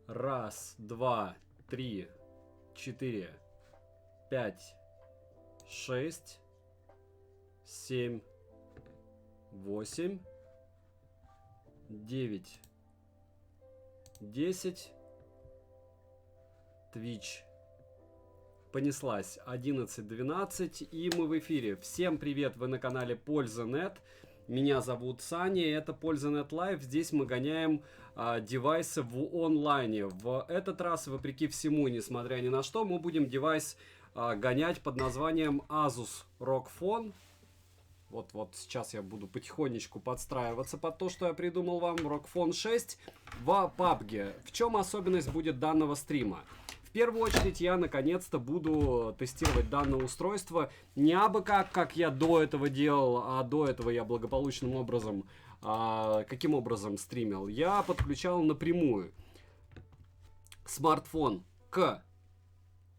Раз, два, три, 4, 5, 6, 7, 8, 9, 10. Twitch. Понеслась. 11, 12. И мы в эфире. Всем привет, вы на канале Польза.нет. Меня зовут Саня, и это Польза.нет Live. Здесь мы гоняем девайсы в онлайне. В этот раз, вопреки всему, несмотря ни на что, мы будем девайс гонять под названием Asus ROG Phone. Вот сейчас я буду потихонечку подстраиваться под то, что я придумал вам. ROG Phone 6 в PUBG. В чем особенность будет данного стрима? В первую очередь я наконец-то буду тестировать данное устройство не абы как я до этого делал, а до этого я благополучным образом, каким образом стримил? Я подключал напрямую смартфон к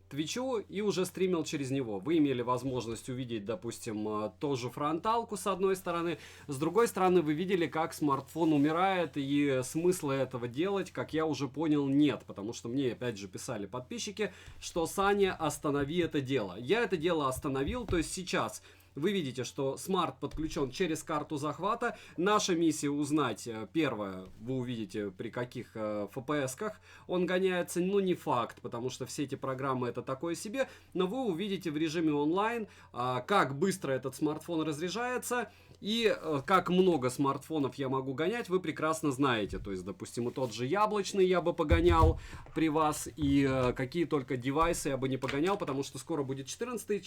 Твичу и уже стримил через него. Вы имели возможность увидеть, допустим, тоже фронталку с одной стороны. С другой стороны, вы видели, как смартфон умирает, и смысла этого делать, как я уже понял, нет. Потому что мне, опять же, писали подписчики, что Саня, останови это дело. Я это дело остановил, то есть сейчас вы видите, что смарт подключен через карту захвата. Наша миссия узнать, первое, вы увидите, при каких FPS-ках он гоняется. Ну, не факт, потому что все эти программы это такое себе. Но вы увидите в режиме онлайн, как быстро этот смартфон разряжается. И как много смартфонов я могу гонять, вы прекрасно знаете. То есть, допустим, и тот же яблочный я бы погонял при вас. И какие только девайсы я бы не погонял, потому что скоро будет 14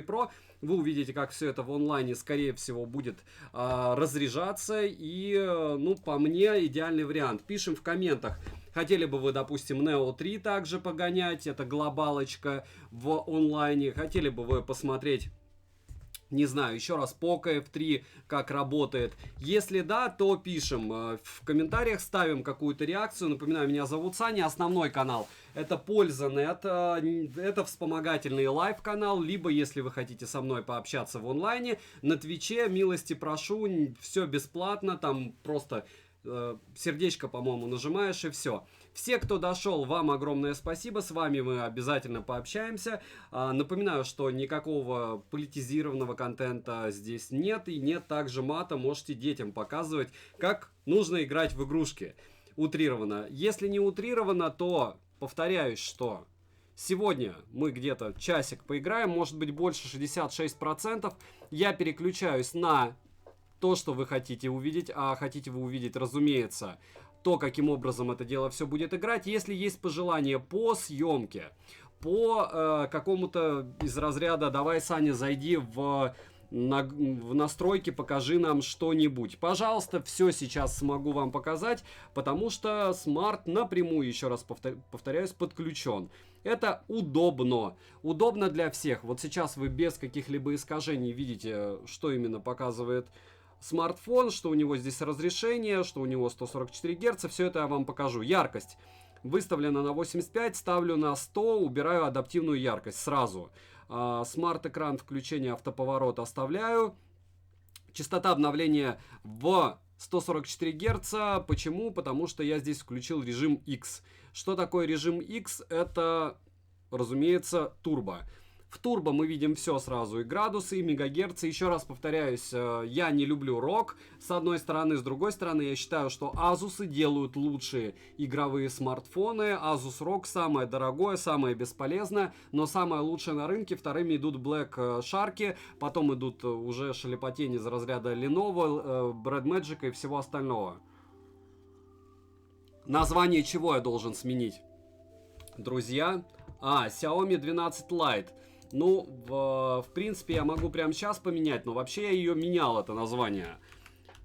Pro. Вы увидите, как все это в онлайне, скорее всего, будет разряжаться. И, ну, по мне, идеальный вариант. Пишем в комментах. Хотели бы вы, допустим, Neo 3 также погонять. Это глобалочка в онлайне. Хотели бы вы посмотреть, не знаю, еще раз по KF3, как работает. Если да, то пишем в комментариях, ставим какую-то реакцию. Напоминаю, меня зовут Саня, основной канал это Польза.нет, это вспомогательный лайв-канал, либо, если вы хотите со мной пообщаться в онлайне, на Твиче, милости прошу, все бесплатно, там просто сердечко, по-моему, нажимаешь и все. Все, кто дошел, вам огромное спасибо. С вами мы обязательно пообщаемся. Напоминаю, что никакого политизированного контента здесь нет. И нет также мата. Можете детям показывать, как нужно играть в игрушки. Утрированно. Если не утрированно, то повторяюсь, что сегодня мы где-то часик поиграем. Может быть больше 66%. Я переключаюсь на то, что вы хотите увидеть. А хотите вы увидеть, разумеется, то, каким образом это дело все будет играть. Если есть пожелания по съемке, какому-то из разряда «давай, Саня, зайди в настройки, покажи нам что-нибудь». Пожалуйста, все сейчас смогу вам показать, потому что смарт напрямую, еще раз повторяюсь, подключен. Это удобно. Удобно для всех. Вот сейчас вы без каких-либо искажений видите, что именно показывает смартфон, что у него здесь разрешение, что у него 144 Гц, все это я вам покажу. Яркость выставлена на 85, ставлю на 100, убираю адаптивную яркость сразу. Смарт-экран, включение автоповорот оставляю. Частота обновления в 144 Гц. Почему? Потому что я здесь включил режим X. Что такое режим X? Это, разумеется, турбо. В турбо мы видим все сразу, и градусы, и мегагерцы. Еще раз повторяюсь, я не люблю ROG, с одной стороны. С другой стороны, я считаю, что Asus делают лучшие игровые смартфоны. Asus ROG самое дорогое, самое бесполезное, но самое лучшее на рынке. Вторыми идут Black Shark, потом идут уже шалипотень из разряда Lenovo, Bradmagic и всего остального. Название чего я должен сменить, друзья? Xiaomi 12 Lite. Ну, в принципе, я могу прямо сейчас поменять, но вообще я ее менял, это название.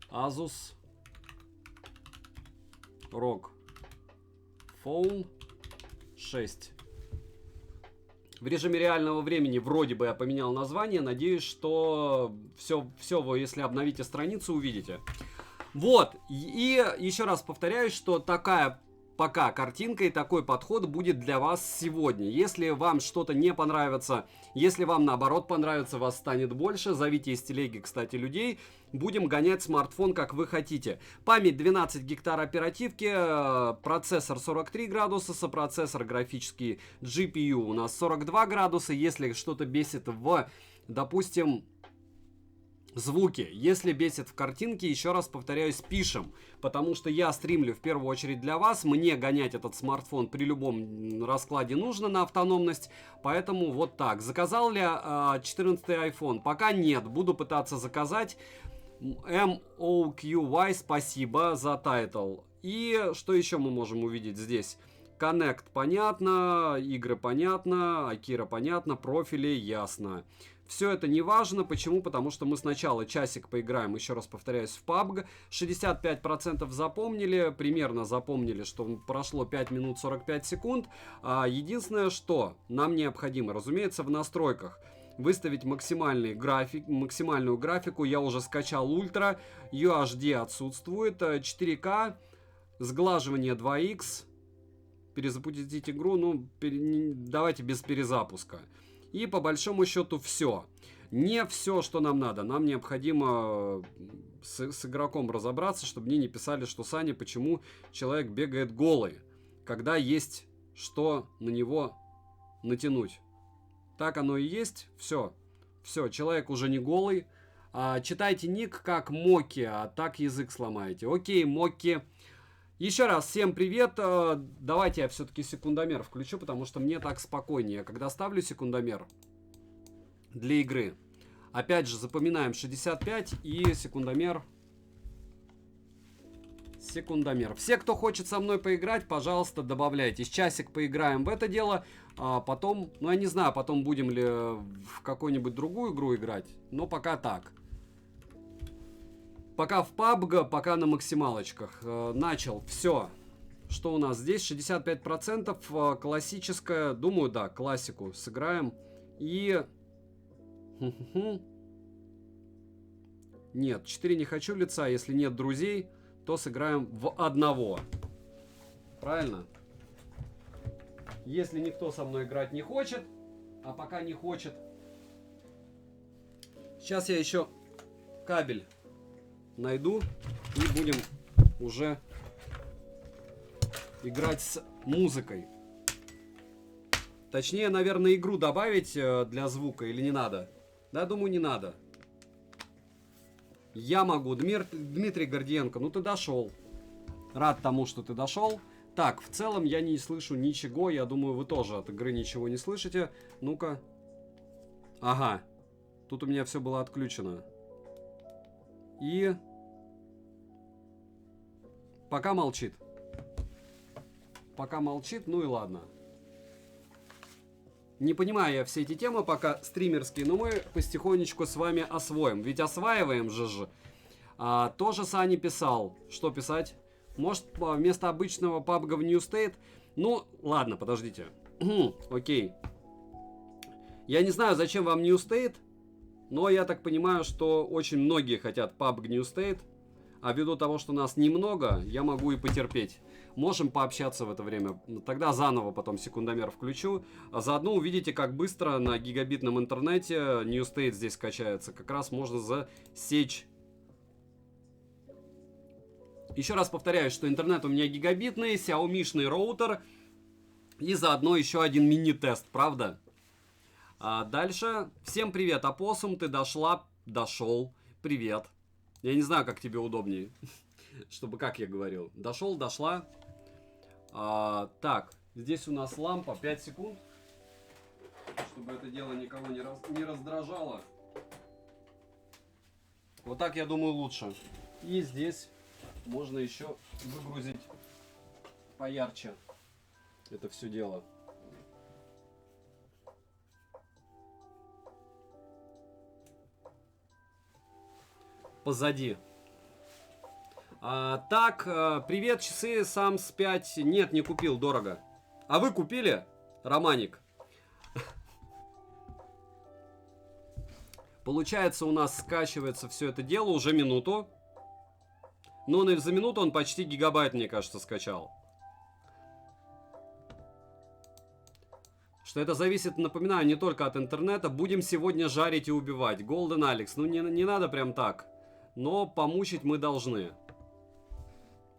Asus ROG Phone 6. В режиме реального времени вроде бы я поменял название. Надеюсь, что все вы, если обновите страницу, увидите. Вот, и еще раз повторяюсь, что такая пока картинка, и такой подход будет для вас сегодня. Если вам что-то не понравится, если вам наоборот понравится, вас станет больше, зовите из телеги, кстати, людей, будем гонять смартфон, как вы хотите. Память 12 гектар оперативки, процессор 43 градуса, сопроцессор графический GPU у нас 42 градуса. Если что-то бесит в, допустим, звуки, если бесит в картинке, еще раз повторяюсь, пишем, потому что я стримлю в первую очередь для вас, мне гонять этот смартфон при любом раскладе нужно на автономность, поэтому вот так. Заказал ли 14 iPhone? Пока нет, буду пытаться заказать. MOQY, спасибо за тайтл. И что еще мы можем увидеть здесь? Connect понятно, игры понятно, Akira понятно, профили ясно. Все это не важно. Почему? Потому что мы сначала часик поиграем, еще раз повторяюсь, в PUBG. 65% запомнили, примерно запомнили, что прошло 5 минут 45 секунд. Единственное, что нам необходимо, разумеется, в настройках выставить максимальную графику. Я уже скачал ультра, UHD отсутствует, 4К, сглаживание 2х. Перезапустить игру, ну, давайте без перезапуска. И по большому счету все. Не все, что нам надо. Нам необходимо с игроком разобраться, чтобы мне не писали, что Саня, почему человек бегает голый, когда есть что на него натянуть. Так оно и есть. Все. Все, человек уже не голый. Читайте ник как Моки, а так язык сломаете. Окей, Моки. Еще раз, всем привет. Давайте я все-таки секундомер включу, потому что мне так спокойнее. Когда ставлю секундомер для игры, опять же, запоминаем 65 и секундомер. Все, кто хочет со мной поиграть, пожалуйста, добавляйтесь. Часик поиграем в это дело, а потом, ну я не знаю, потом будем ли в какую-нибудь другую игру играть, но пока так. Пока в PUBG, пока на максималочках. Начал. Все. Что у нас здесь? 65%. Классическая. Думаю, да, классику сыграем. И... Нет, 4 не хочу лица. Если нет друзей, то сыграем в одного. Правильно? Если никто со мной играть не хочет, а пока не хочет... Сейчас я еще кабель найду и будем уже играть с музыкой. Точнее, наверное, игру добавить для звука или не надо? Да, думаю, не надо. Я могу. Дмитрий Гордиенко, ну ты дошел. Рад тому, что ты дошел. Так, в целом я не слышу ничего. Я думаю, вы тоже от игры ничего не слышите. Ну-ка. Ага. Тут у меня все было отключено. И... Пока молчит. Пока молчит, ну и ладно. Не понимаю я все эти темы пока стримерские, но мы потихонечку с вами освоим. Ведь осваиваем же. Тоже Саня писал. Что писать? Может, вместо обычного PUBG в New State? Ну, ладно, подождите. Окей. Я не знаю, зачем вам New State, но я так понимаю, что очень многие хотят PUBG New State. А ввиду того, что нас немного, я могу и потерпеть. Можем пообщаться в это время. Тогда заново потом секундомер включу. А заодно увидите, как быстро на гигабитном интернете New State здесь качается. Как раз можно засечь. Еще раз повторяю, что интернет у меня гигабитный, Xiaomi-шный роутер. И заодно еще один мини-тест, правда? Дальше. Всем привет, Опоссум, ты дошел. Привет. Я не знаю, как тебе удобнее, чтобы как я говорил. Дошел, дошла. Так, здесь у нас лампа, 5 секунд, чтобы это дело никого не раздражало. Вот так, я думаю, лучше. И здесь можно еще выгрузить поярче это все дело. Позади. Так, привет, часы Самс 5. Нет, не купил, дорого. А вы купили, Романик? Получается, у нас скачивается все это дело уже минуту. Но за минуту он почти гигабайт, мне кажется, скачал. Что это зависит, напоминаю, не только от интернета. Будем сегодня жарить и убивать. Golden Alex. Ну, не надо прям так. Но помучить мы должны.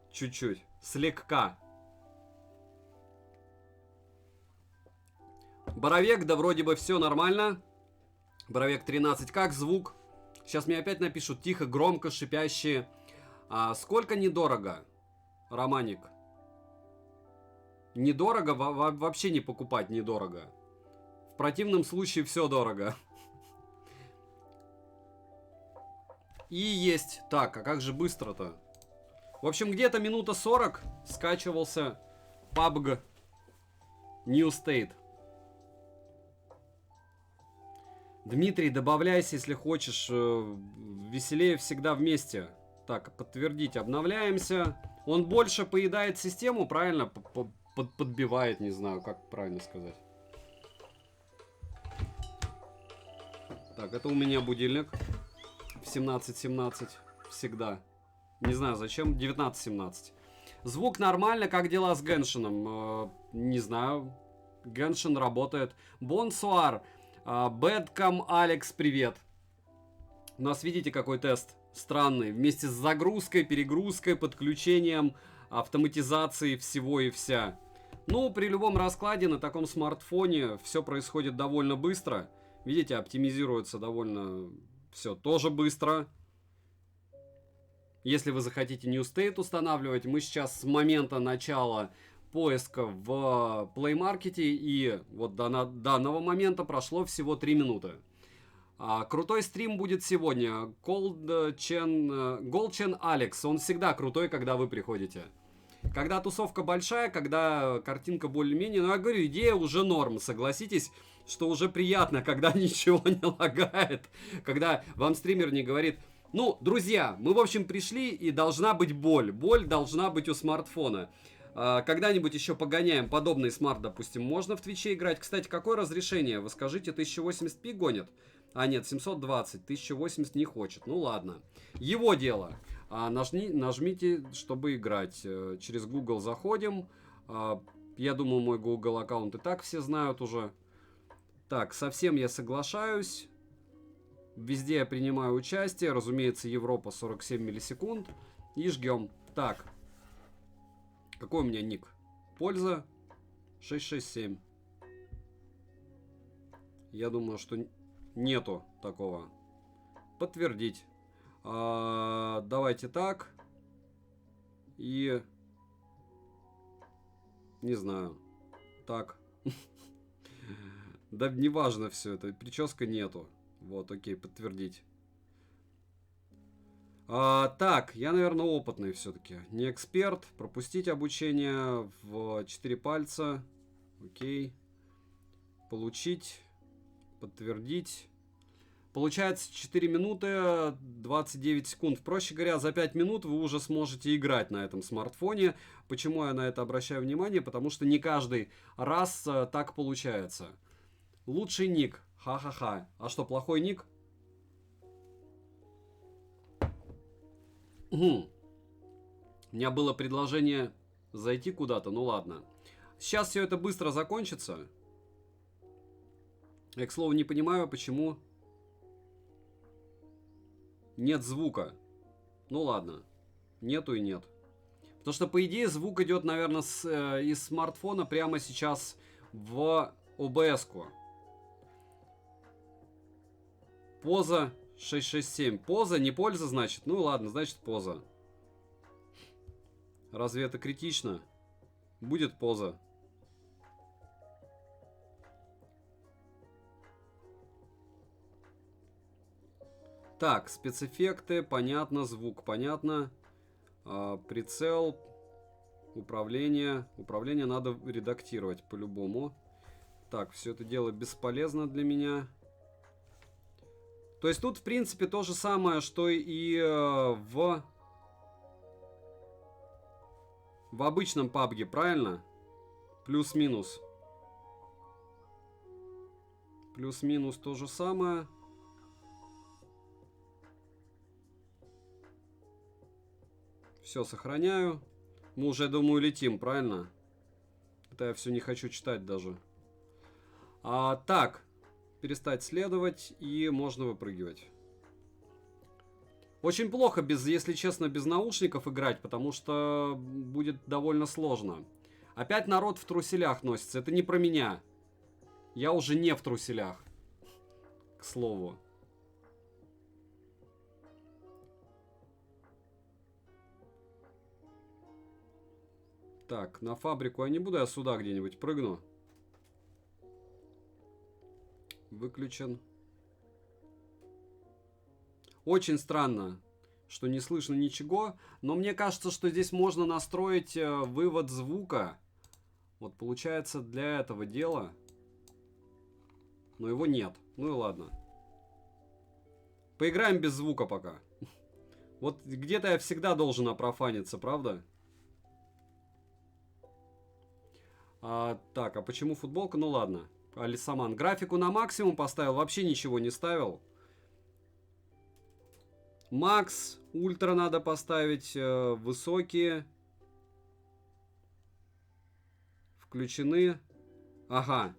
Чуть-чуть. Слегка. Боровек, да вроде бы все нормально. Боровек 13. Как звук? Сейчас мне опять напишут тихо, громко, шипящие. Сколько недорого, Романик? Недорого, вообще не покупать недорого. В противном случае все дорого. И есть. Так, а как же быстро-то? В общем, где-то минута 40 скачивался PUBG New State. Дмитрий, добавляйся, если хочешь. Веселее всегда вместе. Так, подтвердить. Обновляемся. Он больше поедает систему, правильно? Подбивает, не знаю, как правильно сказать. Так, это у меня будильник. В 17:17. Всегда. Не знаю зачем. 19:17. Звук нормально. Как дела с Геншином? Не знаю. Геншин работает. Бонсуар. Бэдкам Алекс, привет. У нас, видите, какой тест странный. Вместе с загрузкой, перегрузкой, подключением, автоматизацией всего и вся. Ну, при любом раскладе на таком смартфоне все происходит довольно быстро. Видите, оптимизируется довольно все тоже быстро. Если вы захотите New State устанавливать, мы сейчас с момента начала поиска в Play Market, и вот до данного момента прошло всего 3 минуты. Крутой стрим будет сегодня. Голчен Алекс, он всегда крутой, когда вы приходите. Когда тусовка большая, когда картинка более-менее, ну я говорю, идея уже норм, согласитесь, что уже приятно, когда ничего не лагает, когда вам стример не говорит: ну, друзья, мы в общем пришли, и должна быть боль. Боль должна быть у смартфона. Когда-нибудь еще погоняем подобный смарт, допустим, можно в Твиче играть. Кстати, какое разрешение? Вы скажите, 1080p гонит? Нет, 720, 1080 не хочет. Ну ладно, его дело. Нажмите, чтобы играть. Через Google заходим. Я думаю, мой Google аккаунт и так все знают уже. Так, совсем я соглашаюсь. Везде я принимаю участие. Разумеется, Европа 47 миллисекунд. И жгем. Так. Какой у меня ник? Польза 667. Я думаю, что нету такого. Подтвердить. Давайте так. И... Не знаю. Так. Да неважно все это. Прическа нету. Вот, окей, подтвердить. Так, я, наверное, опытный все-таки. Не эксперт. Пропустить обучение в 4 пальца. Окей. Получить. Подтвердить. Получается 4 минуты 29 секунд. Проще говоря, за 5 минут вы уже сможете играть на этом смартфоне. Почему я на это обращаю внимание? Потому что не каждый раз так получается. Лучший ник. Ха-ха-ха. А что, плохой ник? У меня было предложение зайти куда-то, ну ладно. Сейчас все это быстро закончится. Я, к слову, не понимаю, почему нет звука. Ну ладно, нету и нет. Потому что, по идее, звук идет, наверное, из смартфона прямо сейчас в OBS-ку. Поза 667. Поза, не польза, значит? Ну ладно, значит поза. Разве это критично? Будет поза. Так, спецэффекты, понятно, звук, понятно. Прицел, управление. Управление надо редактировать по-любому. Так, все это дело бесполезно для меня. То есть тут, в принципе, то же самое, что и в обычном PUBG, правильно? Плюс-минус. Плюс-минус то же самое. Все, сохраняю. Мы уже, думаю, летим, правильно? Это я все не хочу читать даже. Так, перестать следовать, и можно выпрыгивать. Очень плохо, если честно, без наушников играть, потому что будет довольно сложно. Опять народ в труселях носится. Это не про меня. Я уже не в труселях. К слову. Так, на фабрику я не буду, я сюда где-нибудь прыгну. Выключен. Очень странно, что не слышно ничего, но мне кажется, что здесь можно настроить вывод звука. Вот получается для этого дела. Но его нет. Ну и ладно. Поиграем без звука пока. Вот где-то я всегда должен опрофаниться, правда? Так, а почему футболка? Ну ладно. Алисаман. Графику на максимум поставил, вообще ничего не ставил. Макс, ультра надо поставить, высокие. Включены. Ага.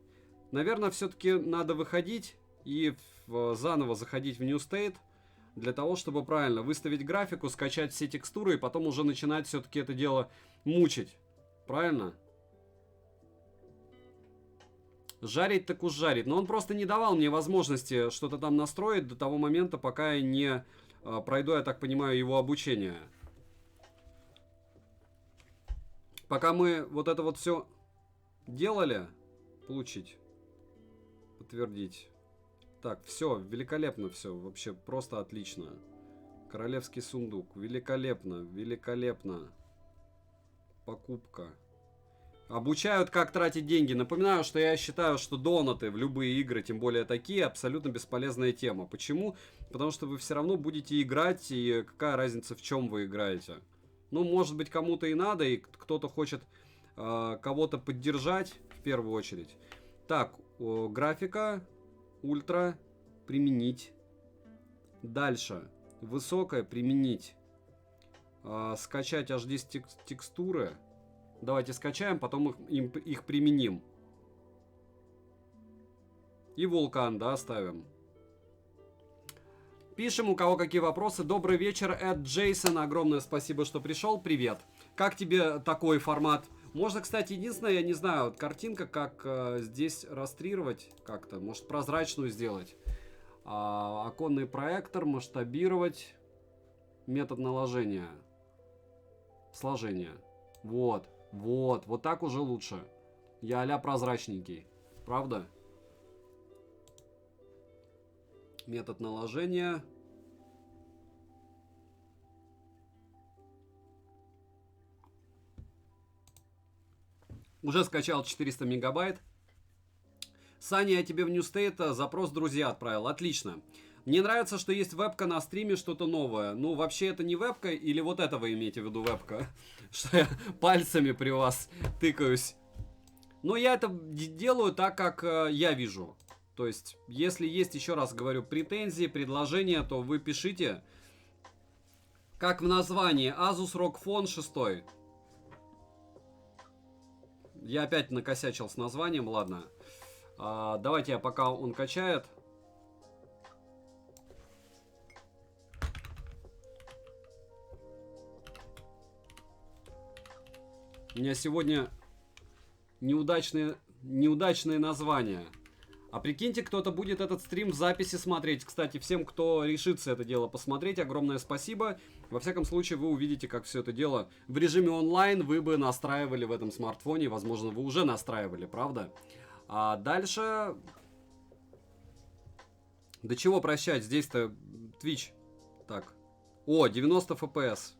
Наверное, все-таки надо выходить и заново заходить в New State. Для того, чтобы правильно выставить графику, скачать все текстуры и потом уже начинать все-таки это дело мучить. Правильно? Жарить так уж жарить. Но он просто не давал мне возможности что-то там настроить до того момента, пока я не пройду, я так понимаю, его обучение. Пока мы вот это вот все делали, получить, подтвердить. Так, все, великолепно все, вообще просто отлично. Королевский сундук, великолепно, великолепно. Покупка. Обучают, как тратить деньги. Напоминаю, что я считаю, что донаты в любые игры, тем более такие, абсолютно бесполезная тема. Почему? Потому что вы все равно будете играть, и какая разница, в чем вы играете. Ну, может быть, кому-то и надо, и кто-то хочет кого-то поддержать, в первую очередь. Так, графика, ультра, применить. Дальше, высокая, применить. Скачать HD текстуры. Давайте скачаем, потом их применим. И вулкан, да, оставим. Пишем, у кого какие вопросы. Добрый вечер, Эд Джейсон. Огромное спасибо, что пришел. Привет. Как тебе такой формат? Можно, кстати, единственное, я не знаю, вот картинка, как здесь растрировать как-то. Может, прозрачную сделать. Оконный проектор, масштабировать. Метод наложения. Сложения. Вот. Вот так уже лучше. Я а-ля прозрачненький. Правда? Метод наложения. Уже скачал 400 мегабайт. Саня, я тебе в New State запрос друзья отправил. Отлично. Мне нравится, что есть вебка на стриме, что-то новое. Ну, вообще это не вебка, или вот это вы имеете в виду вебка? Что я пальцами при вас тыкаюсь. Но я это делаю так, как я вижу. То есть, если есть, еще раз говорю, претензии, предложения, то вы пишите. Как в названии, Asus ROG Phone 6. Я опять накосячил с названием, ладно. Давайте я, пока он качает. У меня сегодня неудачные названия. А прикиньте, кто-то будет этот стрим в записи смотреть. Кстати, всем, кто решится это дело посмотреть, огромное спасибо. Во всяком случае, вы увидите, как все это дело в режиме онлайн вы бы настраивали в этом смартфоне. Возможно, вы уже настраивали, правда? А дальше... До чего прощать? Здесь-то Twitch. Так. О, 90 FPS.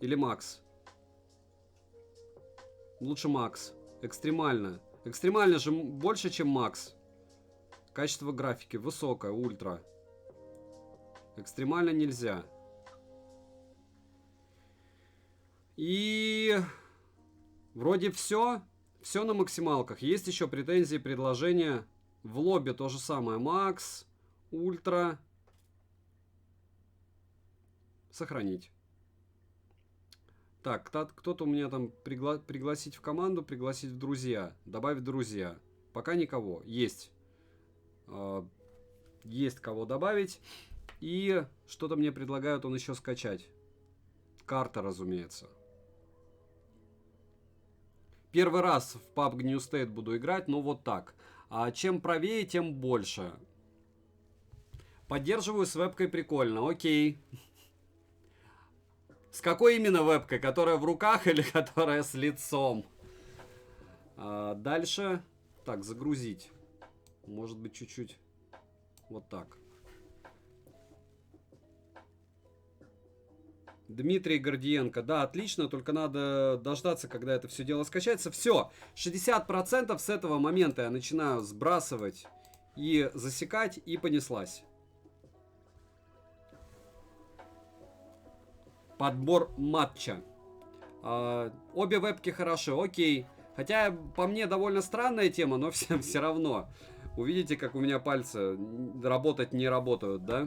Или Max. Лучше Max. Экстремально. Экстремально же больше, чем Max. Качество графики высокое, ультра. Экстремально нельзя. И вроде все. Все на максималках. Есть еще претензии, предложения. В лобби то же самое. Max, ультра. Сохранить. Так, кто-то у меня там пригласить в команду, пригласить в друзья. Добавить друзья. Пока никого. Есть. Есть кого добавить. И что-то мне предлагают он еще скачать. Карта, разумеется. Первый раз в PUBG New State буду играть, но вот так. А чем правее, тем больше. Поддерживаю с вебкой прикольно, окей. С какой именно вебкой? Которая в руках или которая с лицом? Дальше. Так, загрузить. Может быть, чуть-чуть. Вот так. Дмитрий Гордиенко. Да, отлично, только надо дождаться, когда это все дело скачается. Все, 60% с этого момента я начинаю сбрасывать и засекать, и понеслась. Подбор матча. Обе вебки хороши, окей. Хотя, по мне, довольно странная тема, но все равно. Увидите, как у меня пальцы работать не работают, да?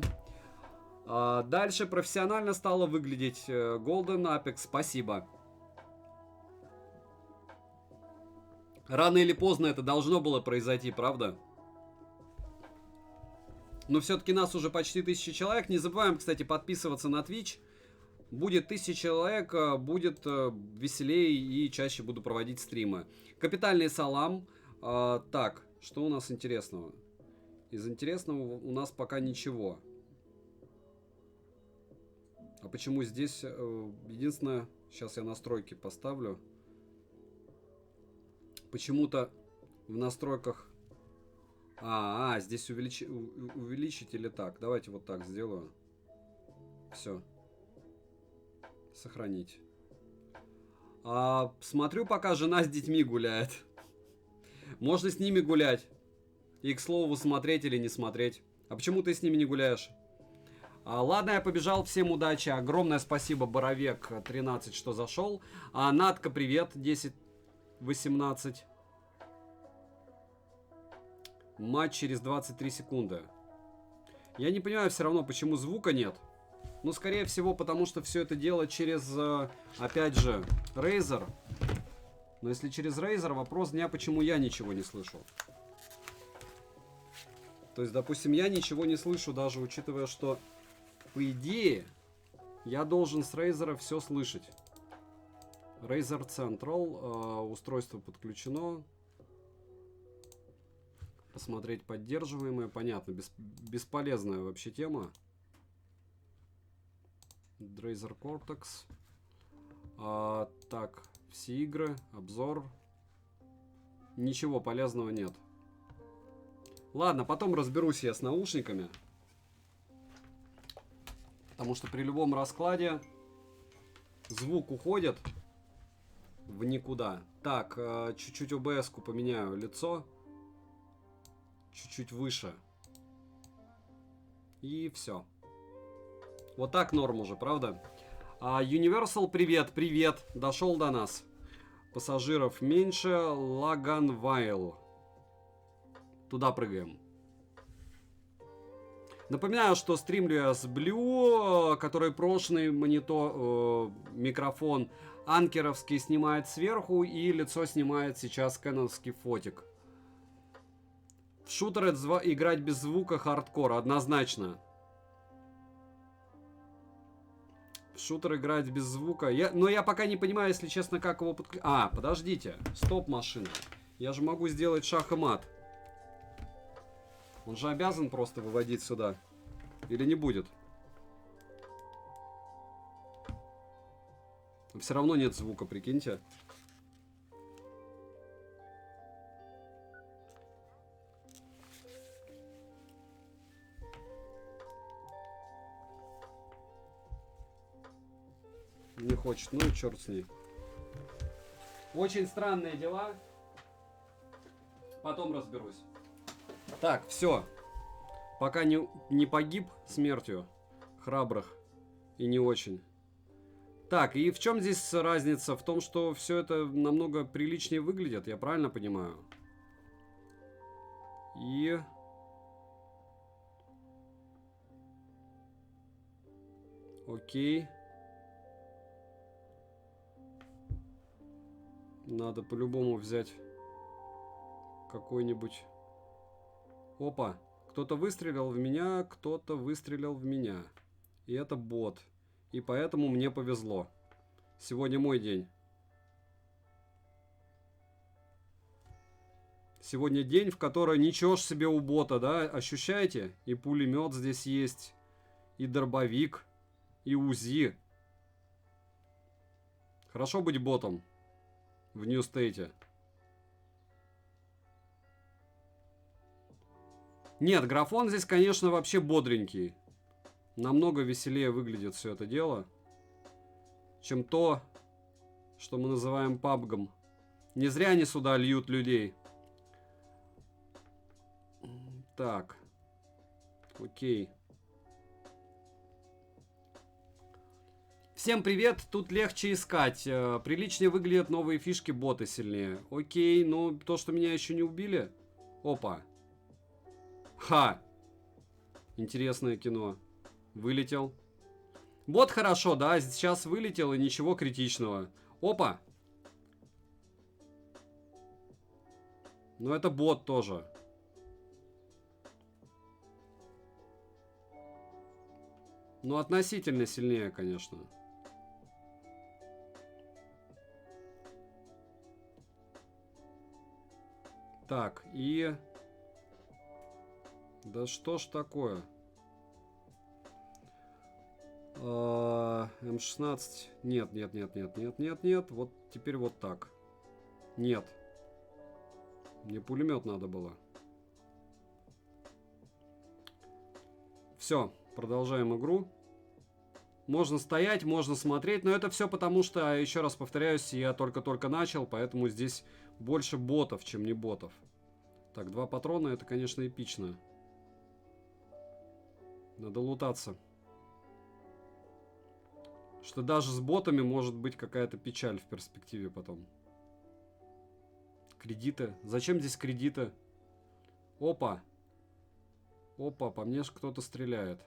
Дальше профессионально стало выглядеть Golden Apex. Спасибо. Рано или поздно это должно было произойти, правда? Но все-таки нас уже почти 1000 человек. Не забываем, кстати, подписываться на Twitch. Будет 1000 человек, будет веселее и чаще буду проводить стримы. Капитальный салам. Так, что у нас интересного? Из интересного у нас пока ничего. А почему здесь... Единственное, сейчас я настройки поставлю. Почему-то в настройках... здесь увеличить или так. Давайте вот так сделаю. Все. Сохранить. Смотрю, пока жена с детьми гуляет. Можно с ними гулять. И, к слову, смотреть или не смотреть. А почему ты с ними не гуляешь? Ладно, я побежал. Всем удачи. Огромное спасибо, Боровек 13, что зашел. Натка, привет. 10-18. Матч через 23 секунды. Я не понимаю все равно, почему звука нет. Ну, скорее всего, потому что все это дело через, опять же, Razer. Но если через Razer, вопрос дня, почему я ничего не слышу. То есть, допустим, я ничего не слышу, даже учитывая, что, по идее, я должен с Razer все слышать. Razer Central, устройство подключено. Посмотреть поддерживаемое, понятно, бесполезная вообще тема. Razer Cortex. Так, все игры, обзор. Ничего полезного нет. Ладно, потом разберусь я с наушниками. Потому что при любом раскладе звук уходит в никуда. Так, чуть-чуть OBS-ку поменяю лицо. Чуть-чуть выше. И все. Вот так норм уже, правда? Universal, привет, привет. Дошел до нас. Пассажиров меньше. Лаганвайл. Туда прыгаем. Напоминаю, что стримлю я с Blue, который прошлый микрофон анкеровский снимает сверху, и лицо снимает сейчас кэноновский фотик. В шутеры играть без звука хардкор, однозначно. В шутер играть без звука. Но я пока не понимаю, если честно, как его подключить. Подождите. Стоп, машина. Я же могу сделать шах и мат. Он же обязан просто выводить сюда. Или не будет? Все равно нет звука, прикиньте. Не хочет, ну и черт с ней. Очень странные дела. Потом разберусь. Так, все. Пока не погиб смертью храбрых и не очень. Так, и в чем здесь разница? В том, что все это намного приличнее выглядит, я правильно понимаю? И... Окей. Надо по-любому взять какой-нибудь... Опа, Кто-то выстрелил в меня, кто-то выстрелил в меня. И это бот. И поэтому мне повезло. Сегодня мой день. Сегодня день, в который ничего ж себе у бота, да? Ощущаете? И пулемет здесь есть. И дробовик. И УЗИ. Хорошо быть ботом. В Нью-Стейте. Нет, графон здесь, конечно, вообще бодренький. Намного веселее выглядит все это дело, чем то, что мы называем пабгом. Не зря они сюда льют людей. Так. Окей. Всем привет, тут легче искать. Приличнее выглядят новые фишки, боты сильнее. Окей, ну то, что меня еще не убили. Опа. Ха. Интересное кино. Вылетел. Бот хорошо, да, сейчас вылетел и ничего критичного. Опа. Но это бот тоже. Ну, относительно сильнее, конечно. Так, и... Да что ж такое? М16. Нет, нет, нет, нет, нет, нет, нет. Вот теперь вот так. Нет. Мне пулемет надо было. Все, продолжаем игру. Можно стоять, можно смотреть, но это все потому, что, еще раз повторяюсь, я только-только начал, поэтому здесь больше ботов, чем не ботов. Так, 2 патрона, это, конечно, эпично. Надо лутаться. Что даже с ботами может быть какая-то печаль в перспективе потом. Кредиты. Зачем здесь кредиты? Опа. Опа, по мне ж кто-то стреляет.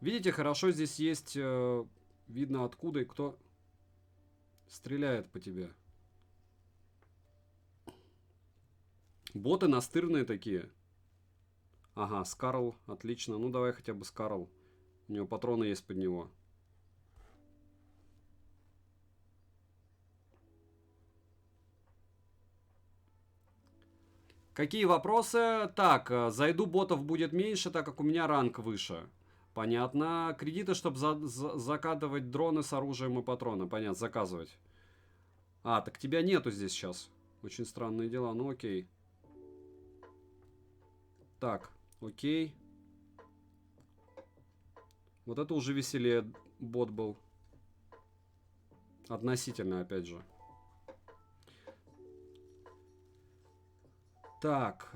Видите, хорошо здесь есть... видно откуда и кто стреляет по тебе. Боты настырные такие. Ага, Скарл. Отлично. Ну, давай хотя бы Скарл. У него патроны есть под него. Какие вопросы? Так, зайду, ботов будет меньше, так как у меня ранг выше. Понятно. Кредиты, чтобы закатывать дроны с оружием и патроны. Понятно, заказывать. А, так тебя нету здесь сейчас. Очень странные дела, ну окей. Так, окей. Вот это уже веселее бот был. Относительно, опять же. Так,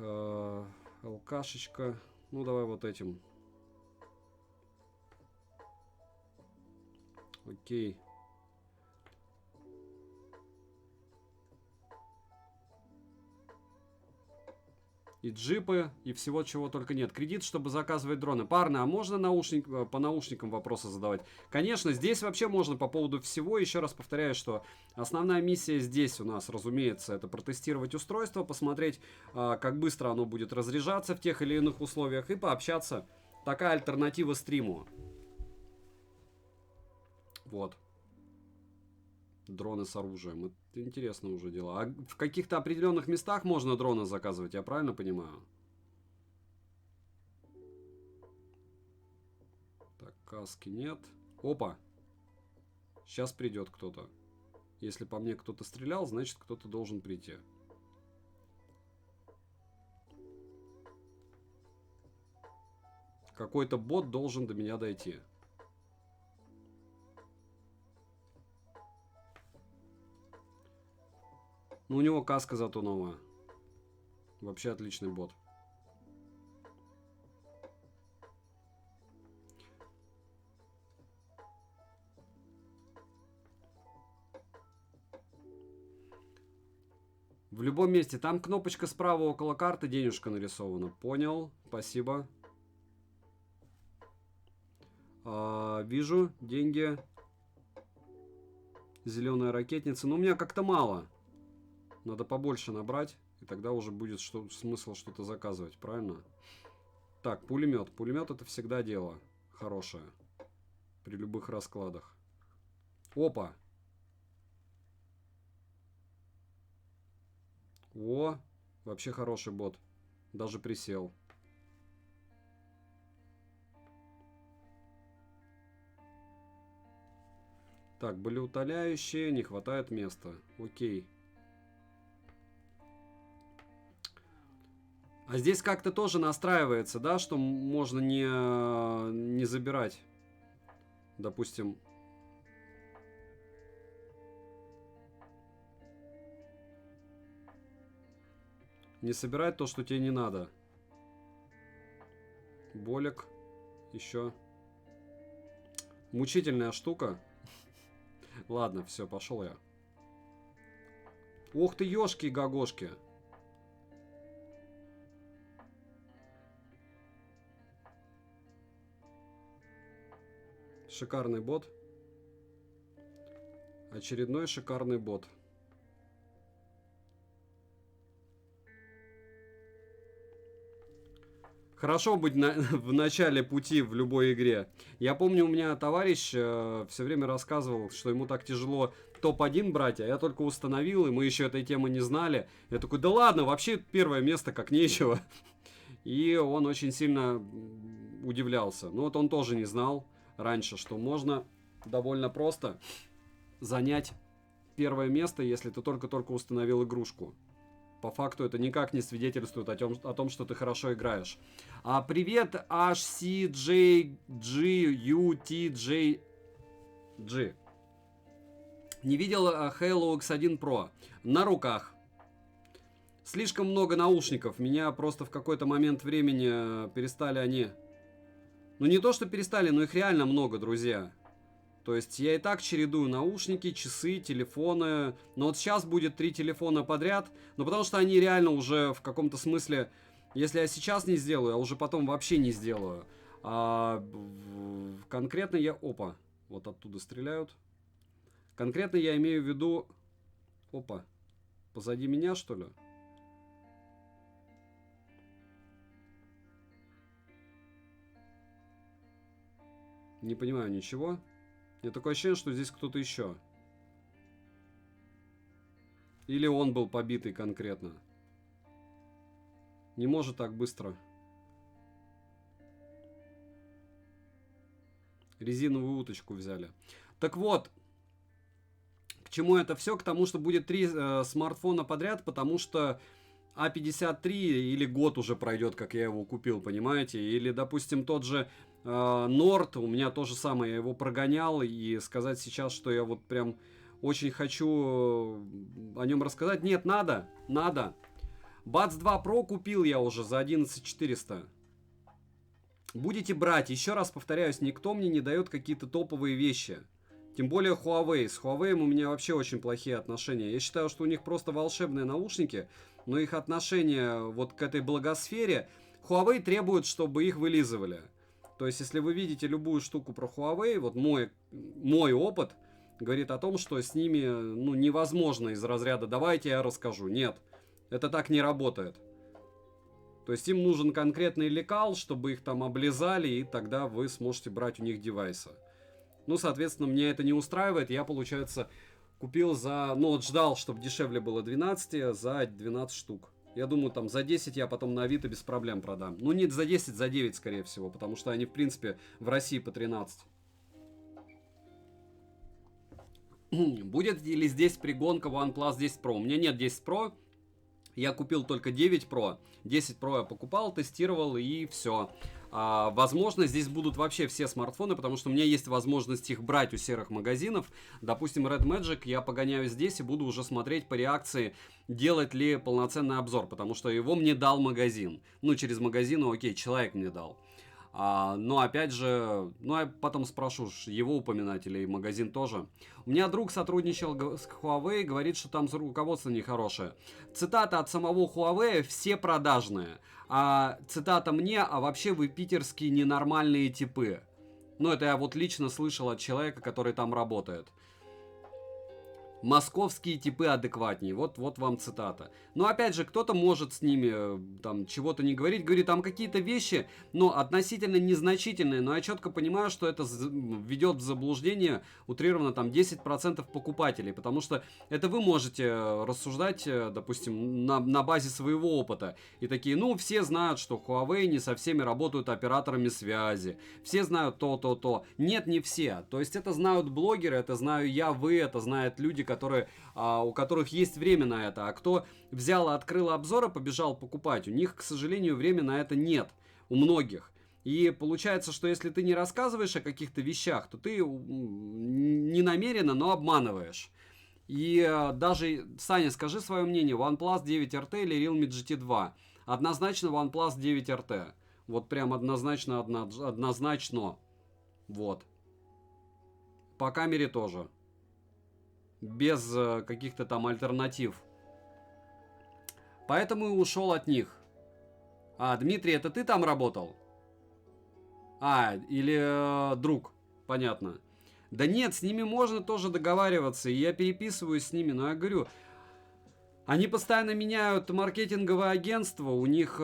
ЛКшечка. Ну, давай вот этим. Окей. И джипы, и всего чего только нет. Кредит, чтобы заказывать дроны. Парни, а можно по наушникам вопросы задавать? Конечно, здесь вообще можно по поводу всего. Еще раз повторяю, что основная миссия здесь у нас, разумеется, это протестировать устройство, посмотреть, как быстро оно будет разряжаться в тех или иных условиях и пообщаться. Такая альтернатива стриму. Вот. Дроны с оружием. Это интересно уже дело. А в каких-то определенных местах можно дроны заказывать, я правильно понимаю? Так, каски нет. Опа. Сейчас придет кто-то. Если по мне кто-то стрелял, значит кто-то должен прийти. Какой-то бот должен до меня дойти. Ну, у него каска зато новая. Вообще отличный бот. В любом месте. Там кнопочка справа около карты, денежка нарисована. Понял. Спасибо. Вижу. Деньги. Зеленая ракетница. Но у меня как-то мало. Надо побольше набрать. И тогда уже будет смысл что-то заказывать. Правильно? Так, пулемет. Пулемет это всегда дело хорошее. При любых раскладах. Опа. О, вообще хороший бот. Даже присел. Так, были утоляющие, не хватает места. Окей. А здесь как-то тоже настраивается, да, что можно не забирать. Допустим. Не собирать то, что тебе не надо. Болик. Еще. Мучительная штука. Ладно, все, пошел я. Ох ты, ёшки и гагошки. Шикарный бот. Очередной шикарный бот. Хорошо быть в начале пути в любой игре. Я помню, у меня товарищ все время рассказывал, что ему так тяжело топ-1 брать, а я только установил, и мы еще этой темы не знали. Я такой, да ладно, вообще первое место как нечего. И он очень сильно удивлялся. Ну вот он тоже не знал раньше, что можно довольно просто занять первое место, если ты только-только установил игрушку. По факту это никак не свидетельствует о том, что ты хорошо играешь. Привет, HCJGUTJG. Не видел Halo X1 Pro. На руках. Слишком много наушников. Меня просто в какой-то момент времени перестали они... Ну не то, что перестали, но их реально много, друзья. То есть я и так чередую наушники, часы, телефоны. Но вот сейчас будет 3 телефона подряд. Но потому что они реально уже в каком-то смысле... Если я сейчас не сделаю, я уже потом вообще не сделаю. Конкретно я... Опа, вот оттуда стреляют. Конкретно я имею в виду... Опа, позади меня, что ли? Не понимаю ничего. У меня такое ощущение, что здесь кто-то еще. Или он был побитый конкретно. Не может так быстро. Резиновую уточку взяли. Так вот. К чему это все? К тому, что будет 3 смартфона подряд, потому что А53 или год уже пройдет, как я его купил, понимаете? Или, допустим, тот же Норд, у меня то же самое, я его прогонял, и сказать сейчас, что я вот прям очень хочу о нем рассказать, нет, надо. Buds 2 Pro купил я уже за 11400. Будете брать, еще раз повторяюсь, никто мне не дает какие-то топовые вещи. Тем более Huawei. С Huawei у меня вообще очень плохие отношения. Я считаю, что у них просто волшебные наушники, но их отношение вот к этой благосфере, Huawei требует, чтобы их вылизывали. То есть, если вы видите любую штуку про Huawei, вот мой опыт говорит о том, что с ними невозможно из разряда «давайте я расскажу». Нет, это так не работает. То есть, им нужен конкретный лекал, чтобы их там облизали, и тогда вы сможете брать у них девайсы. Ну, соответственно, мне это не устраивает. Я, получается, купил за... Ну, вот ждал, чтобы дешевле было 12, за 12 штук. Я думаю, там за 10 я потом на Авито без проблем продам. Ну, не за 10, за 9, скорее всего. Потому что они, в принципе, в России по 13. Будет ли здесь пригонка OnePlus 10 Pro? У меня нет 10 Pro. Я купил только 9 Pro. 10 Pro я покупал, тестировал и все. Возможно, здесь будут вообще все смартфоны, потому что у меня есть возможность их брать у серых магазинов. Допустим, Red Magic я погоняю здесь и буду уже смотреть по реакции, делать ли полноценный обзор, потому что его мне дал магазин. Ну, через магазин, окей, человек мне дал. Но опять же, я потом спрошу, его упоминать или магазин тоже. У меня друг сотрудничал с Huawei, говорит, что там руководство нехорошее. Цитата от самого Huawei: все продажные. Цитата мне: вообще вы питерские ненормальные типы. Ну, это я вот лично слышал от человека, который там работает. Московские типы адекватнее. Вот вам цитата. Но опять же, кто-то может с ними там чего-то не говорить. Говорит, там какие-то вещи, но относительно незначительные. Но я четко понимаю, что это ведет в заблуждение утрированно там 10% покупателей. Потому что это вы можете рассуждать, допустим, на базе своего опыта. И такие, ну, все знают, что Huawei не со всеми работают операторами связи. Все знают то. Нет, не все. То есть это знают блогеры, это знаю я, вы, это знают люди, у которых есть время на это. А кто взял и открыл обзор и побежал покупать, у них, к сожалению, времени на это нет. У многих. И получается, что если ты не рассказываешь о каких-то вещах, то ты не намеренно, но обманываешь. И даже, Саня, скажи свое мнение, OnePlus 9RT или Realme GT2? Однозначно OnePlus 9RT. Вот прям однозначно. Вот. По камере тоже. Без каких-то там альтернатив. Поэтому и ушел от них. А, Дмитрий, это ты там работал? А, или друг. Понятно. Да нет, с ними можно тоже договариваться. И я переписываюсь с ними. Но я говорю, они постоянно меняют маркетинговое агентство, у них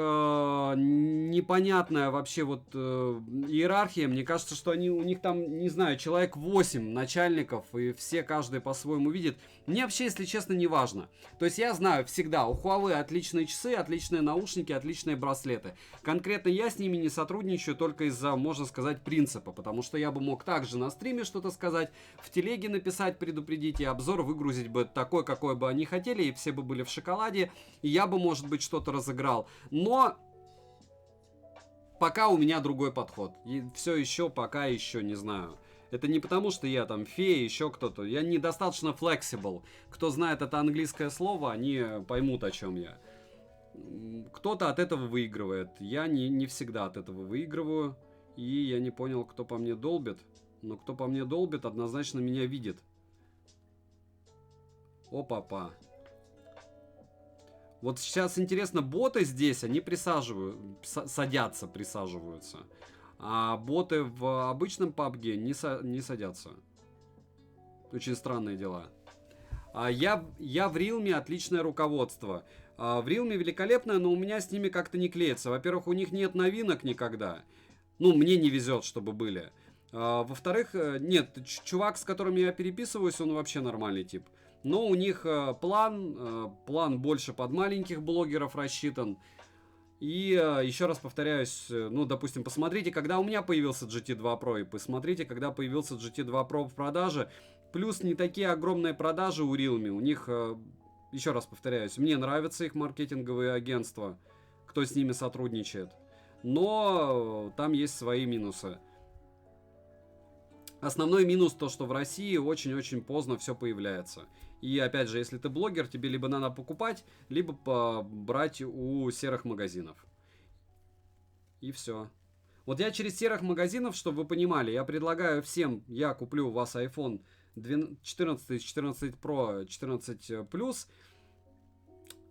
непонятная вообще иерархия. Мне кажется, что у них там, не знаю, человек 8 начальников, и все каждый по-своему видит. Мне вообще, если честно, не важно. То есть я знаю всегда, у Huawei отличные часы, отличные наушники, отличные браслеты. Конкретно я с ними не сотрудничаю только из-за, можно сказать, принципа, потому что я бы мог также на стриме что-то сказать, в телеге написать, предупредить, и обзор выгрузить бы такой, какой бы они хотели, и все бы были в шоколаде, и я бы, может быть, что-то разыграл. Но пока у меня другой подход. И все еще, пока еще, не знаю. Это не потому, что я там фея, еще кто-то. Я недостаточно flexible. Кто знает это английское слово, они поймут, о чем я. Кто-то от этого выигрывает. Я не всегда от этого выигрываю. И я не понял, кто по мне долбит. Но кто по мне долбит, однозначно меня видит. Опа-па. Вот сейчас интересно, боты здесь, они присаживаются. А боты в обычном PUBG не садятся. Очень странные дела. Я в Realme отличное руководство. В Realme великолепное, но у меня с ними как-то не клеится. Во-первых, у них нет новинок никогда. Ну, мне не везет, чтобы были. Во-вторых, нет, чувак, с которым я переписываюсь, он вообще нормальный тип. Но у них план больше под маленьких блогеров рассчитан. И еще раз повторяюсь, ну, допустим, посмотрите, когда у меня появился GT2 Pro, и посмотрите, когда появился GT2 Pro в продаже. Плюс не такие огромные продажи у Realme. У них, еще раз повторяюсь, мне нравятся их маркетинговые агентства, кто с ними сотрудничает. Но там есть свои минусы. Основной минус то, что в России очень-очень поздно все появляется. И опять же, если ты блогер, тебе либо надо покупать, либо брать у серых магазинов. И все. Вот я через серых магазинов, чтобы вы понимали, я предлагаю всем, я куплю у вас iPhone 14, 14 Pro, 14 Plus,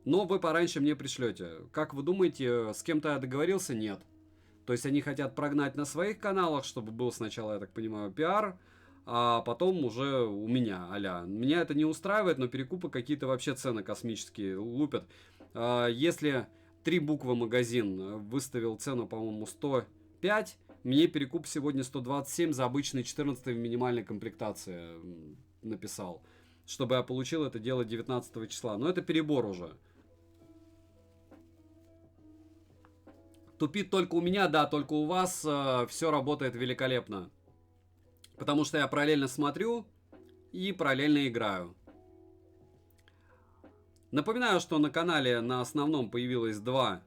но вы пораньше мне пришлете. Как вы думаете, с кем-то я договорился? Нет. То есть они хотят прогнать на своих каналах, чтобы был сначала, я так понимаю, пиар, а потом уже у меня, а-ля. Меня это не устраивает, но перекупы какие-то вообще цены космические лупят. Если 3 буквы магазин выставил цену, по-моему, 105, мне перекуп сегодня 127 за обычный 14 в минимальной комплектации написал. Чтобы я получил это дело 19 числа. Но это перебор уже. Тупит только у меня, да, только у вас все работает великолепно. Потому что я параллельно смотрю и параллельно играю. Напоминаю, что на канале на основном появилось 2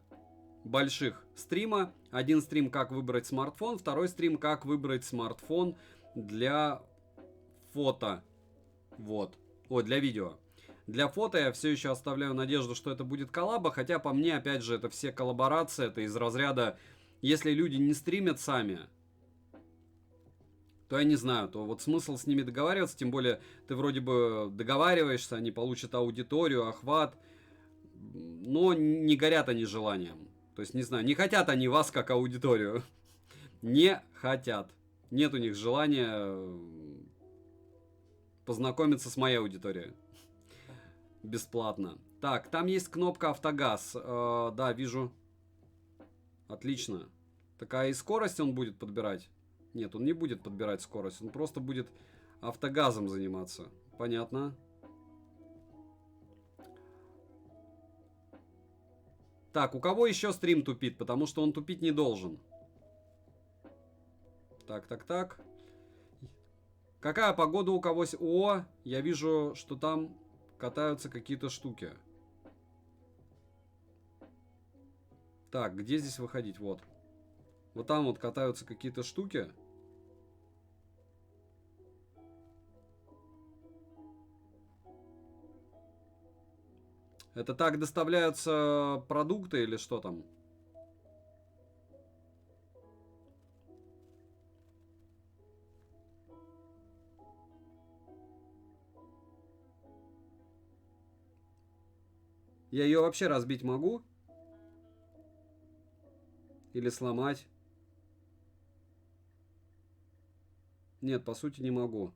больших стрима. Один стрим, как выбрать смартфон, второй стрим, как выбрать смартфон для фото. Вот. Ой, для видео. Для фото я все еще оставляю надежду, что это будет коллаба, хотя по мне, опять же, это все коллаборации, это из разряда, если люди не стримят сами, то я не знаю, то вот смысл с ними договариваться, тем более ты вроде бы договариваешься, они получат аудиторию, охват, но не горят они желанием. То есть, не знаю, не хотят они вас как аудиторию. Не хотят. Нет у них желания познакомиться с моей аудиторией. бесплатно. Так, там есть кнопка автогаз. Да, вижу. Отлично. Такая и скорость он будет подбирать? Нет, он не будет подбирать скорость. Он просто будет автогазом заниматься. Понятно. Так, у кого еще стрим тупит? Потому что он тупить не должен. Так, так, так. Какая погода у кого? О, я вижу, что там катаются какие-то штуки. Так, где здесь выходить? Вот. Вот там вот катаются какие-то штуки. Это так доставляются продукты или что там? Я ее вообще разбить могу? Или сломать? Нет, по сути не могу.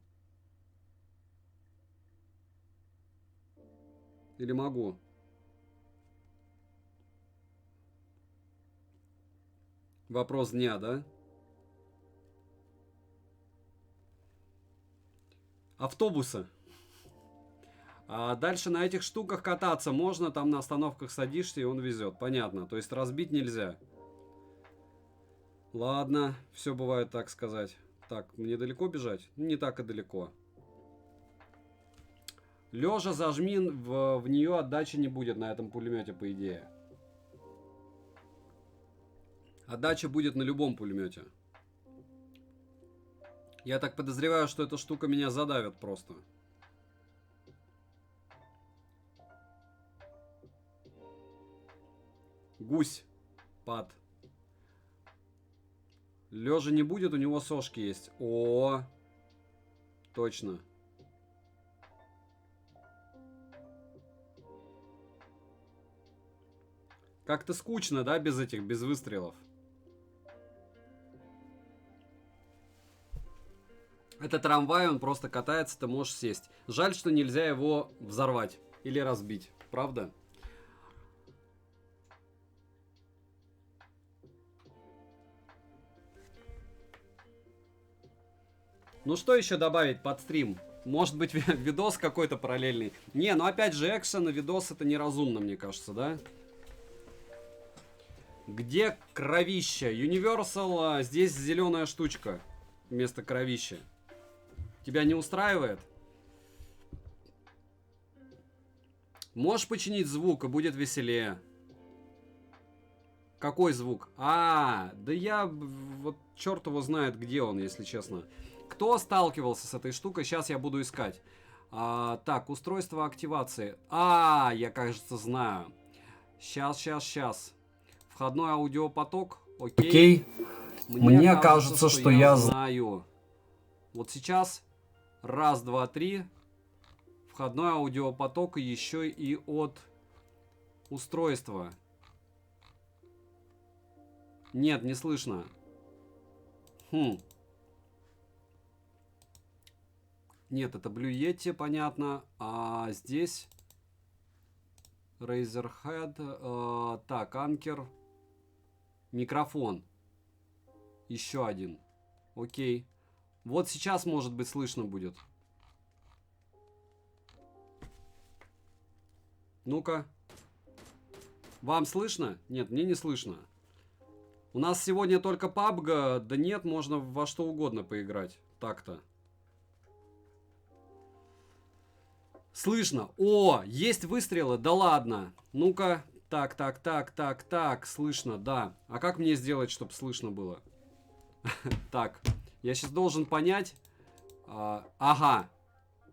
Или могу? Вопрос дня, да? Автобусы. А дальше на этих штуках кататься можно, там на остановках садишься и он везет. Понятно, то есть разбить нельзя. Ладно, все бывает, так сказать. Так, мне далеко бежать? Не так и далеко. Лежа зажми, в нее отдачи не будет на этом пулемете, по идее. Отдача будет на любом пулемете. Я так подозреваю, что эта штука меня задавит просто. Гусь. Пад. Лежа не будет, у него сошки есть. О, точно. Как-то скучно, да, без этих, без выстрелов. Это трамвай, он просто катается, ты можешь сесть. Жаль, что нельзя его взорвать или разбить, правда? Ну что еще добавить под стрим? Может быть, видос какой-то параллельный? Не, ну опять же, экшен и видос это неразумно, мне кажется, да? Где кровища? Universal, здесь зеленая штучка вместо кровища. Тебя не устраивает? Можешь починить звук, и будет веселее. Какой звук? Да я... Вот черт его знает, где он, если честно. Кто сталкивался с этой штукой? Сейчас я буду искать. Так, устройство активации. Я, кажется, знаю. Сейчас. Входной аудиопоток. Окей. Мне кажется, что я знаю. Вот сейчас. Раз, два, три. Входной аудиопоток еще и от устройства. Нет, не слышно. Нет, это Blue Yeti, понятно. А здесь Razerhead. Так, анкер. Микрофон. Еще один. Окей. Вот сейчас, может быть, слышно будет. Ну-ка. Вам слышно? Нет, мне не слышно. У нас сегодня только PUBG. Да нет, можно во что угодно поиграть. Так-то. Слышно. Есть выстрелы. Да ладно. Ну-ка. Так. Слышно, да. А как мне сделать, чтобы слышно было? Так. Я сейчас должен понять. Ага.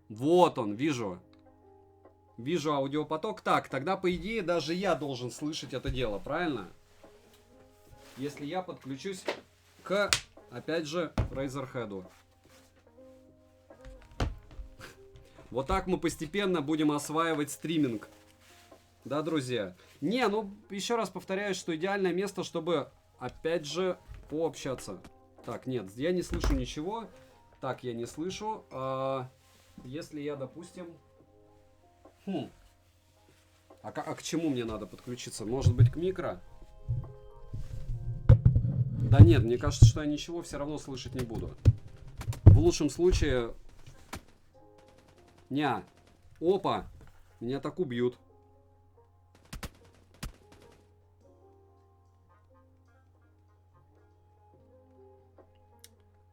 Вот он, вижу. Вижу аудиопоток. Так, тогда, по идее, даже я должен слышать это дело, правильно? Если я подключусь к, опять же, Razerhead. Вот так мы постепенно будем осваивать стриминг. Да, друзья? Не, ну, еще раз повторяю, что идеальное место, чтобы, опять же, пообщаться. Так, нет, я не слышу ничего. Так, я не слышу. Если я, допустим... А к чему мне надо подключиться? Может быть, к микро? Да нет, мне кажется, что я ничего все равно слышать не буду. В лучшем случае... Ня. Опа. Меня так убьют.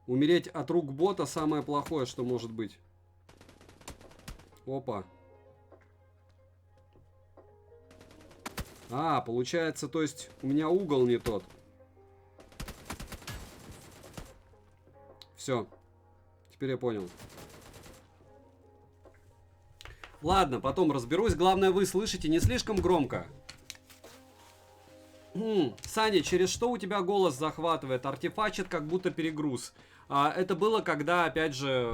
Умереть от рук бота самое плохое, что может быть. Опа. А, получается, то есть у меня угол не тот. Все. Теперь я понял. Ладно, потом разберусь. Главное, вы слышите не слишком громко. Саня, через что у тебя голос захватывает? Артефачит, как будто перегруз. Это было, когда, опять же...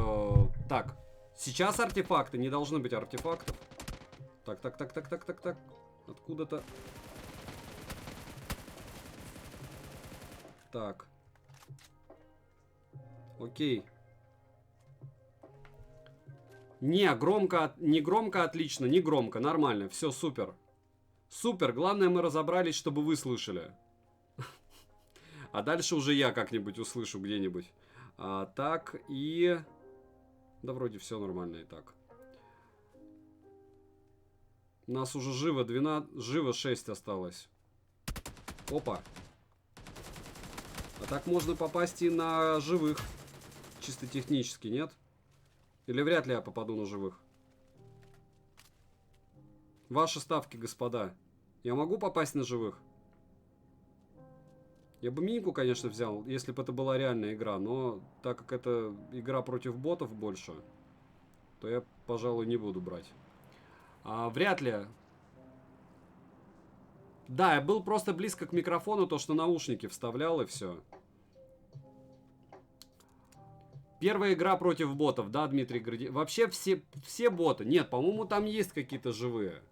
так. Сейчас артефакты. Не должно быть артефактов. Так. Откуда-то... Так. Окей. Не громко, отлично, не громко, нормально, все супер. Супер, главное мы разобрались, чтобы вы слышали. А дальше уже я как-нибудь услышу где-нибудь. Так, и... Да вроде все нормально и так. У нас уже живо 12, живо 6 осталось. Опа. А так можно попасть и на живых. Чисто технически, нет? Или вряд ли я попаду на живых? Ваши ставки, господа. Я могу попасть на живых? Я бы минику, конечно, взял, если бы это была реальная игра. Но так как это игра против ботов больше, то я, пожалуй, не буду брать. Вряд ли. Да, я был просто близко к микрофону, то, что наушники вставлял, и все. Первая игра против ботов, да, Дмитрий Гради? Вообще все боты. Нет, по-моему, там есть какие-то живые.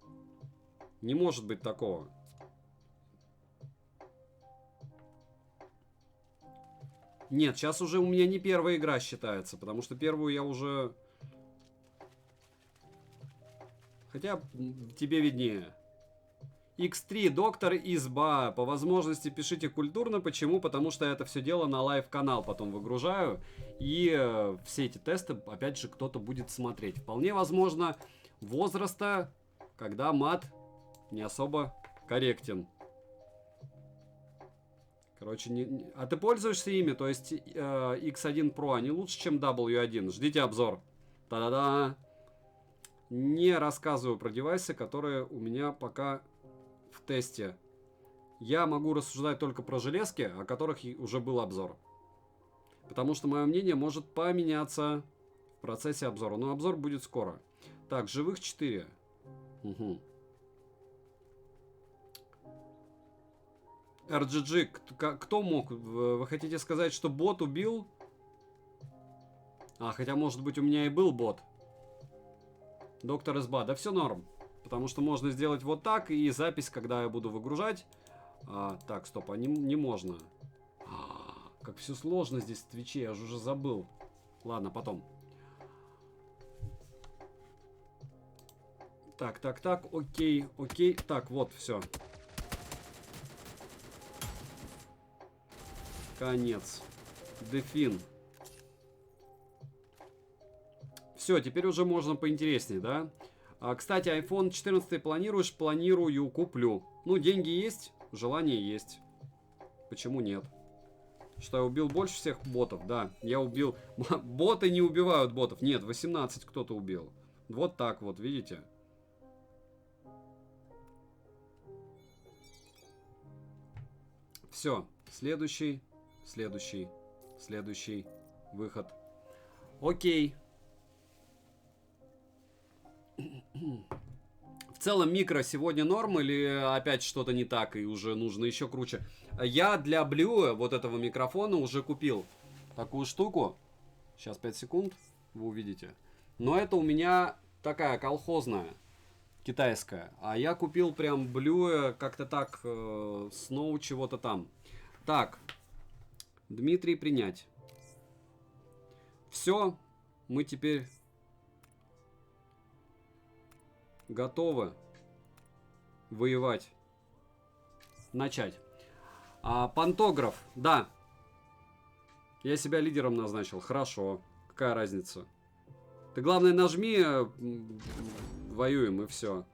Не может быть такого. Нет, сейчас уже у меня не первая игра считается, потому что первую я уже... Хотя тебе виднее. X3, доктор, изба. По возможности пишите культурно. Почему? Потому что я это все дело на лайв-канал потом выгружаю. И все эти тесты, опять же, кто-то будет смотреть. Вполне возможно, возраста, когда мат не особо корректен. Короче, а ты пользуешься ими? То есть X1 Pro, они лучше, чем W1. Ждите обзор. Та-да-да. Не рассказываю про девайсы, которые у меня пока в тесте. Я могу рассуждать только про железки, о которых уже был обзор. Потому что мое мнение может поменяться в процессе обзора. Но обзор будет скоро. Так, живых 4. Угу. RGG, кто мог? Вы хотите сказать, что бот убил? Хотя, может быть, у меня и был бот. Доктор СБА. Да все норм. Потому что можно сделать вот так, и запись, когда я буду выгружать... так, стоп, не можно. Как все сложно здесь в Твиче, я же уже забыл. Ладно, потом. Так, окей. Так, вот, все. Конец. Дефин. Все, теперь уже можно поинтереснее, да? Кстати, iPhone 14 планируешь? Планирую, куплю. Ну, деньги есть, желание есть. Почему нет? Что, я убил больше всех ботов? Да, я убил... Боты не убивают ботов. Нет, 18 кто-то убил. Вот так вот, видите? Все, следующий выход. Окей. В целом микро сегодня норм или опять что-то не так и уже нужно еще круче? Я для Blue вот этого микрофона уже купил такую штуку. Сейчас 5 секунд, вы увидите. Но это у меня такая колхозная, китайская. А я купил прям Blue как-то так, Snow чего-то там. Так, Дмитрий, принять. Все, мы теперь... готовы. воевать. Начать. Пантограф, да. Я себя лидером назначил. Хорошо. Какая разница? Ты, главное, нажми, воюем, и все.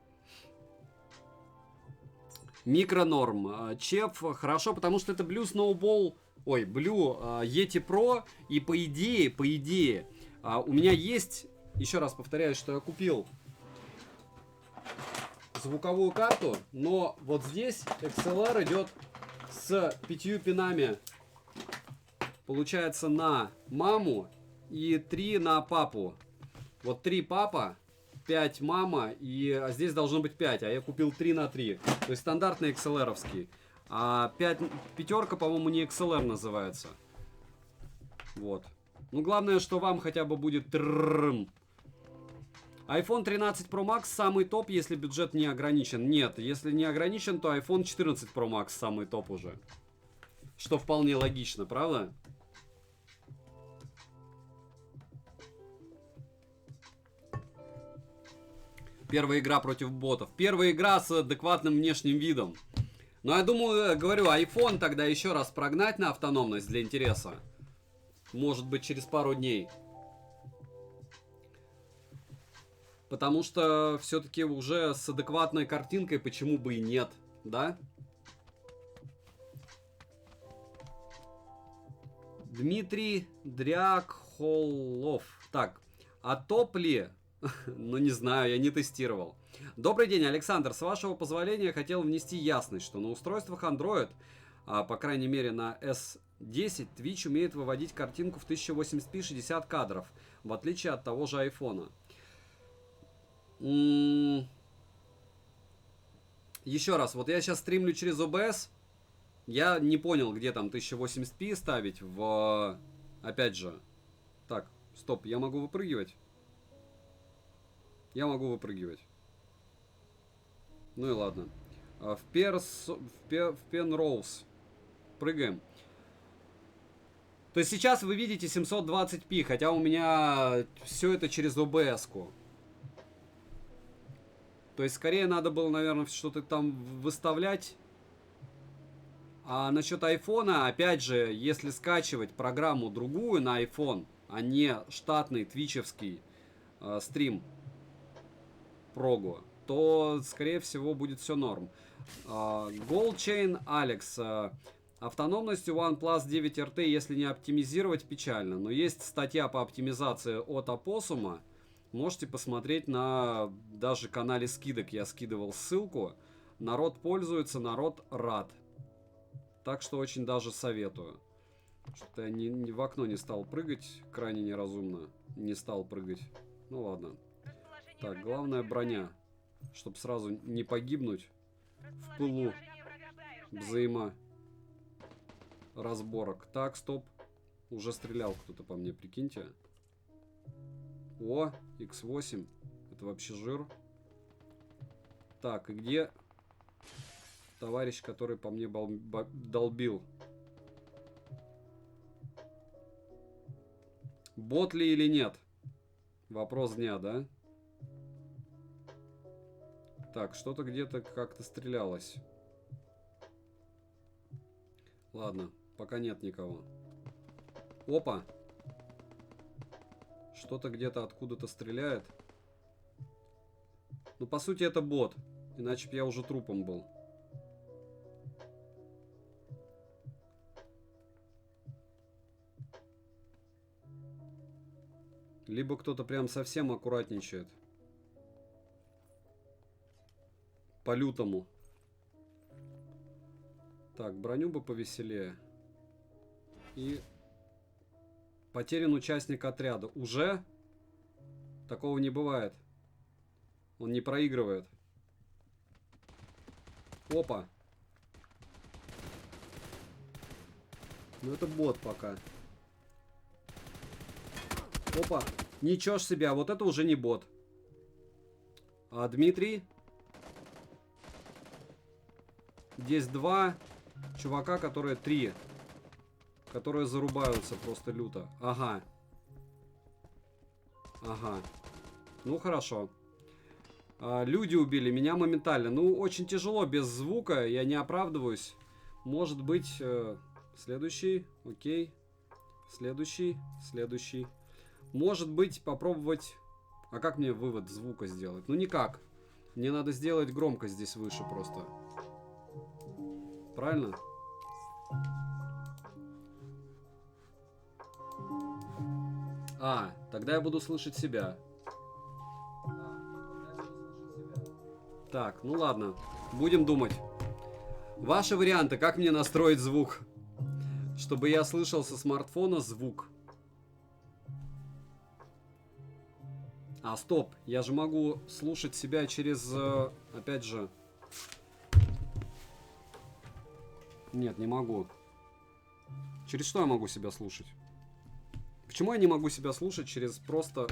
Микронорм. Чеф, хорошо, потому что это Blue Snowball. Ой, Blue Yeti Pro. И по идее, у меня есть... Еще раз повторяю, что я купил звуковую карту, но вот здесь XLR идет с 5 пинами. Получается на маму и 3 на папу. Вот 3 папа, 5 мама, а здесь должно быть 5, а я купил 3 на 3. То есть стандартный XLR-овский. А пятерка, по-моему, не XLR называется. Вот. Ну, главное, что вам хотя бы будет... iPhone 13 Pro Max самый топ, если бюджет не ограничен. Нет, если не ограничен, то iPhone 14 Pro Max самый топ уже. Что вполне логично, правда? Первая игра против ботов. Первая игра с адекватным внешним видом. Но я думаю, говорю, iPhone тогда еще раз прогнать на автономность для интереса. Может быть, через пару дней. Потому что все-таки уже с адекватной картинкой почему бы и нет, да? Дмитрий Дрякхолов. Так, а топ ли? Ну, не знаю, я не тестировал. Добрый день, Александр. С вашего позволения хотел внести ясность, что на устройствах Android, по крайней мере на S10, Twitch умеет выводить картинку в 1080p 60 кадров, в отличие от того же iPhone. Еще раз, вот я сейчас стримлю через OBS. Я не понял, где там 1080p ставить в... Опять же. Так, стоп, я могу выпрыгивать? Я могу выпрыгивать. Ну и ладно. В Penrose. Прыгаем. То есть сейчас вы видите 720p, хотя у меня все это через OBS-ку. То есть скорее надо было, наверное, что-то там выставлять. А насчет айфона, опять же, если скачивать программу другую на iPhone, а не штатный твичевский стрим прогу, то, скорее всего, будет все норм. Goldchain Alex. Автономность у OnePlus 9 RT, если не оптимизировать, печально. Но есть статья по оптимизации от Опоссума. Можете посмотреть на даже канале скидок. Я скидывал ссылку. Народ пользуется, народ рад. Так что очень даже советую. Что-то я ни в окно не стал прыгать. Крайне неразумно. Не стал прыгать. Ну ладно. Так, главное броня. Чтобы сразу не погибнуть в пылу взаиморазборок. Так, стоп. Уже стрелял кто-то по мне, прикиньте. О, X8. Это вообще жир. Так, и где товарищ, который по мне долбил? Бот ли или нет? Вопрос дня, да? Так, что-то где-то как-то стрелялось. Ладно, пока нет никого. Опа! Что-то где-то откуда-то стреляет. Ну, по сути, это бот. Иначе бы я уже трупом был. Либо кто-то прям совсем аккуратничает. По-лютому. Так, броню бы повеселее. И... Потерян участник отряда. Уже? Такого не бывает. Он не проигрывает. Опа. Ну это бот пока. Опа. Ничего ж себе, а вот это уже не бот. А Дмитрий? Здесь 2 чувака, которые 3. Которые зарубаются просто люто. Ага. Ага. Ну хорошо. Люди убили меня моментально. Ну, очень тяжело без звука, я не оправдываюсь. Может быть, следующий, окей. Следующий. Может быть, попробовать... А как мне вывод звука сделать? Ну, никак. Мне надо сделать громкость здесь выше просто. Правильно? Тогда я буду слышать себя. Так, ну ладно. Будем думать. Ваши варианты, как мне настроить звук? Чтобы я слышал со смартфона звук. Стоп. Я же могу слушать себя через... опять же... Нет, не могу. Через что я могу себя слушать? Почему я не могу себя слушать через просто...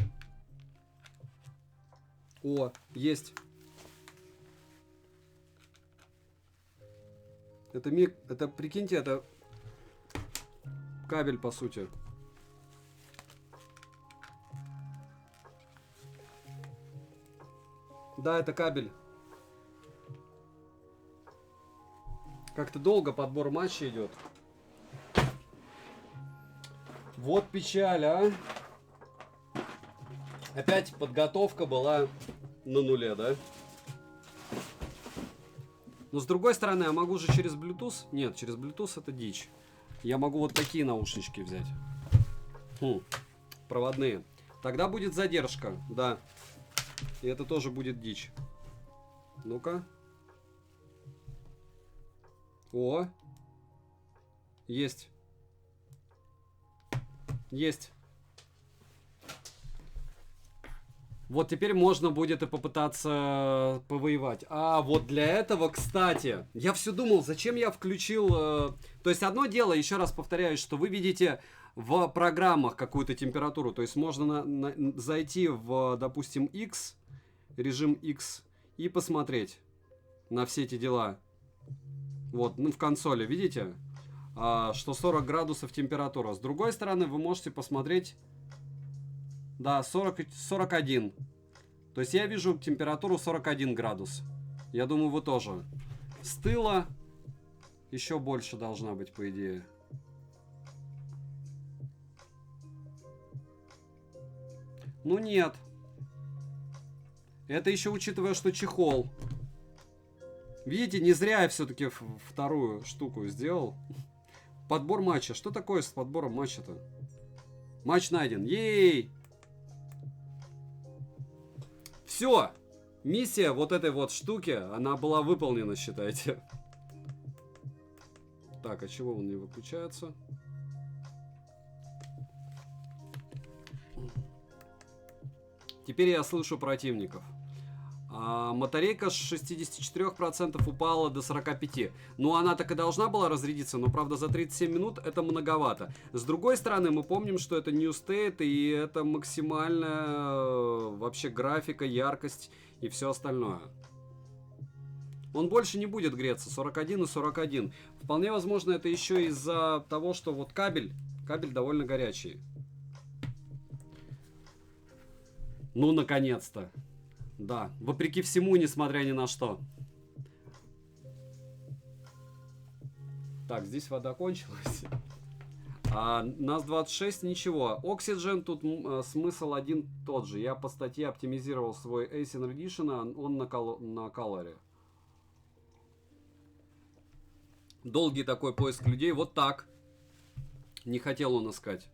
О, есть. Это, прикиньте, это кабель, по сути. Да, это кабель. Как-то долго подбор матча идет. Вот печаль, а. Опять подготовка была на нуле, да? Но с другой стороны, я могу же через Bluetooth... Нет, через Bluetooth это дичь. Я могу вот такие наушнички взять. Проводные. Тогда будет задержка, да. И это тоже будет дичь. Ну-ка. О. Есть. Есть. Вот теперь можно будет и попытаться повоевать. Вот для этого, кстати, я все думал, зачем я включил... То есть одно дело, еще раз повторяю, что вы видите в программах какую-то температуру. То есть можно зайти в, допустим, X, режим X, и посмотреть на все эти дела. Вот, в консоли, видите? Что 40 градусов температура. С другой стороны, вы можете посмотреть... Да, 41. То есть я вижу температуру 41 градус. Я думаю, вы тоже. С тыла еще больше должна быть, по идее. Ну нет. Это еще учитывая, что чехол. Видите, не зря я все-таки вторую штуку сделал. Подбор матча. Что такое с подбором матча-то? Матч найден. Ей! Все! Миссия вот этой вот штуки, она была выполнена, считайте. Так, а чего он не выключается? Теперь я слышу противников. Батарейка с 64% упала до 45%. Ну, она так и должна была разрядиться, но, правда, за 37 минут это многовато. С другой стороны, мы помним, что это New State, и это максимальная вообще графика, яркость и все остальное. Он больше не будет греться, 41 и 41. Вполне возможно, это еще из-за того, что вот кабель довольно горячий. Ну, наконец-то. Да, вопреки всему, несмотря ни на что. Так, здесь вода кончилась. Нас 26, ничего. Oxygen, тут смысл один тот же. Я по статье оптимизировал свой Acer Edition, он на колоре. Долгий такой поиск людей, вот так. Не хотел он искать.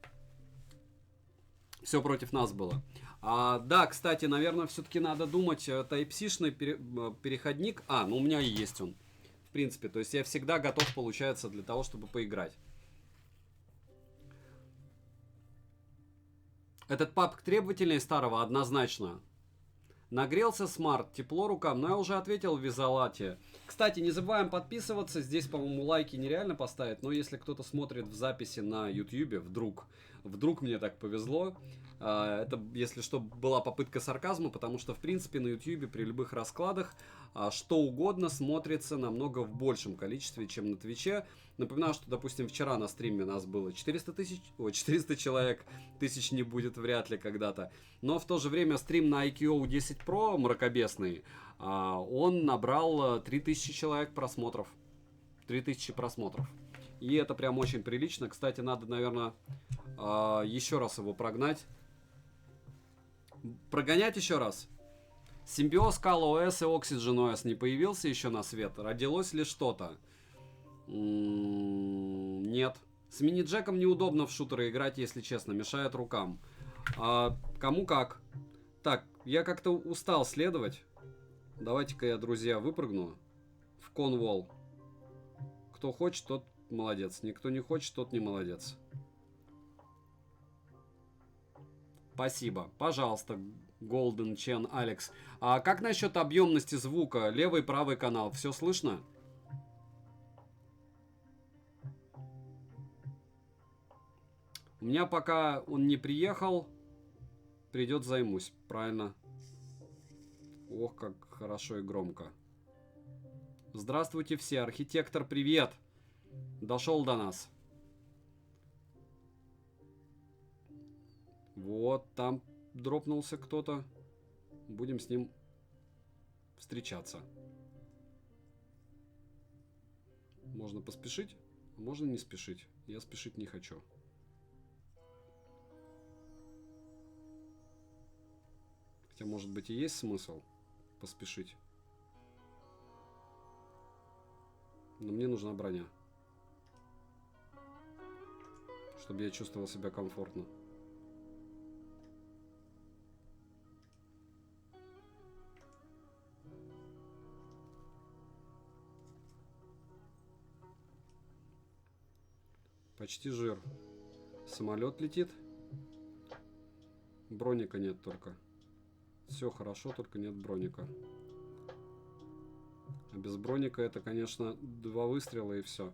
Все против нас было. Да, кстати, наверное, все-таки надо думать, Type-C-шный переходник. Ну у меня и есть он. В принципе, то есть я всегда готов, получается, для того, чтобы поиграть. Этот папк требовательнее старого, однозначно. Нагрелся смарт, тепло рукам, но я уже ответил в Визалате. Кстати, не забываем подписываться, здесь, по-моему, лайки нереально поставить, но если кто-то смотрит в записи на YouTube, вдруг, Вдруг мне так повезло. Это, если что, была попытка сарказма, потому что, в принципе, на YouTube при любых раскладах что угодно смотрится намного в большем количестве, чем на Твиче. Напоминаю, что, допустим, вчера на стриме нас было 400 человек, тысяч не будет вряд ли когда-то. Но в то же время стрим на IQO 10 Pro мракобесный, он набрал 3000 человек просмотров. 3000 просмотров. И это прям очень прилично. Кстати, надо, наверное, еще раз его прогнать. Прогонять еще раз. Симбиоз CalOS и OxygenOS не появился еще на свет? Родилось ли что-то? Нет. С мини-джеком неудобно в шутеры играть, если честно. Мешает рукам. Кому как. Так, я как-то устал следовать. Давайте-ка я, друзья, выпрыгну в конвол. Кто хочет, тот молодец. Никто не хочет, тот не молодец. Спасибо. Пожалуйста, Golden Chen Алекс. А как насчет объемности звука? Левый, правый канал. Все слышно? У меня пока он не приехал. Придет, займусь. Правильно. Ох, как хорошо и громко. Здравствуйте все. Архитектор, привет. Дошел до нас. Вот, там дропнулся кто-то. Будем с ним встречаться. Можно поспешить, а можно не спешить. Я спешить не хочу. Хотя, может быть, и есть смысл поспешить. Но мне нужна броня. Чтобы я чувствовал себя комфортно. Почти жир. Самолет летит. Броника нет только. Все хорошо, только нет броника. А без броника это, конечно, 2 выстрела и все.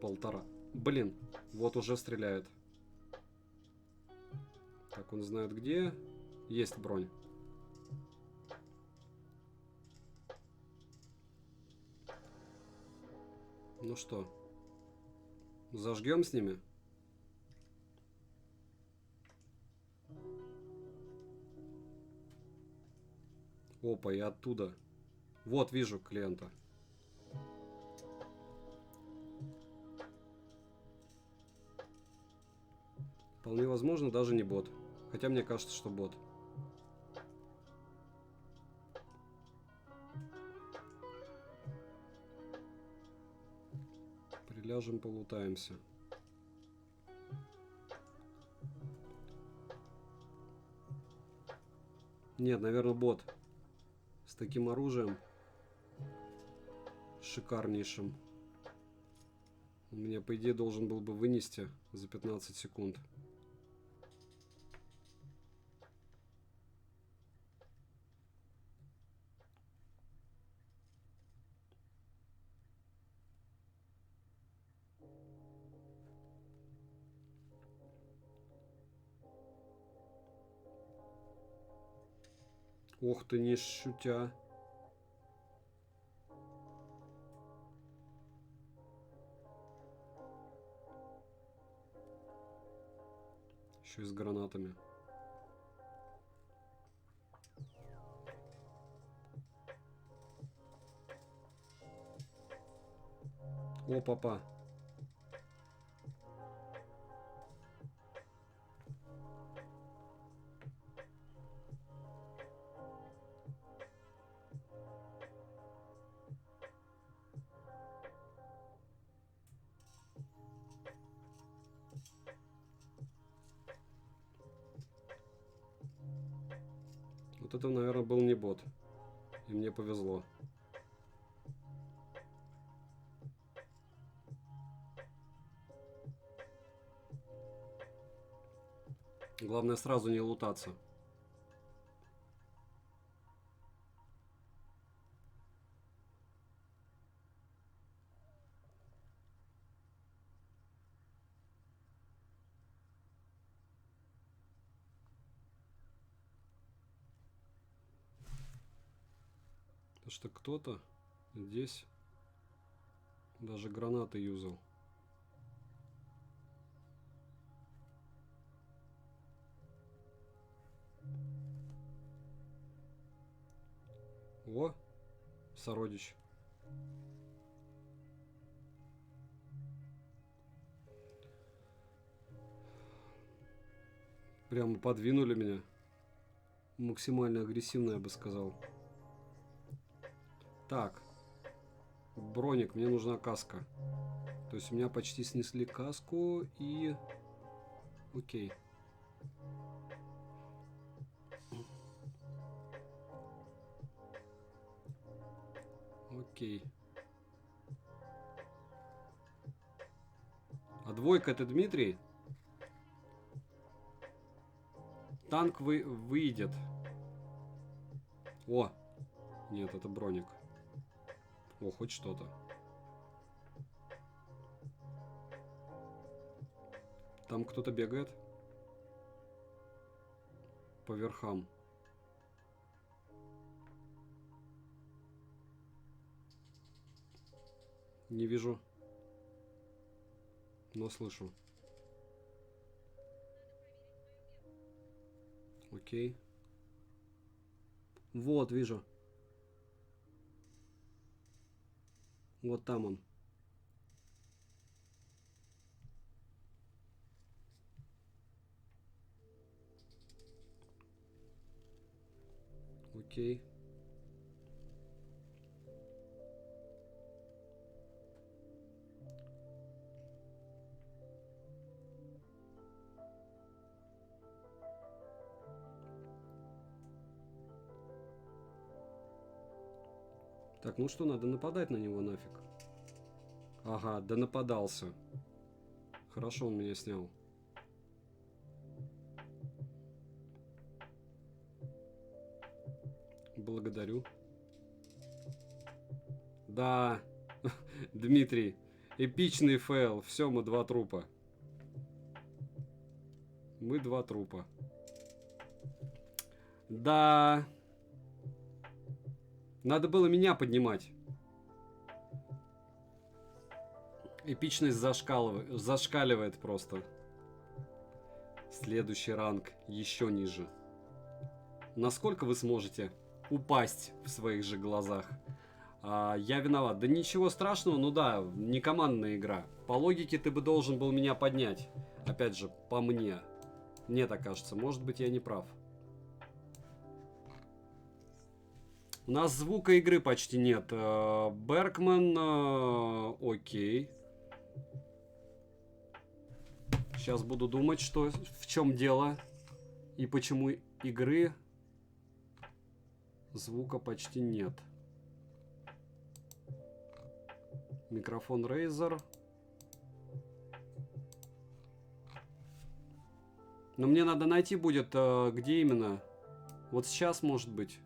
1,5. Блин, вот уже стреляет. Так, он знает где. Есть бронь. Ну что, зажгем с ними? Опа, и оттуда. Вот, вижу клиента. Вполне возможно, даже не бот. Хотя мне кажется, что бот. Приляжем, полутаемся. Нет, наверное, бот. С таким оружием. Шикарнейшим. Он меня, по идее, должен был бы вынести за 15 секунд. Ох ты, не шутя. Еще и с гранатами. О, папа. Вот это, наверное, был не бот. И мне повезло. Главное сразу не лутаться. что кто-то здесь даже гранаты юзал. О, сородич. Прямо подвинули меня. Максимально агрессивно, я бы сказал. Так. Броник, мне нужна каска. То есть у меня почти снесли каску и... Окей. Окей. А двойка это Дмитрий? Танк выйдет. О! Нет, это броник. О, хоть что-то. Там кто-то бегает. По верхам. Не вижу. Но слышу. Окей. Вот, вижу. Вот там он. Окей. Так, ну что, надо нападать на него нафиг. Ага, да нападался. Хорошо он меня снял. Благодарю. Да, Дмитрий, эпичный фейл. Все, мы 2 трупа. Мы 2 трупа. Да. Надо было меня поднимать. Эпичность зашкаливает просто. Следующий ранг еще ниже. Насколько вы сможете упасть в своих же глазах? Я виноват. Да ничего страшного, ну да, не командная игра. По логике ты бы должен был меня поднять. Опять же, по мне. Мне так кажется. Может быть, я не прав. У нас звука игры почти нет. Беркман, окей. Сейчас буду думать, что, в чем дело. И почему игры звука почти нет. Микрофон Razer. Но мне надо найти будет, где именно. Вот сейчас, может быть.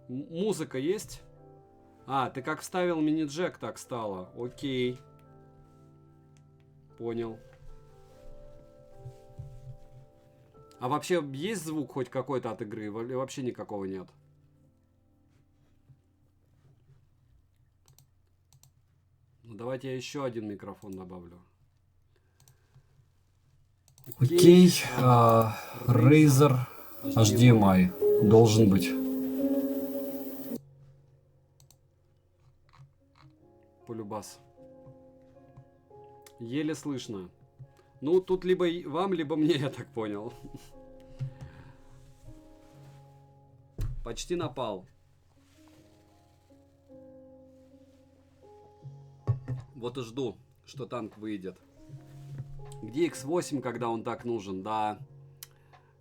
Музыка есть? Ты как вставил мини-джек, так стало. Окей. Понял. А вообще есть звук хоть какой-то от игры? Или вообще никакого нет? Ну, давайте я еще один микрофон добавлю. Окей. Razer HDMI должен быть. Полюбас. Еле слышно. Ну, тут либо вам, либо мне, я так понял. Почти напал. Вот и жду, что танк выйдет. Где X8, когда он так нужен? Да,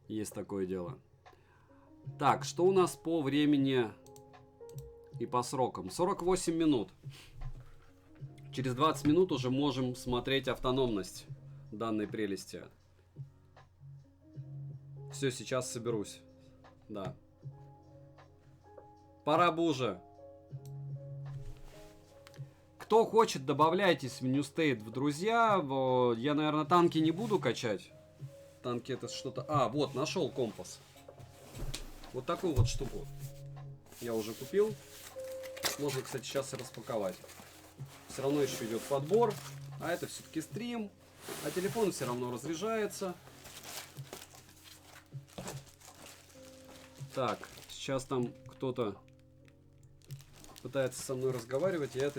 есть такое дело. Так, что у нас по времени и по срокам? 48 минут. Через 20 минут уже можем смотреть автономность данной прелести. Все, сейчас соберусь. Да. Пора бы уже. Кто хочет, добавляйтесь в New State в друзья. Я, наверное, танки не буду качать. танки это что-то... А, вот, нашел компас. Вот такую вот штуку я уже купил. Можно, кстати, сейчас и распаковать. Все равно еще идет подбор. А это все-таки стрим. А телефон все равно разряжается. Так, сейчас там кто-то пытается со мной разговаривать. Я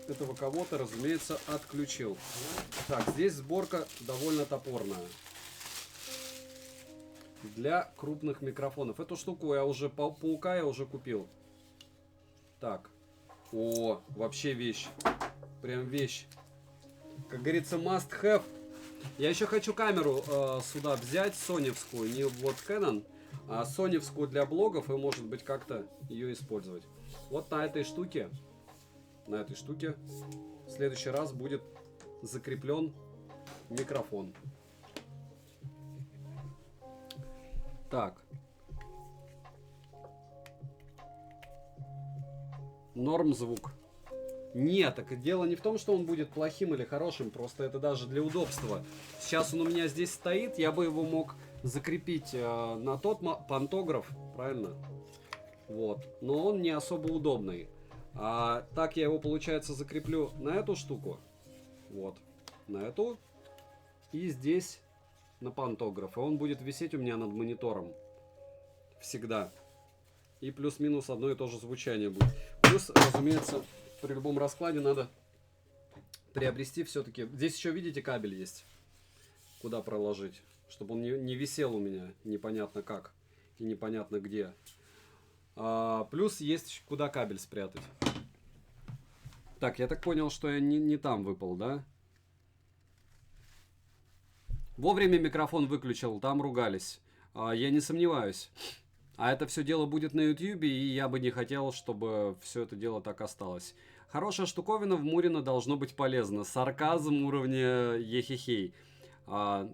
этого кого-то, разумеется, отключил. Так, здесь сборка довольно топорная. Для крупных микрофонов. Эту штуку я уже, паука я уже купил. Так. О, вообще вещь. Прям вещь. Как говорится, must have. Я еще хочу камеру сюда взять, соневскую. Не вот Canon, а соневскую для блогов. И может быть как-то ее использовать. Вот на этой штуке. На этой штуке в следующий раз будет закреплен микрофон. Так. Норм звук. Нет, так дело не в том, что он будет плохим или хорошим, просто это даже для удобства. Сейчас он у меня здесь стоит, я бы его мог закрепить на тот пантограф, правильно? Вот, но он не особо удобный. А так я его, получается, закреплю на эту штуку, вот, на эту, и здесь на пантограф, и он будет висеть у меня над монитором всегда. И плюс-минус одно и то же звучание будет. Плюс, разумеется, при любом раскладе надо приобрести все-таки... Здесь еще, видите, кабель есть. Куда проложить. Чтобы он не висел у меня непонятно как. И непонятно где. Плюс есть куда кабель спрятать. Так, я так понял, что я не там выпал, да? Вовремя микрофон выключил, там ругались. Я не сомневаюсь. А это все дело будет на YouTube, и я бы не хотел, чтобы все это дело так осталось. Хорошая штуковина в Мурино должно быть полезно. Сарказм уровня ехехей. По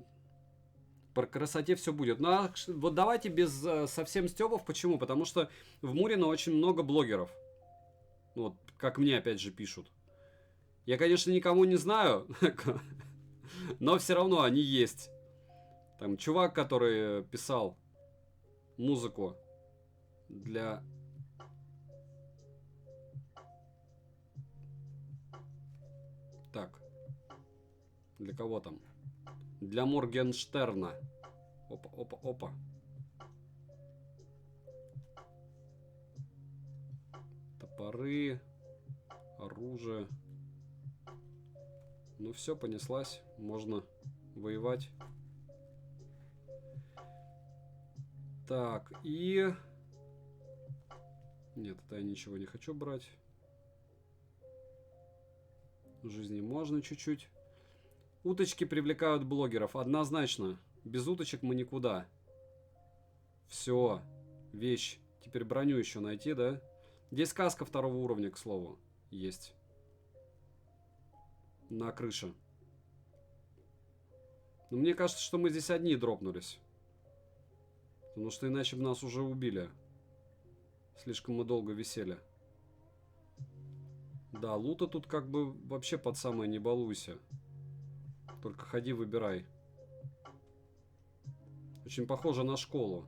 красоте все будет. Ну, а вот давайте без совсем стёбов. Почему? Потому что в Мурино очень много блогеров. Вот, как мне опять же пишут. Я, конечно, никому не знаю, но все равно они есть. Там чувак, который писал музыку для... Так. Для кого там? Для Моргенштерна. Опа, опа, опа. Топоры. Оружие. Ну все, понеслась. Можно воевать. Так, и... Нет, это я ничего не хочу брать. Жизни можно чуть-чуть. Уточки привлекают блогеров. Однозначно. Без уточек мы никуда. Все. Вещь. Теперь броню еще найти, да? Здесь каска второго уровня, к слову. Есть. На крыше. Но мне кажется, что мы здесь одни дропнулись. Потому что иначе бы нас уже убили. Слишком мы долго висели. Да, лута тут как бы вообще под самое не балуйся. Только ходи, выбирай. Очень похоже на школу.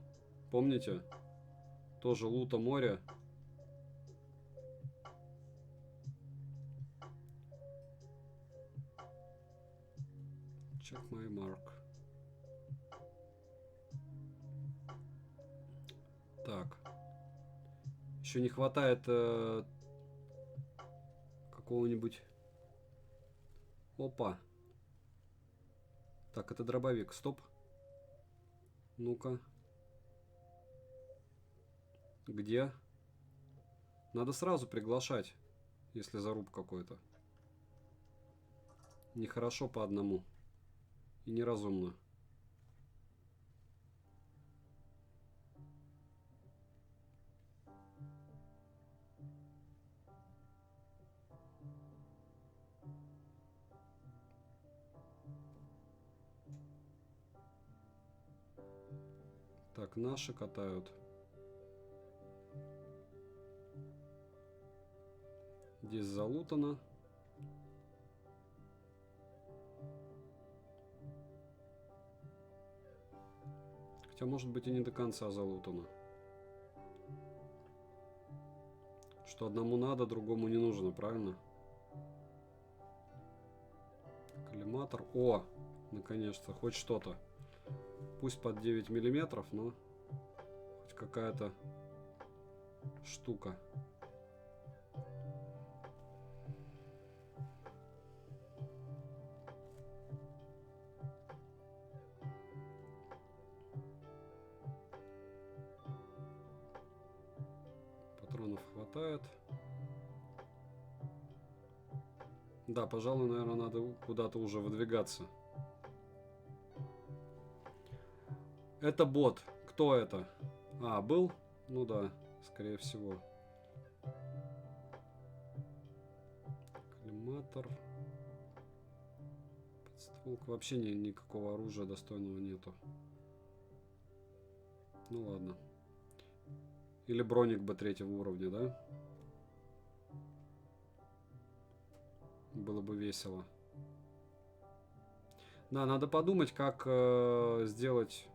Помните? Тоже лута море. Check my mark. Так. Еще не хватает какого-нибудь... Опа. Так, это дробовик. Стоп. Ну-ка. Где? Надо сразу приглашать, если заруб какой-то. Нехорошо по одному. И неразумно. Так, наши катают. Здесь залутано. Хотя, может быть, и не до конца залутано. Что одному надо, другому не нужно, правильно? Коллиматор. О, наконец-то, хоть что-то. Пусть под 9 миллиметров, но хоть какая-то штука. Патронов хватает. Да, пожалуй, наверное, надо куда-то уже выдвигаться. Это бот. Кто это? А, был? Ну да, скорее всего. Коллиматор. Подстволка. Вообще никакого оружия достойного нету. Ну ладно. Или броник Б3 уровня, да? Было бы весело. Да, надо подумать, как сделать,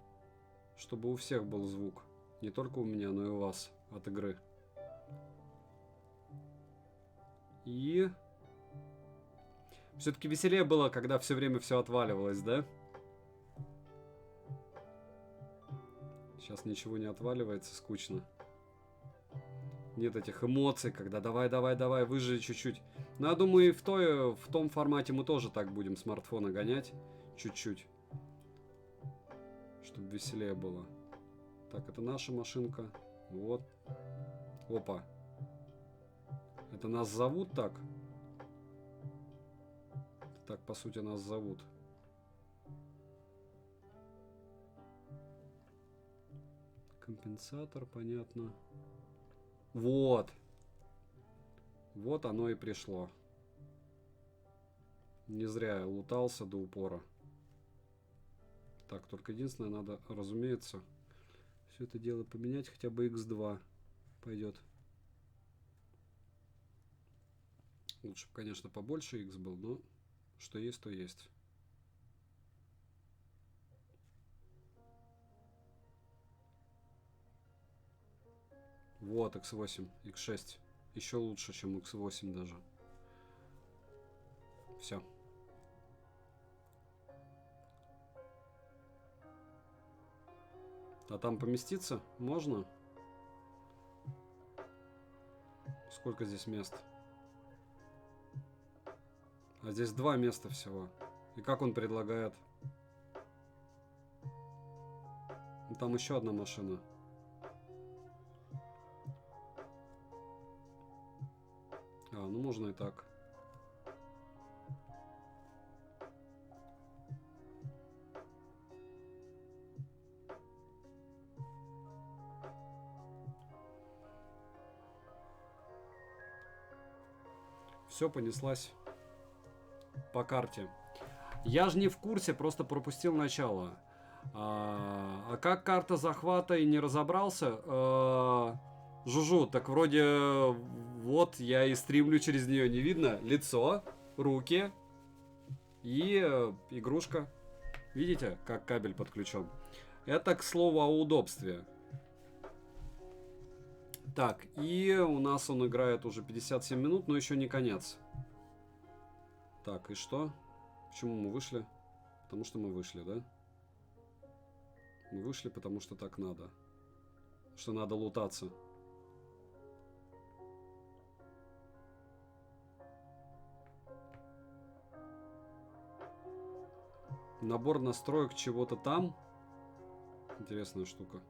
чтобы у всех был звук. Не только у меня, но и у вас от игры. И... Все-таки веселее было, когда все время все отваливалось, да? Сейчас ничего не отваливается, скучно. Нет этих эмоций, когда давай, выжили чуть-чуть. Но я думаю, и в том формате мы тоже так будем смартфона гонять. Чуть-чуть. Чтобы веселее было. Так, это наша машинка. Вот. Опа. Это нас зовут так? Так, по сути, нас зовут. Компенсатор, понятно. Вот. Вот оно и пришло. Не зря я лутался до упора. Так, только единственное, надо, разумеется, все это дело поменять. Хотя бы X2 пойдет. Лучше бы, конечно, побольше X был, но что есть, то есть. Вот, X8, X6. Еще лучше, чем X8 даже. Все. А там поместиться можно? Сколько здесь мест? А здесь 2 места всего. И как он предлагает? Там еще одна машина. А, ну можно и так. Все, понеслась по карте. Я же не в курсе, просто пропустил начало. А как карта захвата и не разобрался? Жужу, так вроде вот я и стримлю через нее, не видно? Лицо, руки и игрушка. Видите, как кабель подключен? Это, к слову, о удобстве. Так, и у нас он играет уже 57 минут, но еще не конец. Так, и что? Почему мы вышли? Потому что мы вышли, да? Мы вышли, потому что так надо. Что надо лутаться. Набор настроек чего-то там. Интересная штука.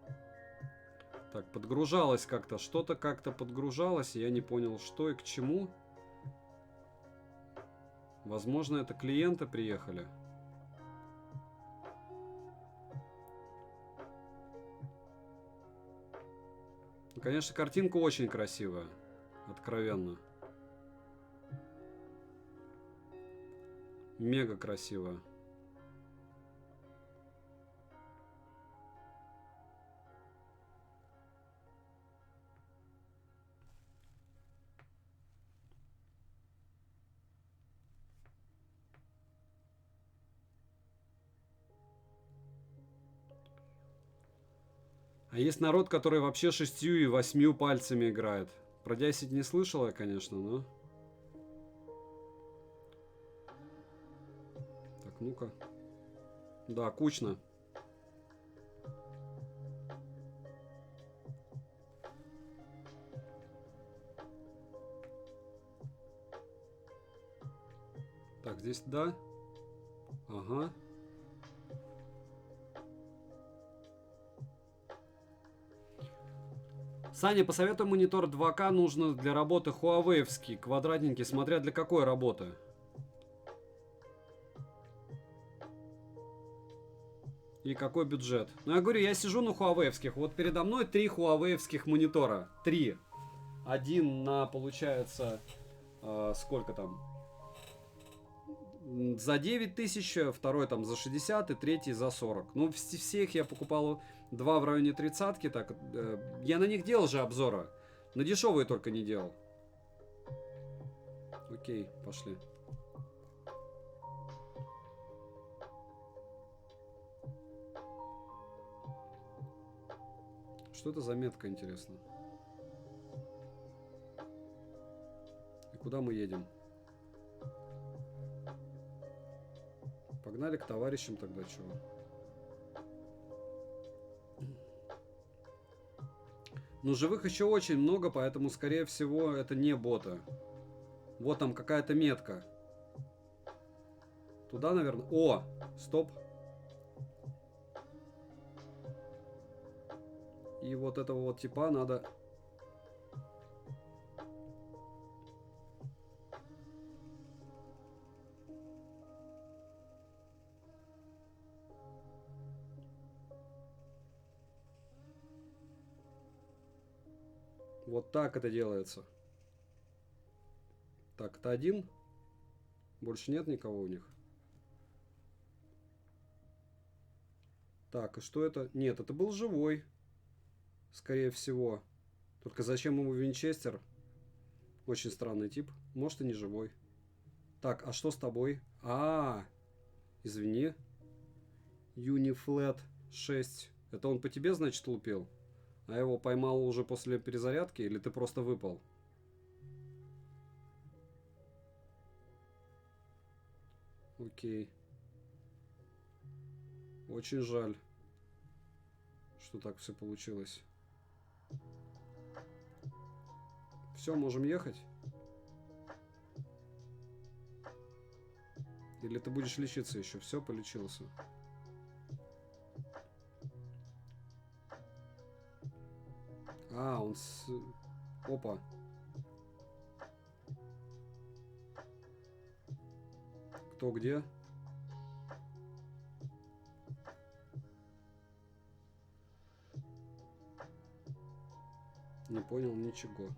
Так, подгружалось как-то. Что-то как-то подгружалось. И я не понял, что и к чему. Возможно, это клиенты приехали. Ну, конечно, картинка очень красивая. Откровенно. Мега красивая. А есть народ, который вообще 6 и 8 пальцами играет. Про 10 не слышал я, конечно, но... Так, ну-ка. Да, кучно. Так, здесь да. Ага. Саня, посоветуй монитор 2К, нужно для работы Huawei-вский, квадратненький, смотря для какой работы. И какой бюджет. Ну, я говорю, я сижу на Huawei-вских. Вот передо мной 3 Huawei-вских монитора. 3. Один на, получается, сколько там? За 9 тысяч, второй там за 60 и третий за 40. Ну, всех я покупал 2 в районе 30-ки. Так, я на них делал же обзоры. На дешевые только не делал. Окей, пошли. Что это за метка, интересно? И куда мы едем? Погнали к товарищам тогда, чего? Ну, живых еще очень много, поэтому, скорее всего, это не боты. Вот там какая-то метка. Туда, наверное... О! Стоп. И вот этого вот типа надо... Вот так это делается. Так, это один. Больше нет никого у них. Так, и что это? Нет, это был живой. Скорее всего. Только зачем ему винчестер? Очень странный тип. Может и не живой. Так, а что с тобой? Извини. Uniflat 6. Это он по тебе, значит, лупил? А его поймал уже после перезарядки? Или ты просто выпал? Окей. Очень жаль, что так все получилось. Все, можем ехать? Или ты будешь лечиться еще? Все, полечился. Он с... Опа. Кто где? Не понял ничего.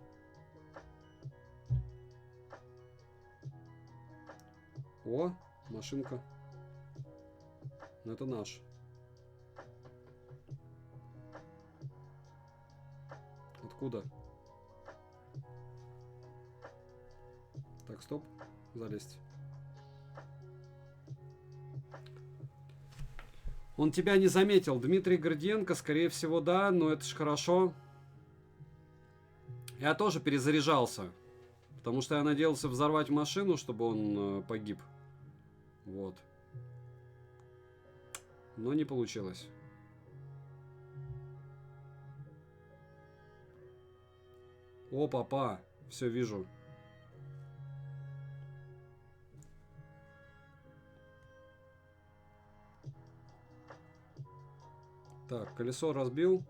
О, машинка. Ну, это наш. Откуда? Так, стоп. Залезть. Он тебя не заметил. Дмитрий Гордиенко, скорее всего, да, но это ж хорошо. Я тоже перезаряжался. Потому что я надеялся взорвать машину, чтобы он погиб. Вот. Но не получилось. О, папа. Все вижу. Так, колесо разбил.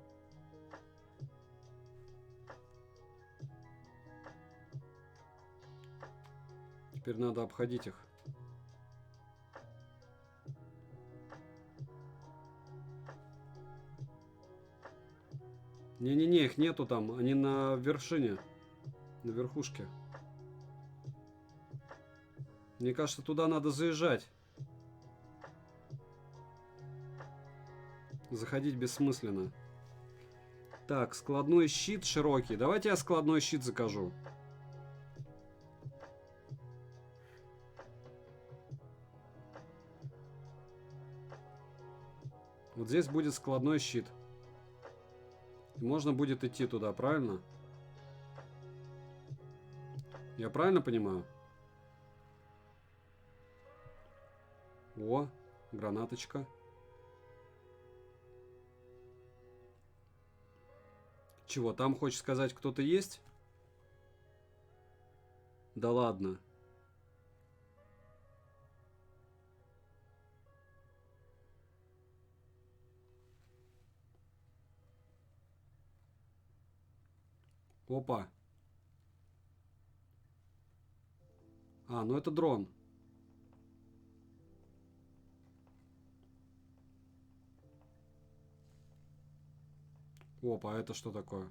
Теперь надо обходить их. Не-не-не, их нету там. Они на вершине. На верхушке. Мне кажется, туда надо заезжать. Заходить бессмысленно. Так, складной щит широкий. Давайте я складной щит закажу. Вот здесь будет складной щит. Можно будет идти туда, правильно? Я правильно понимаю? О, гранаточка. Чего, там хочешь сказать, кто-то есть? Да ладно. Опа. А, ну это дрон. Опа, а это что такое?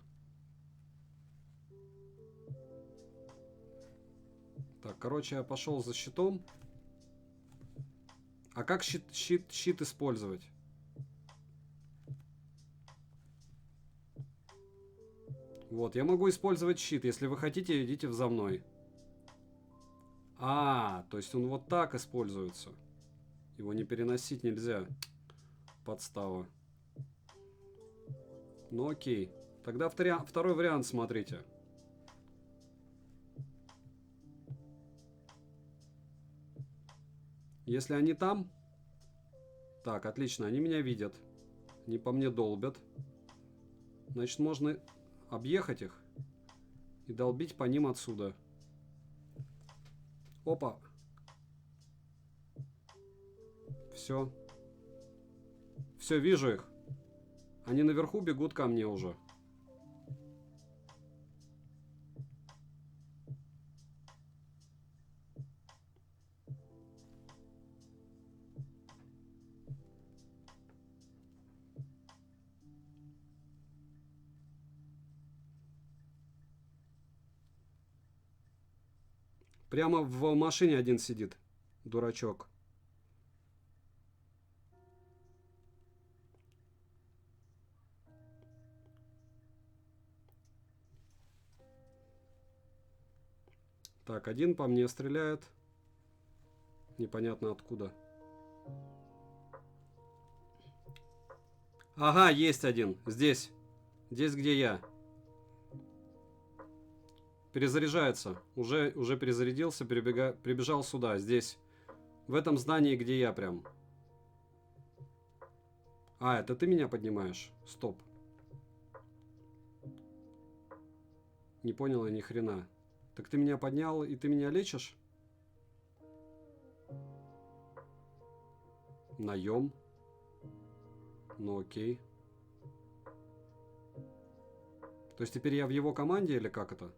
Так, короче, я пошел за щитом. А как щит использовать? Вот, я могу использовать щит. Если вы хотите, идите за мной. А, то есть он вот так используется. Его не переносить нельзя. Подстава. Ну окей. Тогда второй вариант смотрите. Если они там... Так, отлично, они меня видят. Они по мне долбят. Значит, можно объехать их и долбить по ним отсюда. Опа. Все. Все, вижу их. Они наверху бегут ко мне уже. Прямо в машине один сидит. Дурачок. Так, один по мне стреляет. Непонятно откуда. Ага, есть один. Здесь. Здесь, где я. Перезаряжается. Уже перезарядился, прибежал сюда, здесь. В этом здании, где я прям. А, это ты меня поднимаешь? Стоп. Не понял я ни хрена. Так ты меня поднял и ты меня лечишь? Наем. Ну окей. То есть теперь я в его команде или как это?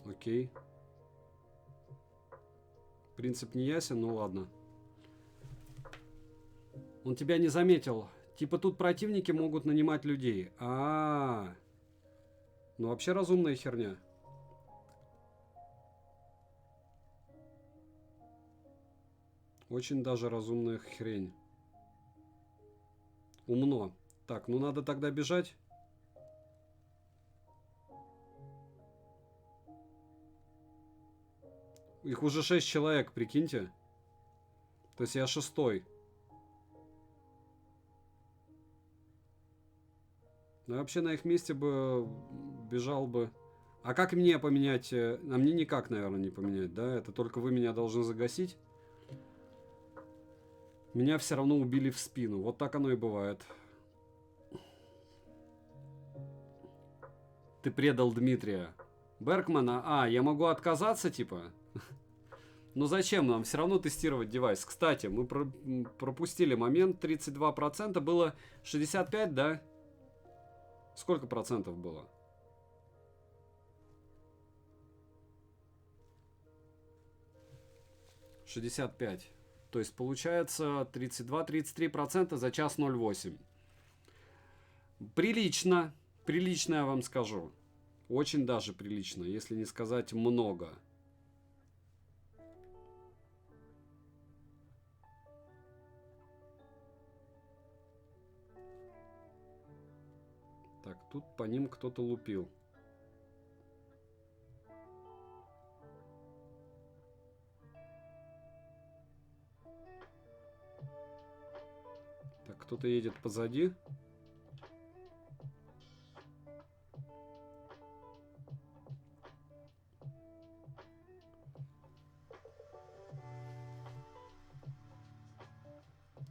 Окей. Принцип не ясен, ну ладно. Он тебя не заметил. Типа тут противники могут нанимать людей. А-а-а. Ну вообще разумная херня. Очень даже разумная хрень. Умно. Так, ну надо тогда бежать. Их уже 6 человек, прикиньте. То есть я 6-й. Ну вообще на их месте бы бежал бы. А как мне поменять? А мне никак, наверное, не поменять, да? Это только вы меня должны загасить. Меня все равно убили в спину. Вот так оно и бывает. Ты предал Дмитрия. Беркмана? А, я могу отказаться, типа? Ну зачем нам? Все равно тестировать девайс. Кстати, мы пропустили момент. 32% было 65, да? Сколько процентов было? $65. То есть получается 32-33% за час 0,8. Прилично. Прилично, я вам скажу. Очень даже прилично, если не сказать много. Так, тут по ним кто-то лупил. Так, кто-то едет позади.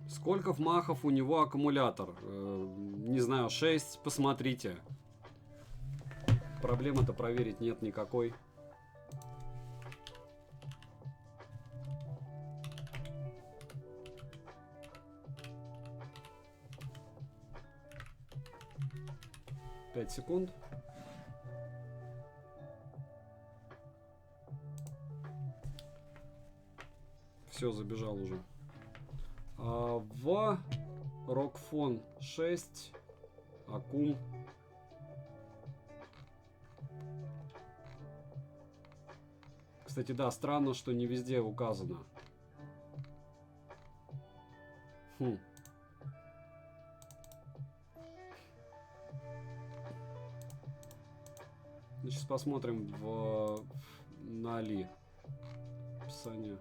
Сколько вмахов у него аккумулятор? Не знаю, 6. Посмотрите. Проблемы-то проверить нет никакой. Пять секунд. Все, забежал уже. В Рокфон 6. Аккум. Кстати, да, странно, что не везде указано. Хм. Сейчас посмотрим на Али. Описание.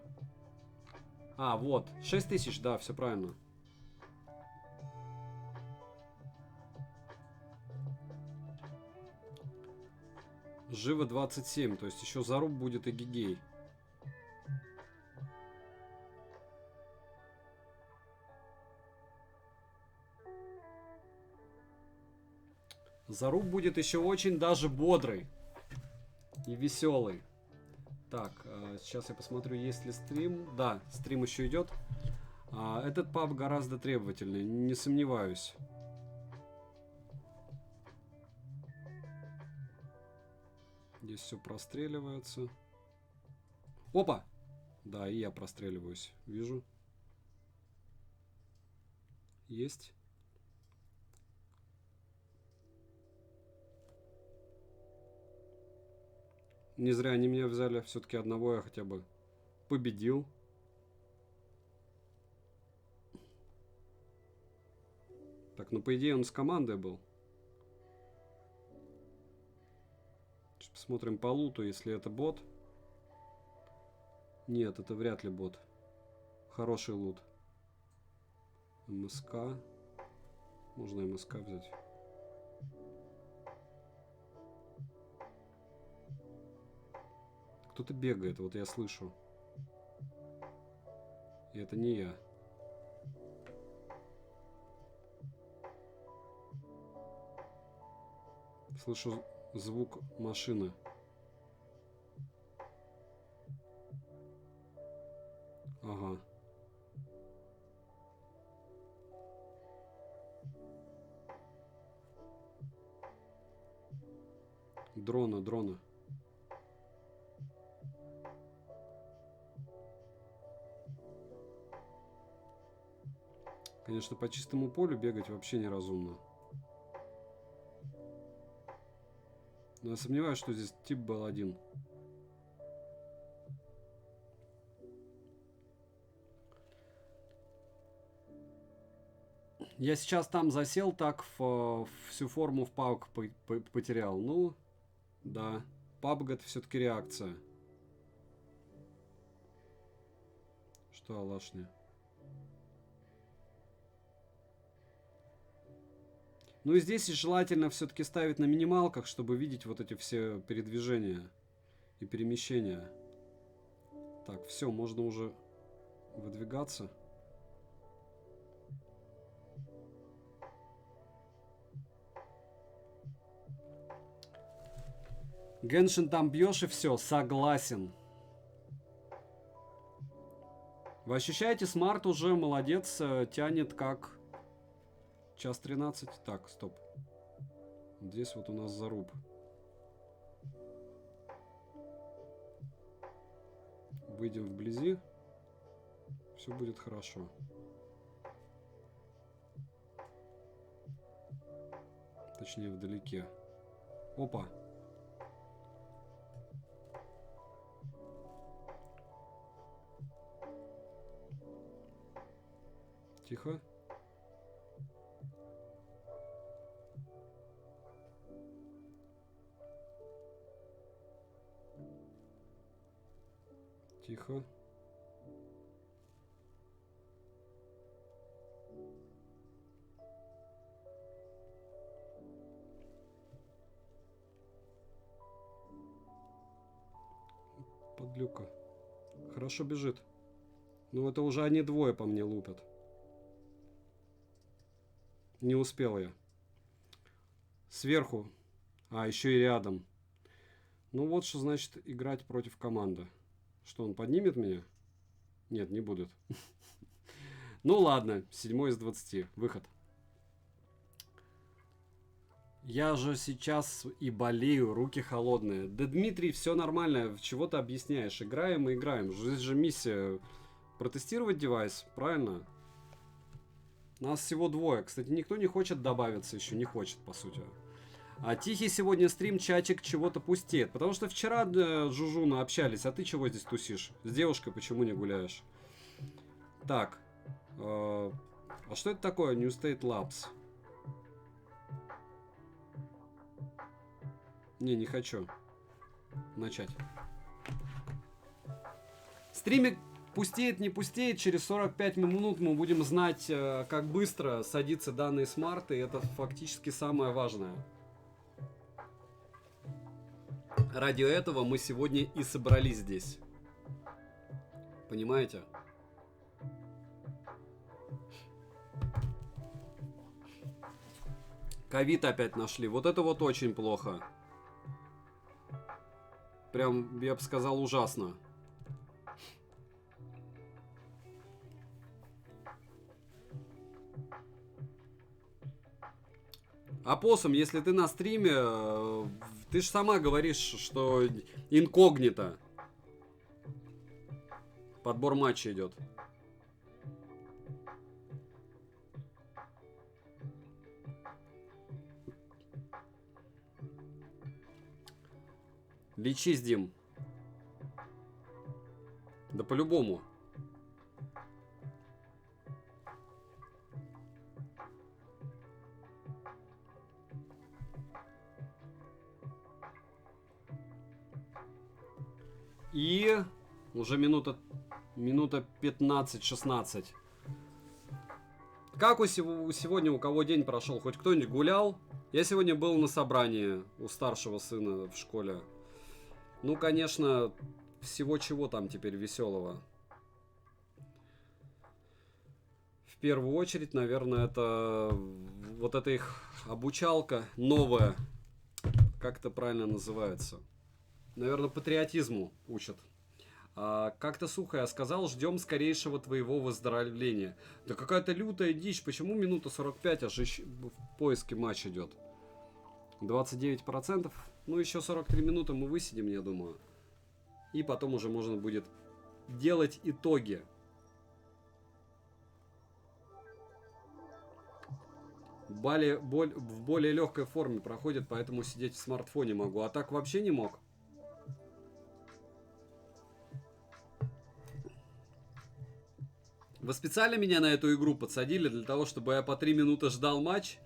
Вот. 6000, да, все правильно. Живо 27, то есть еще заруб будет и гигей. Заруб будет еще очень даже бодрый и веселый. Так, сейчас я посмотрю, есть ли стрим. Да, стрим еще идет. Этот паб гораздо требовательнее, не сомневаюсь. Здесь все простреливается. Опа! Да, и я простреливаюсь. Вижу. Есть. Не зря они меня взяли. Все-таки одного я хотя бы победил. Так, ну по идее он с командой был. Сейчас посмотрим по луту, если это бот. Нет, это вряд ли бот. Хороший лут. МСК. Можно МСК взять. Кто-то бегает, вот я слышу. И это не я. Слышу звук машины. Ага. Дрона. Конечно, по чистому полю бегать вообще неразумно. Но я сомневаюсь, что здесь тип был один. Я сейчас там засел, так всю форму в PUBG потерял. Ну, да. PUBG это все-таки реакция. Что Алашня? Ну и здесь желательно все-таки ставить на минималках, чтобы видеть вот эти все передвижения и перемещения. Так, все, можно уже выдвигаться. Геншин там бьешь и все, согласен. Вы ощущаете, смарт уже молодец, тянет как час 13. Так, стоп. Здесь вот у нас заруб. Выйдем вблизи. Все будет хорошо. Точнее, вдалеке. Опа. Тихо. Тихо. подлюка. Хорошо бежит. Ну это уже они двое по мне лупят. Не успел я. Сверху. А, еще и рядом. Ну вот что значит играть против команды. Что, он поднимет меня? Нет, не будет. Ну ладно, 7 из 20. Выход. Я же сейчас и болею, руки холодные. Да, Дмитрий, все нормально, чего ты объясняешь? Играем и играем. Здесь же миссия протестировать девайс, правильно? Нас всего двое. Кстати, никто не хочет добавиться еще, не хочет, по сути. А тихий сегодня стрим, чатик чего-то пустеет. Потому что вчера Жужуна общались, а ты чего здесь тусишь? С девушкой почему не гуляешь? Так. А что это такое? New State Labs. Не хочу начать. Стримик пустеет, не пустеет. Через 45 минут мы будем знать, как быстро садится данный смарт. И это фактически самое важное. Ради этого мы сегодня и собрались здесь. Понимаете? Ковид опять нашли. Вот это вот очень плохо. Прям, я бы сказал, ужасно. Апоссум, если ты на стриме, ты же сама говоришь, что инкогнито. Подбор матча идет. Лечись, Дим. Да по-любому. И уже минута 15-16. Как сегодня у кого день прошел? Хоть кто-нибудь гулял? Я сегодня был на собрании у старшего сына в школе. Ну, конечно, всего чего там теперь веселого. В первую очередь, наверное, это вот эта их обучалка новая. Как это правильно называется? Наверное, патриотизму учат. Как-то сухо я сказал, ждем скорейшего твоего выздоровления. Да какая-то лютая дичь. Почему минута 45, аж в поиске матч идет? 29%. Ну, еще 43 минуты мы высидим, я думаю. И потом уже можно будет делать итоги. В более легкой форме проходит, поэтому сидеть в смартфоне могу. А так вообще не мог. Вы специально меня на эту игру подсадили для того, чтобы я по 3 минуты ждал матч?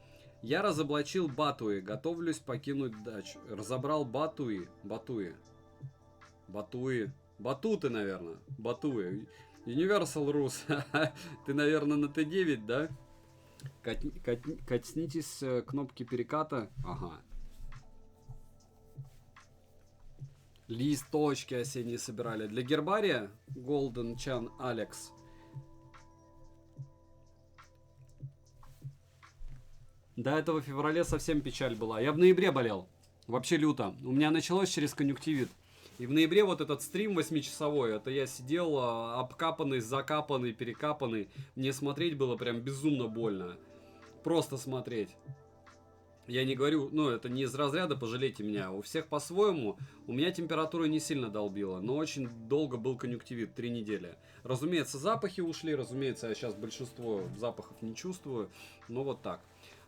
Я разоблачил Батуи. Готовлюсь покинуть дачу. Разобрал Батуи. Батуты, наверное. Батуи. Universal Rus. Ты, наверное, на Т9, да? Коснитесь кнопки переката. Ага. Листочки осенние собирали. Для гербария Golden Chan Алекс. До этого в феврале совсем печаль была. Я в ноябре болел. Вообще люто. У меня началось через конъюнктивит. И в ноябре вот этот стрим 8-часовой, это я сидел обкапанный, закапанный, перекапанный. Мне смотреть было прям безумно больно. Просто смотреть. Я не говорю, ну это не из разряда пожалейте меня. У всех по-своему. У меня температура не сильно долбила. Но очень долго был конъюнктивит, 3 недели. Разумеется, запахи ушли. Разумеется, я сейчас большинство запахов не чувствую. Но вот так.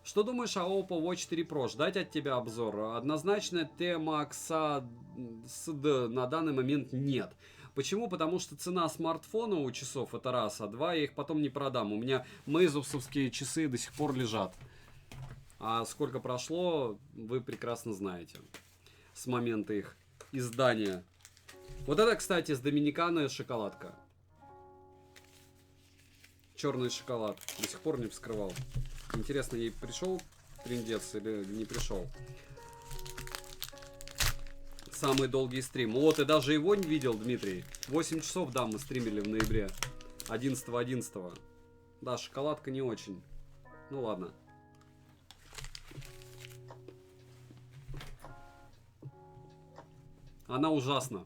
Что думаешь о Oppo Watch 4 Pro? Ждать от тебя обзор? Однозначно TMAX на данный момент нет. Почему? Потому что цена смартфона у часов это раз, а два я их потом не продам. У меня мейзовские часы до сих пор лежат. А сколько прошло, вы прекрасно знаете. С момента их издания. Вот это, кстати, с Доминиканы шоколадка. Черный шоколад. До сих пор не вскрывал. Интересно, ей пришел трындец или не пришел? самый долгий стрим. О, ты даже его не видел, Дмитрий. 8 часов, да, мы стримили в ноябре. 11-11. Да, шоколадка не очень. Ну ладно. Она ужасна.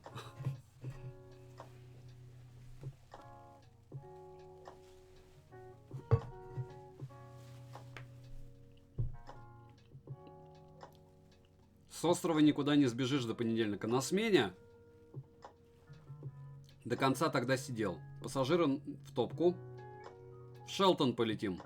С острова никуда не сбежишь до понедельника. На смене до конца тогда сидел. Пассажиры в топку. В Шелтон полетим.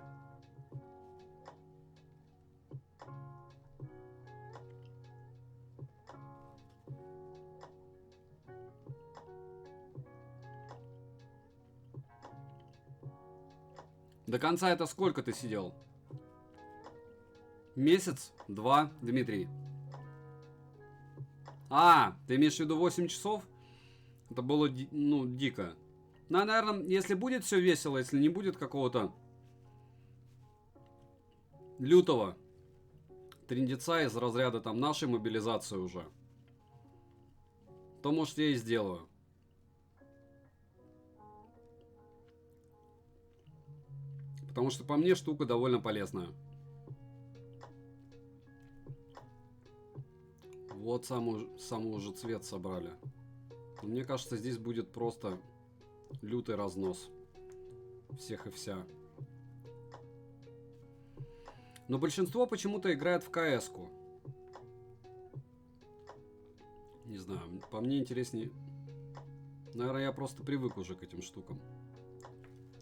До конца это сколько ты сидел? Месяц? 2, Дмитрий. А, ты имеешь в виду 8 часов? Это было, ну, дико. Ну, наверное, если будет все весело, если не будет какого-то лютого трындеца из разряда там нашей мобилизации уже, то, может, я и сделаю. Потому что по мне штука довольно полезная. Вот самый уже цвет собрали. Мне кажется, здесь будет просто лютый разнос всех и вся. Но большинство почему-то играет в КС-ку. Не знаю, по мне интереснее. Наверное, я просто привык уже к этим штукам.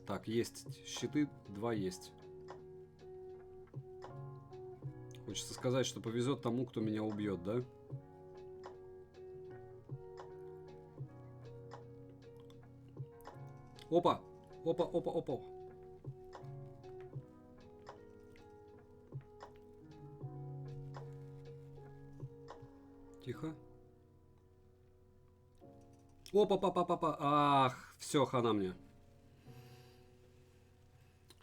Так, есть щиты, 2 есть. Хочется сказать, что повезет тому, кто меня убьет, да? Опа! Опа, опа, опа. Тихо. Опа, папа, папа. Ах, все, хана мне.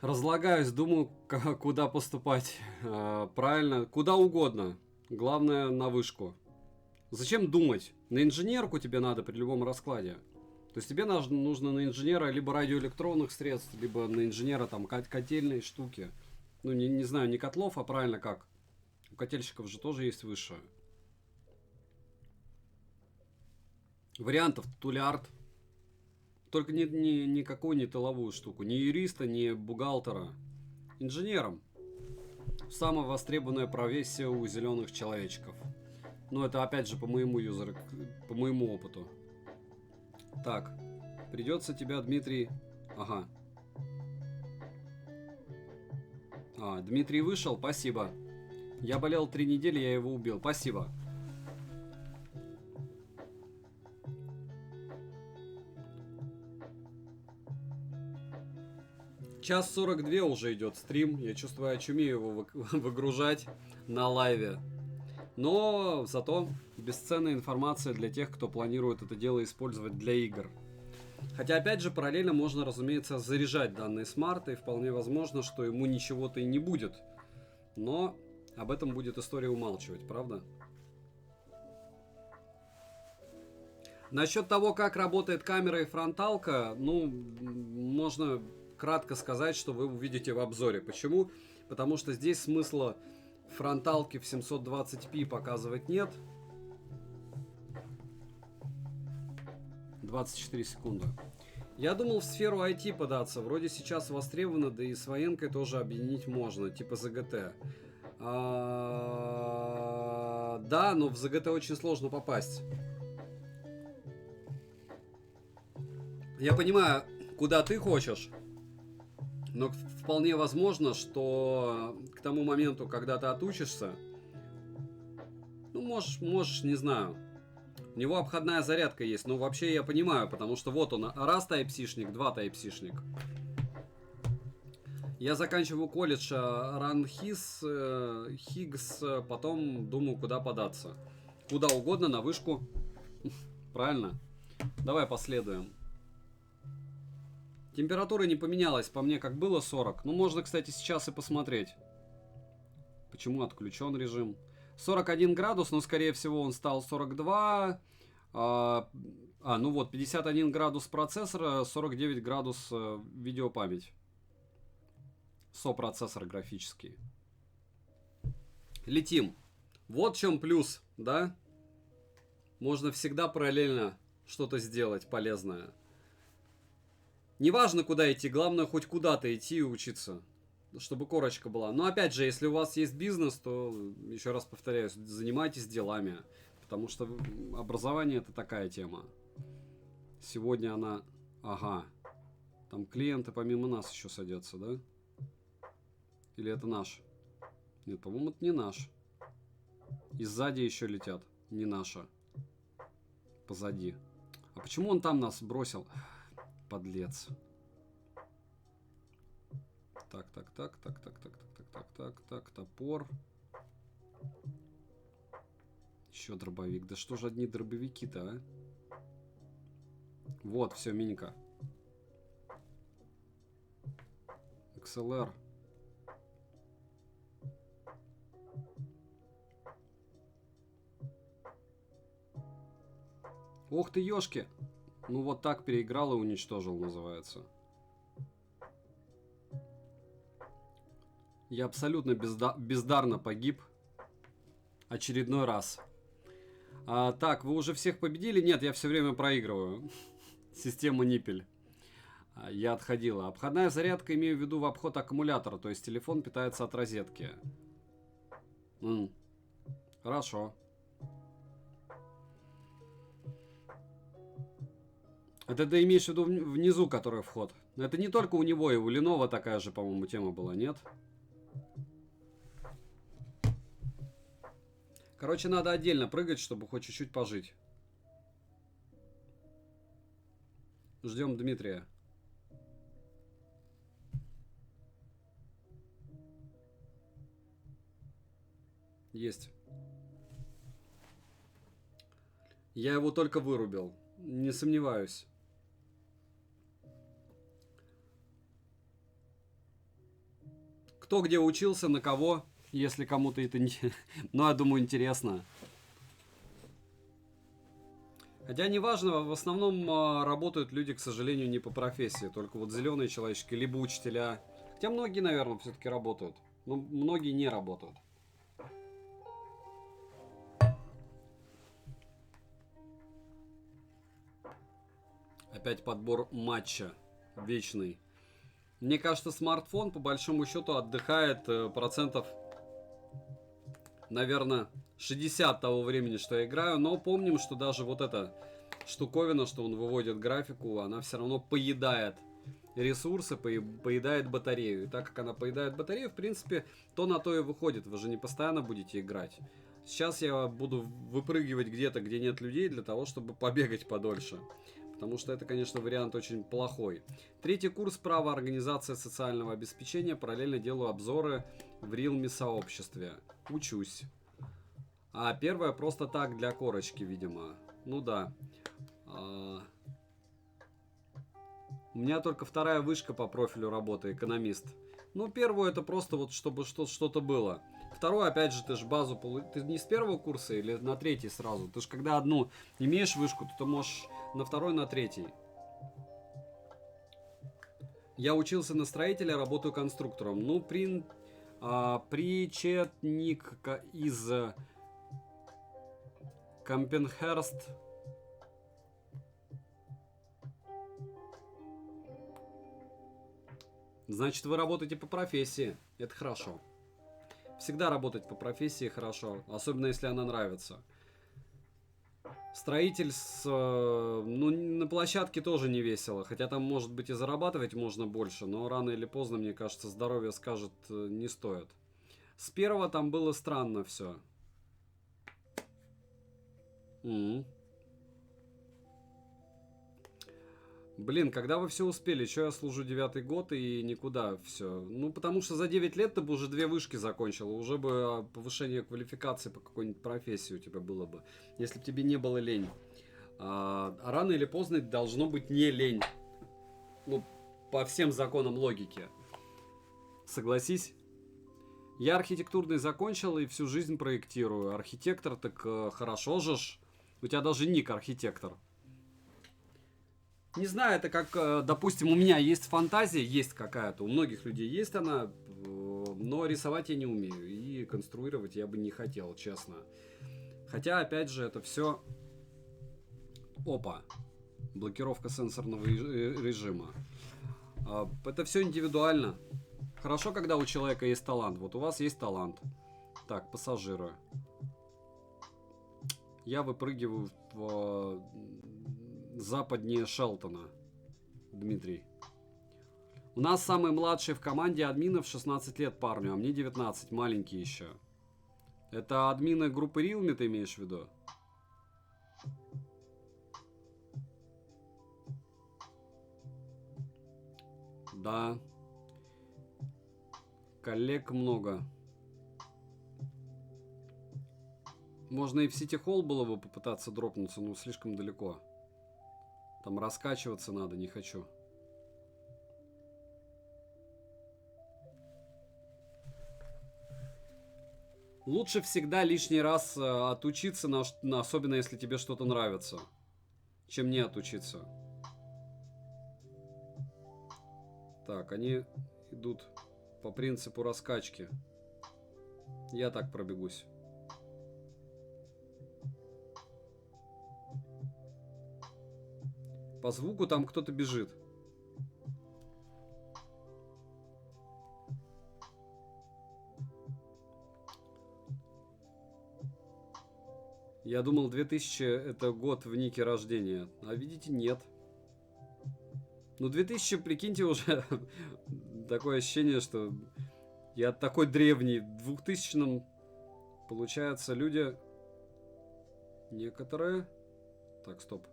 Разлагаюсь, думаю, куда поступать. Правильно, куда угодно. Главное, на вышку. Зачем думать? На инженерку тебе надо при любом раскладе. То есть тебе нужно на инженера либо радиоэлектронных средств, либо на инженера там котельные штуки. Ну, не знаю, не котлов, а правильно как. У котельщиков же тоже есть высшее. Вариантов тулярд. Только никакую не тыловую штуку. Ни юриста, ни бухгалтера. Инженером. Самая востребованная профессия у зеленых человечков. Но это опять же по моему по моему опыту. Так. Придется тебя, Дмитрий... Ага. Дмитрий вышел, спасибо. Я болел 3 недели, я его убил. Спасибо. Час 42 уже идет стрим. Я чувствую, я очумею его выгружать на лайве. Но зато бесценная информация для тех, кто планирует это дело использовать для игр. Хотя, опять же, параллельно можно, разумеется, заряжать данные смарта, и вполне возможно, что ему ничего-то и не будет. Но об этом будет история умалчивать, правда? Насчет того, как работает камера и фронталка, ну, можно кратко сказать, что вы увидите в обзоре. Почему? Потому что здесь смысла фронталки в 720p показывать нет. 24 секунды. Я думал в сферу IT податься. Вроде сейчас востребовано, да и с военкой тоже объединить можно. Типа ЗГТ. Да, но в ЗГТ очень сложно попасть. Я понимаю, куда ты хочешь. Но вполне возможно, что к тому моменту, когда ты отучишься, ну, можешь, не знаю, у него обходная зарядка есть. Но вообще я понимаю, потому что вот он, раз Type-C-шник, 2 Type-C-шник. Я заканчиваю колледж РАНХИС, Хиггс, потом думаю, куда податься. Куда угодно, на вышку. Правильно? Давай последуем. Температура не поменялась, по мне, как было 40. Ну, можно, кстати, сейчас и посмотреть. Почему отключен режим. 41 градус, но скорее всего он стал 42. Ну вот, 51 градус процессора, 49 градус видеопамять. Сопроцессор графический. Летим. Вот в чем плюс, да? Можно всегда параллельно что-то сделать полезное. Неважно, куда идти, главное хоть куда-то идти и учиться, чтобы корочка была. Но опять же, если у вас есть бизнес, то, еще раз повторяюсь, занимайтесь делами. Потому что образование это такая тема. Сегодня она... Ага. Там клиенты помимо нас еще садятся, да? Или это наш? Нет, по-моему, это не наш. И сзади еще летят. Не наша. Позади. А почему он там нас бросил? Подлец. Так. Топор. Еще дробовик. Да что же одни дробовики-то, а? Вот, все, минька. XLR. Ох ты, ёшки! Ну вот так переиграл и уничтожил, называется. Я абсолютно бездарно погиб. Очередной раз. Так, вы уже всех победили? Нет, я все время проигрываю. Система Ниппель. Я отходила. Обходная зарядка, имею в виду в обход аккумулятора. То есть телефон питается от розетки. Хорошо. Это ты имеешь в виду внизу, который вход? Это не только у него, и у Lenovo такая же, по-моему, тема была, нет? Короче, надо отдельно прыгать, чтобы хоть чуть-чуть пожить. Ждем Дмитрия. Есть. Я его только вырубил. Не сомневаюсь. Кто где учился, на кого, если кому-то это не... Ну, я думаю, интересно. Хотя неважно, в основном работают люди, к сожалению, не по профессии. Только вот зеленые человечки, либо учителя. Хотя многие, наверное, все-таки работают. Но многие не работают. Опять подбор матча. Вечный. Мне кажется, смартфон, по большому счету, отдыхает процентов, наверное, 60 того времени, что я играю. Но помним, что даже вот эта штуковина, что он выводит графику, она все равно поедает ресурсы, поедает батарею. И так как она поедает батарею, в принципе, то на то и выходит. Вы же не постоянно будете играть. Сейчас я буду выпрыгивать где-то, где нет людей, для того, чтобы побегать подольше. Потому что это, конечно, вариант очень плохой. Третий курс права организации социального обеспечения. Параллельно делаю обзоры в Realme сообществе. Учусь. А первое просто так, для корочки, видимо. Ну да. У меня только вторая вышка по профилю работы, экономист. Ну, первую это просто вот, чтобы что-то было. Второй, опять же, ты же базу... Ты не с первого курса или на третий сразу? Ты же когда одну имеешь вышку, то ты можешь на второй, на третий. Я учился на строителя, работаю конструктором. Ну, причетник из Кампенхерст. Значит, вы работаете по профессии. Это хорошо. Всегда работать по профессии хорошо, особенно если она нравится. Строитель ну, на площадке тоже не весело, хотя там, может быть, и зарабатывать можно больше, но рано или поздно, мне кажется, здоровье скажет, не стоит. С первого там было странно все. Блин, когда вы все успели? Что я служу 9-й год и никуда все? Ну, потому что за 9 лет ты бы уже 2 вышки закончил. Уже бы повышение квалификации по какой-нибудь профессии у тебя было бы. Если бы тебе не было лень. А рано или поздно должно быть не лень. Ну, по всем законам логики. Согласись? Я архитектурный закончил и всю жизнь проектирую. Архитектор, так хорошо же ж. У тебя даже ник архитектор. Не знаю, это как, допустим, у меня есть фантазия, есть какая-то, у многих людей есть она, но рисовать я не умею. И конструировать я бы не хотел, честно. Хотя, опять же, это все... Опа. Блокировка сенсорного режима. Это все индивидуально. Хорошо, когда у человека есть талант. Вот у вас есть талант. Так, пассажиры. Я выпрыгиваю в западнее Шелтона. Дмитрий. У нас самый младший в команде админов 16 лет парню, а мне 19, маленький еще. Это админы группы Realme ты имеешь в виду? Да. Коллег много. Можно и в Сити Холл было бы попытаться дропнуться, но слишком далеко. Там раскачиваться надо, не хочу. Лучше всегда лишний раз отучиться, особенно если тебе что-то нравится, чем не отучиться. Так, они идут по принципу раскачки. Я так пробегусь. По звуку там кто-то бежит. Я думал, 2000 это год в нике рождения. А видите, нет. Ну, 2000, прикиньте, уже такое ощущение, что я такой древний. В 2000-м, получается, люди некоторые... Так, стоп.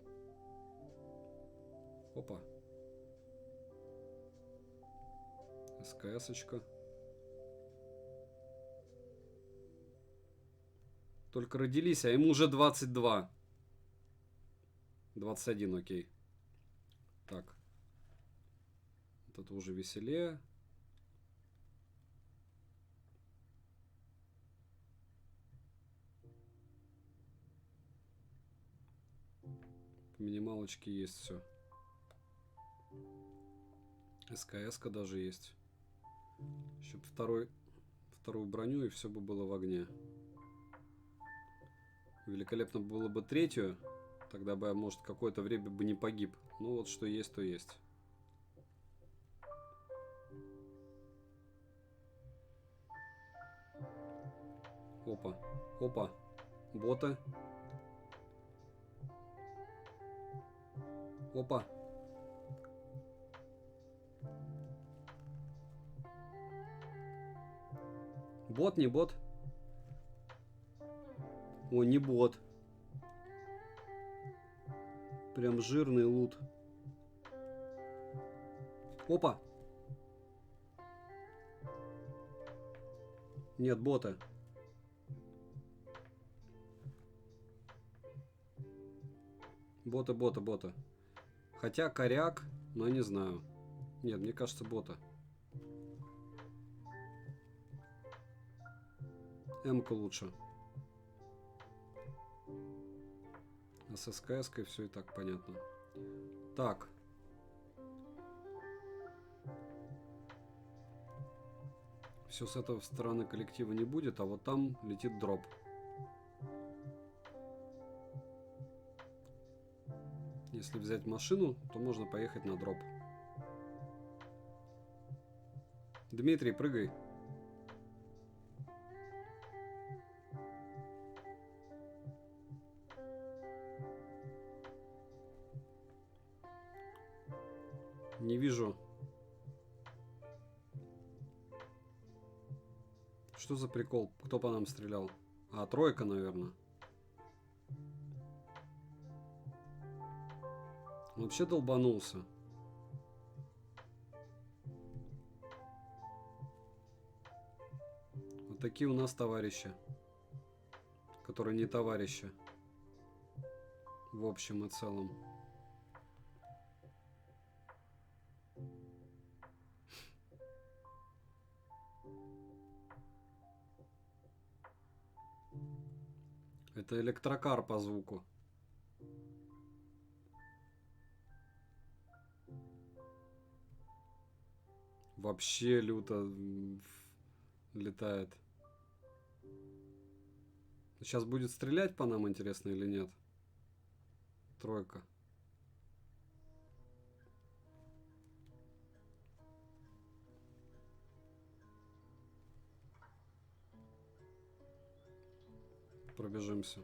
Опа. СКС-очка. Только родились, а ему уже 22. 21, окей. Так. Вот это уже веселее. По минималочке есть все. СКС-ка даже есть. Еще вторую броню, и все бы было в огне. Великолепно было бы третью. Тогда бы я, может, какое-то время бы не погиб. Ну вот что есть, то есть. Опа. Опа. Боты. Опа. Бот, не бот? О, не бот. Прям жирный лут. Опа. Нет, бота. Бота. Хотя коряк, но не знаю. Нет, мне кажется, бота. М-ка лучше. А с СКС-кой все и так понятно. Так. Все с этой стороны коллектива не будет, а вот там летит дроп. Если взять машину, то можно поехать на дроп. Дмитрий, прыгай. Не вижу. Что за прикол? Кто по нам стрелял? А, тройка, наверное. Он вообще долбанулся. Вот такие у нас товарищи. Которые не товарищи. В общем и целом. Это электрокар по звуку. Вообще люто летает. Сейчас будет стрелять по нам, интересно, или нет? Тройка. Пробежимся.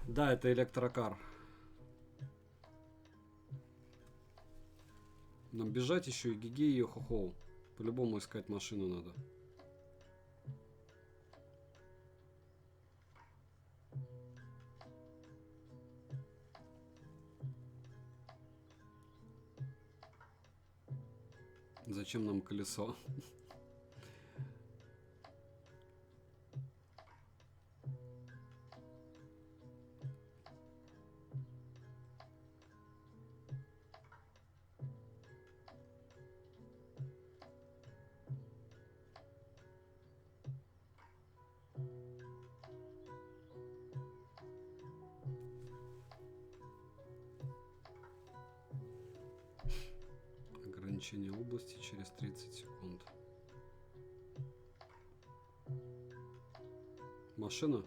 Да, это электрокар. Нам бежать еще и гиги, и хо-хоу. По-любому искать машину надо. Зачем нам колесо? Ограничение области через 30 секунд. Машина?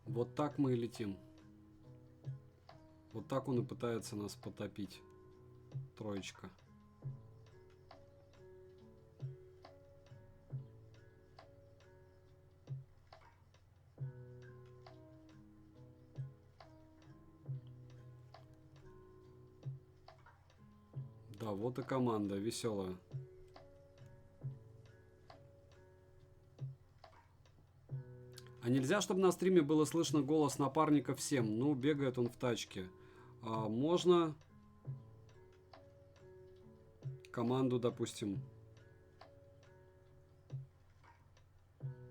Вот так мы и летим. Вот так он и пытается нас потопить. Троечка. Да, вот и команда веселая. А нельзя, чтобы на стриме было слышно голос напарника всем? Ну, бегает он в тачке. А можно команду, допустим.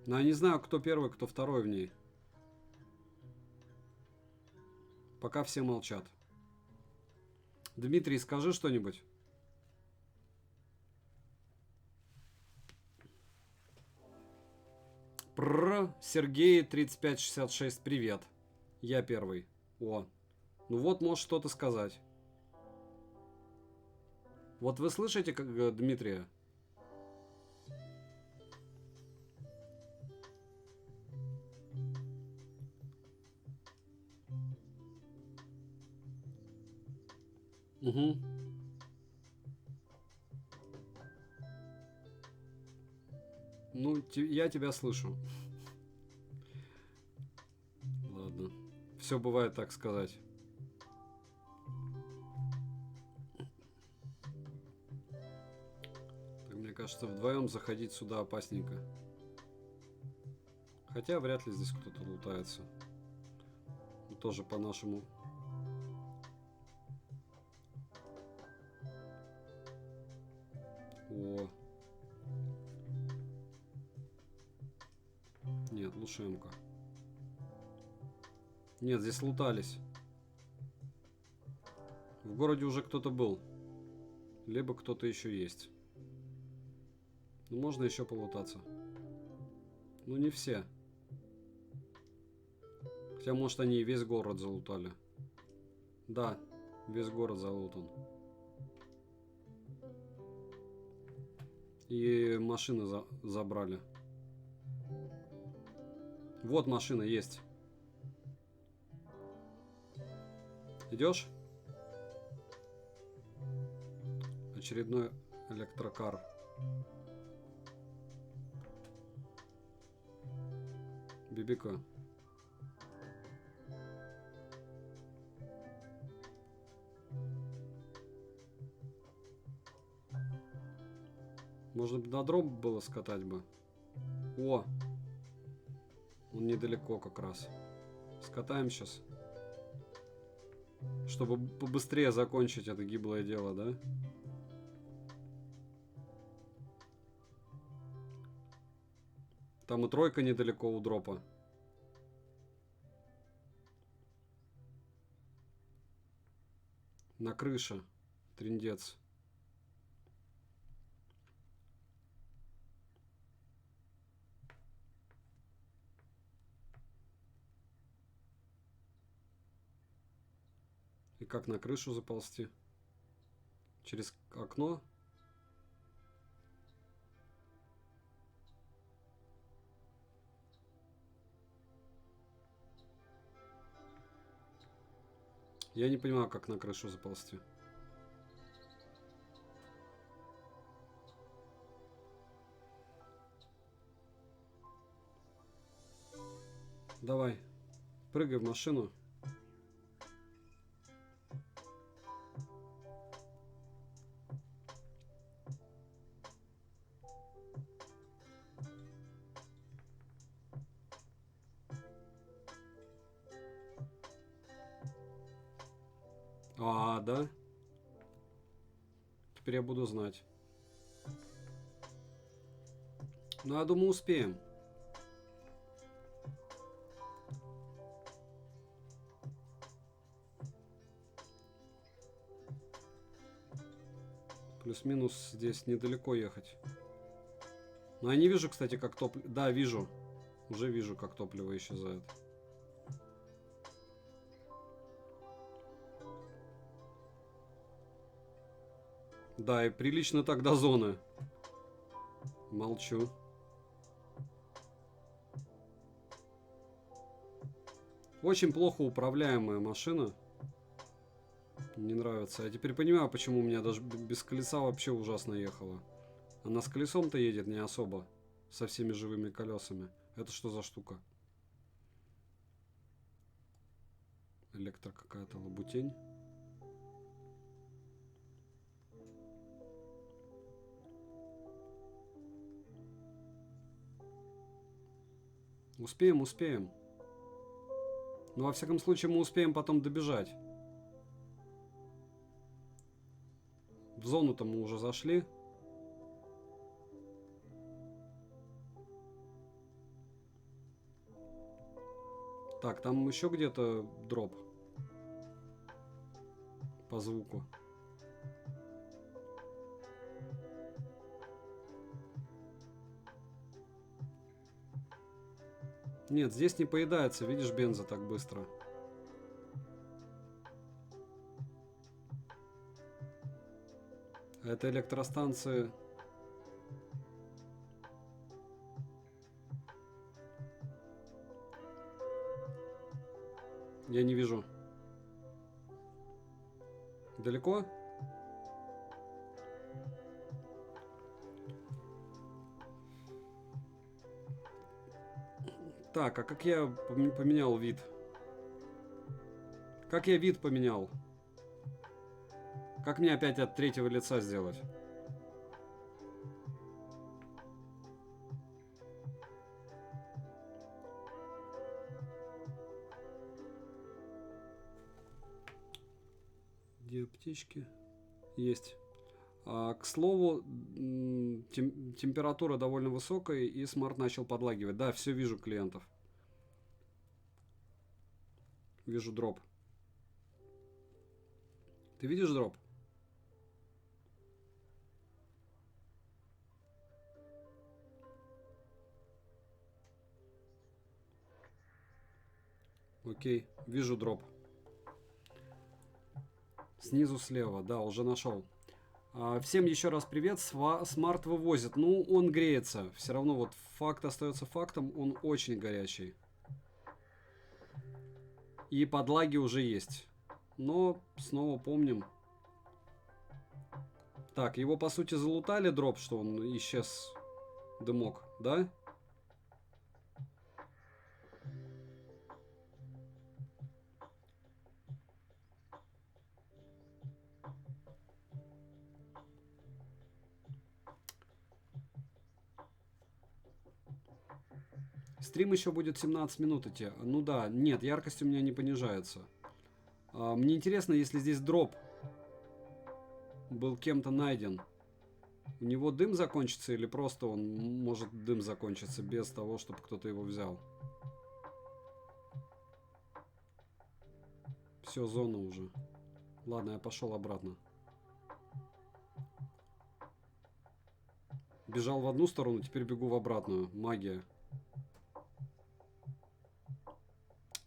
Но я не знаю, кто первый, кто второй в ней. Пока все молчат. Дмитрий, скажи что-нибудь. Сергей 3566, привет. Я первый. О, ну вот, можешь что-то сказать. Вот вы слышите, как Дмитрия? Угу. Ну, я тебя слышу. Ладно. Все бывает, так сказать. Так, мне кажется, вдвоем заходить сюда опасненько. Хотя вряд ли здесь кто-то лутается. Тоже по-нашему. О. Нет, лучше МК. Нет, здесь лутались. В городе уже кто-то был. Либо кто-то еще есть. Ну, можно еще полутаться. Ну, не все. Хотя, может, они и весь город залутали. Да, весь город залутан. И машины забрали. Вот машина есть. Идешь? Очередной электрокар. Бибика. Можно бы на дроп было скатать бы. О! Он недалеко как раз. Скатаем сейчас. Чтобы побыстрее закончить это гиблое дело, да? Там и тройка недалеко у дропа. На крыше. Триндец. И как на крышу заползти? Через окно? Я не понимаю, как на крышу заползти. Давай, прыгай в машину. А, да? Теперь я буду знать. Ну, я думаю, успеем. Плюс-минус здесь недалеко ехать. Но я не вижу, кстати, как топливо... Да, вижу. Уже вижу, как топливо исчезает. Да, и прилично так до зоны. Молчу. Очень плохо управляемая машина. Не нравится. Я теперь понимаю, почему у меня даже без колеса вообще ужасно ехала. Она с колесом-то едет не особо. Со всеми живыми колесами. Это что за штука? Электро какая-то лабутень. Успеем, успеем. Но во всяком случае мы успеем потом добежать. В зону-то мы уже зашли. Так, там еще где-то дроп. По звуку. Нет, здесь не поедается, видишь, бенза так быстро. А это электростанции. Я не вижу. Далеко? Так, а как я поменял вид? Как я вид поменял? Как мне опять от третьего лица сделать? Где аптечки? Есть. К слову, температура довольно высокая, и смарт начал подлагивать. Да, все вижу клиентов. Вижу дроп. Ты видишь дроп? Окей, вижу дроп. Снизу слева, да, уже нашел. Всем еще раз привет. Смарт вывозит. Ну, он греется. Все равно вот факт остается фактом. Он очень горячий. И подлаги уже есть. Но снова помним. Так, его по сути залутали дроп, что он исчез. Дымок, да? Стрим еще будет 17 минут идти. Ну да, нет, яркость у меня не понижается. Мне интересно, если здесь дроп был кем-то найден. У него дым закончится или просто он может дым закончиться без того, чтобы кто-то его взял? Все, зона уже. Ладно, я пошел обратно. Бежал в одну сторону, теперь бегу в обратную. Магия.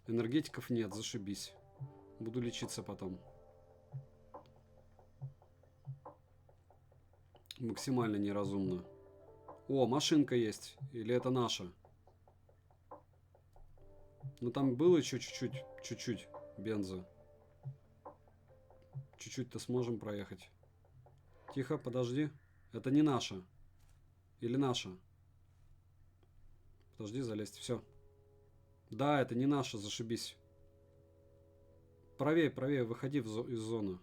Энергетиков нет, зашибись. Буду лечиться потом. Максимально неразумно. О, машинка есть. Или это наша? Ну там было еще чуть-чуть. Чуть-чуть бенза. Чуть-чуть-то сможем проехать. Тихо, подожди. Это не наша. Или наша? Подожди, залезть. Все. Да, это не наша, зашибись. Правее, правее, выходи из зоны.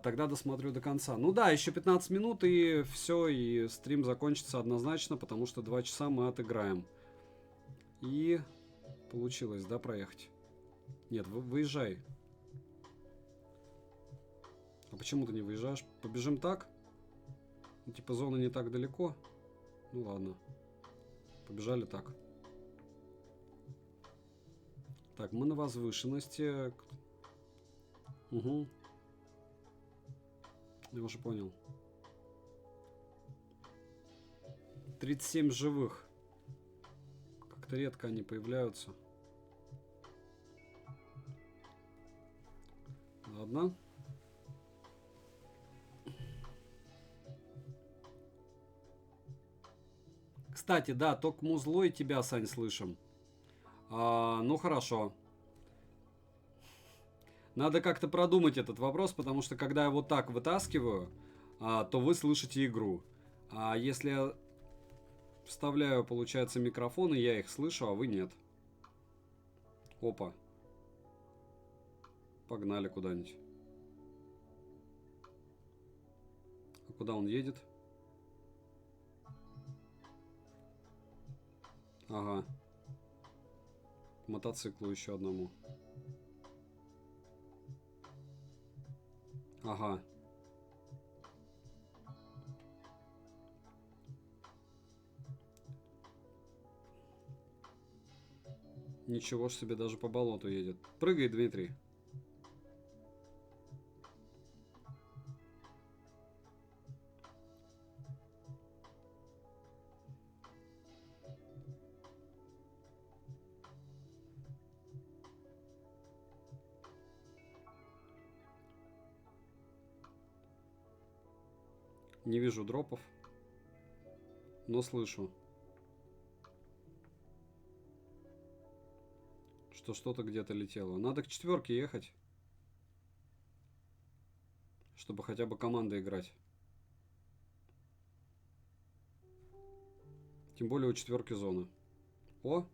Тогда досмотрю до конца. Ну да, еще 15 минут и все, и стрим закончится однозначно, потому что 2 часа мы отыграем. И получилось, да, проехать? Нет, выезжай. А почему ты не выезжаешь? Побежим так? Ну, типа зона не так далеко. Ну ладно. Побежали так. Так, мы на возвышенности. Угу. Я уже понял. 37 живых. Как-то редко они появляются. Ладно. Кстати, да, только музло и тебя, Сань, слышим. Ну хорошо. Надо как-то продумать этот вопрос, потому что когда я вот так вытаскиваю, то вы слышите игру. А если я вставляю, получается, микрофоны, я их слышу, а вы нет. Опа. Погнали куда-нибудь. А куда он едет? Ага. К мотоциклу еще одному. Ага. Ничего ж себе, даже по болоту едет. Прыгай, Дмитрий. Не вижу дропов, но слышу, что что-то где-то летело. Надо к 4 ехать, чтобы хотя бы команда играть. Тем более у 4 зоны. О!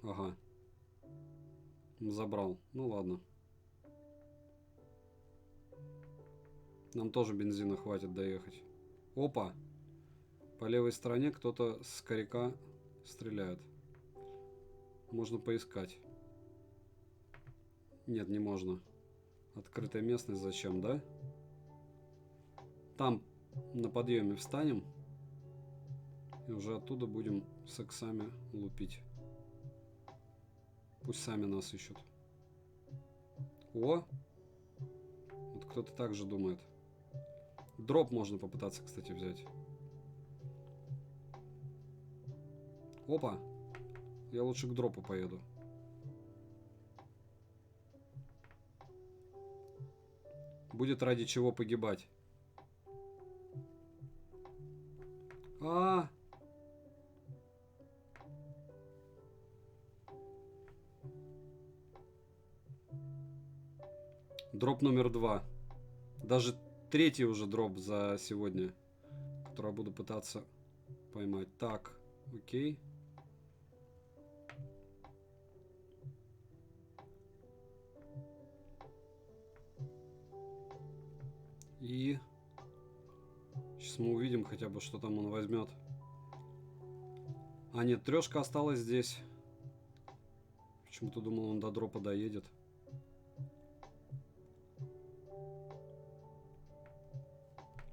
Ага. Забрал. Ну ладно. Нам тоже бензина хватит доехать. Опа! По левой стороне кто-то с коряка стреляет. Можно поискать. Нет, не можно. Открытая местность зачем, да? Там на подъеме встанем. И уже оттуда будем с иксами лупить. Пусть сами нас ищут. О! Вот кто-то так же думает. Дроп можно попытаться, кстати, взять. Опа! Я лучше к дропу поеду. Будет ради чего погибать. Дроп номер 2. Даже 3-й уже дроп за сегодня, который я буду пытаться поймать. Так, окей. И сейчас мы увидим хотя бы, что там он возьмет. А нет, 3 осталась здесь. Почему-то думал, он до дропа доедет.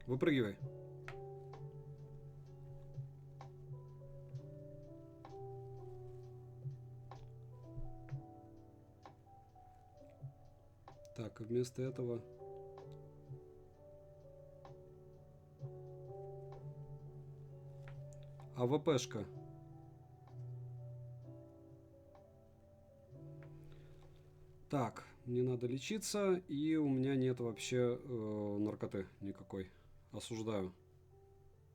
Выпрыгивай. Так, а вместо этого... АВПшка. Так, мне надо лечиться, и у меня нет вообще наркоты никакой. Осуждаю.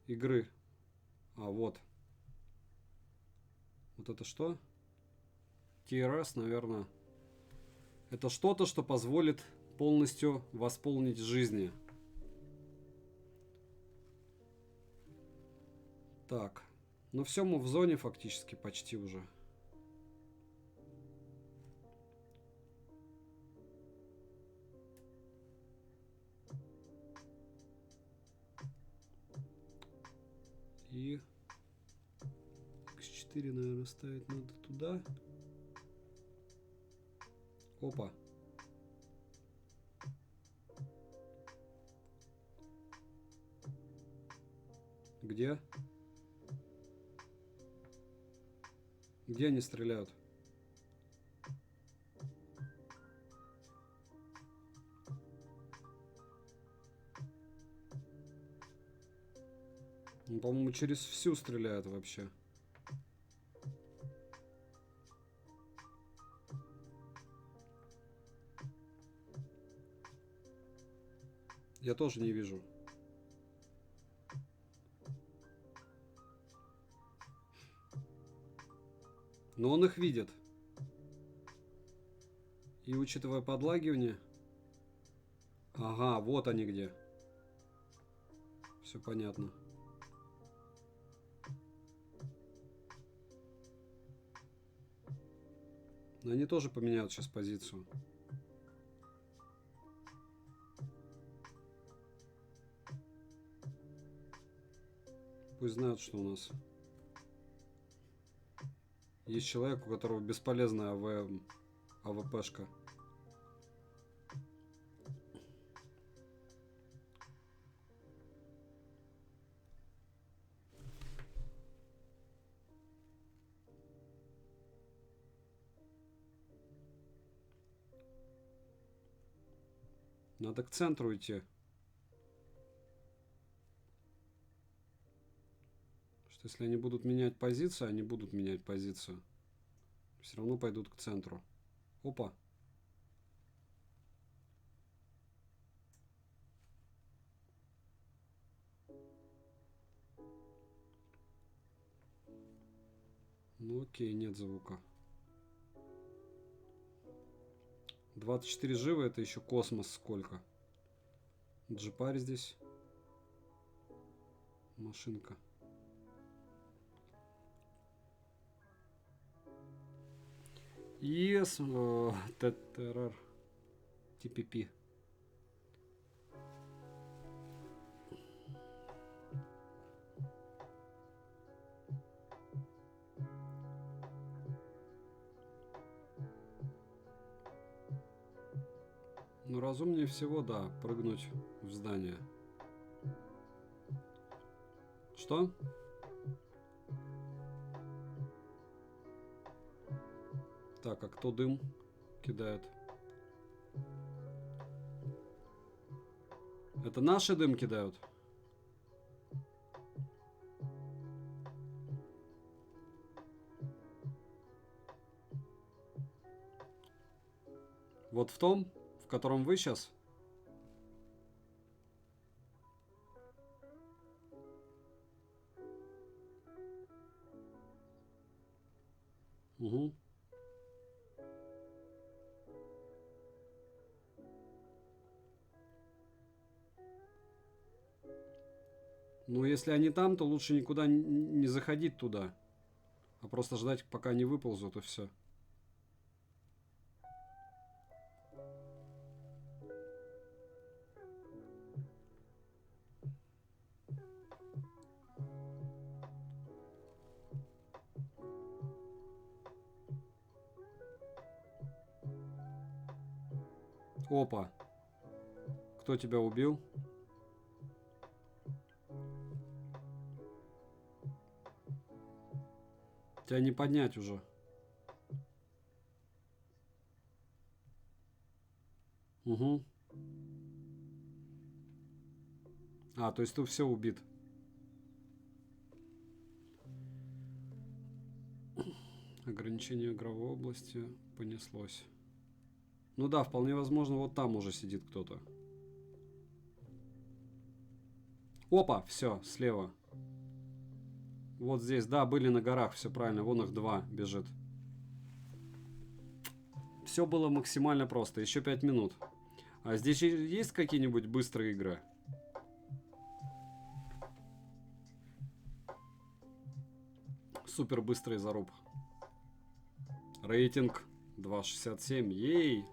Игры. А, вот. Вот это что? ТРС, наверное. Это что-то, что позволит полностью восполнить жизни. Так. Ну все, мы в зоне фактически почти уже. И X4, наверное, ставить надо туда. Опа. Где? Где они стреляют? Ну, по-моему, через всю стреляют вообще. Я тоже не вижу. Но он их видит. И учитывая подлагивание... Ага, вот они где. Все понятно. Но они тоже поменяют сейчас позицию. Пусть знают, что у нас есть человек, у которого бесполезная АВПшка. Надо к центру идти. Что если они будут менять позицию, они будут менять позицию. Все равно пойдут к центру. Опа. Ну окей, нет звука. 24 живы, это еще космос сколько. Джипарь здесь. Машинка. И ТТР. ТПП. Ну, разумнее всего, да, прыгнуть в здание. Что? Так, а кто дым кидает? Это наши дым кидают? Вот в том, в котором вы сейчас? Угу. Ну, если они там, то лучше никуда не заходить туда. А просто ждать, пока они выползут, и все. Опа. Кто тебя убил? Тебя не поднять уже. Угу. А, то есть тут все убит. Ограничение игровой области понеслось. Ну да, вполне возможно, вот там уже сидит кто-то. Опа, все, слева. Вот здесь, да, были на горах, все правильно. Вон их 2 бежит. Все было максимально просто. Еще 5 минут. А здесь есть какие-нибудь быстрые игры? Супер быстрый заруб. Рейтинг 2.67. Ей!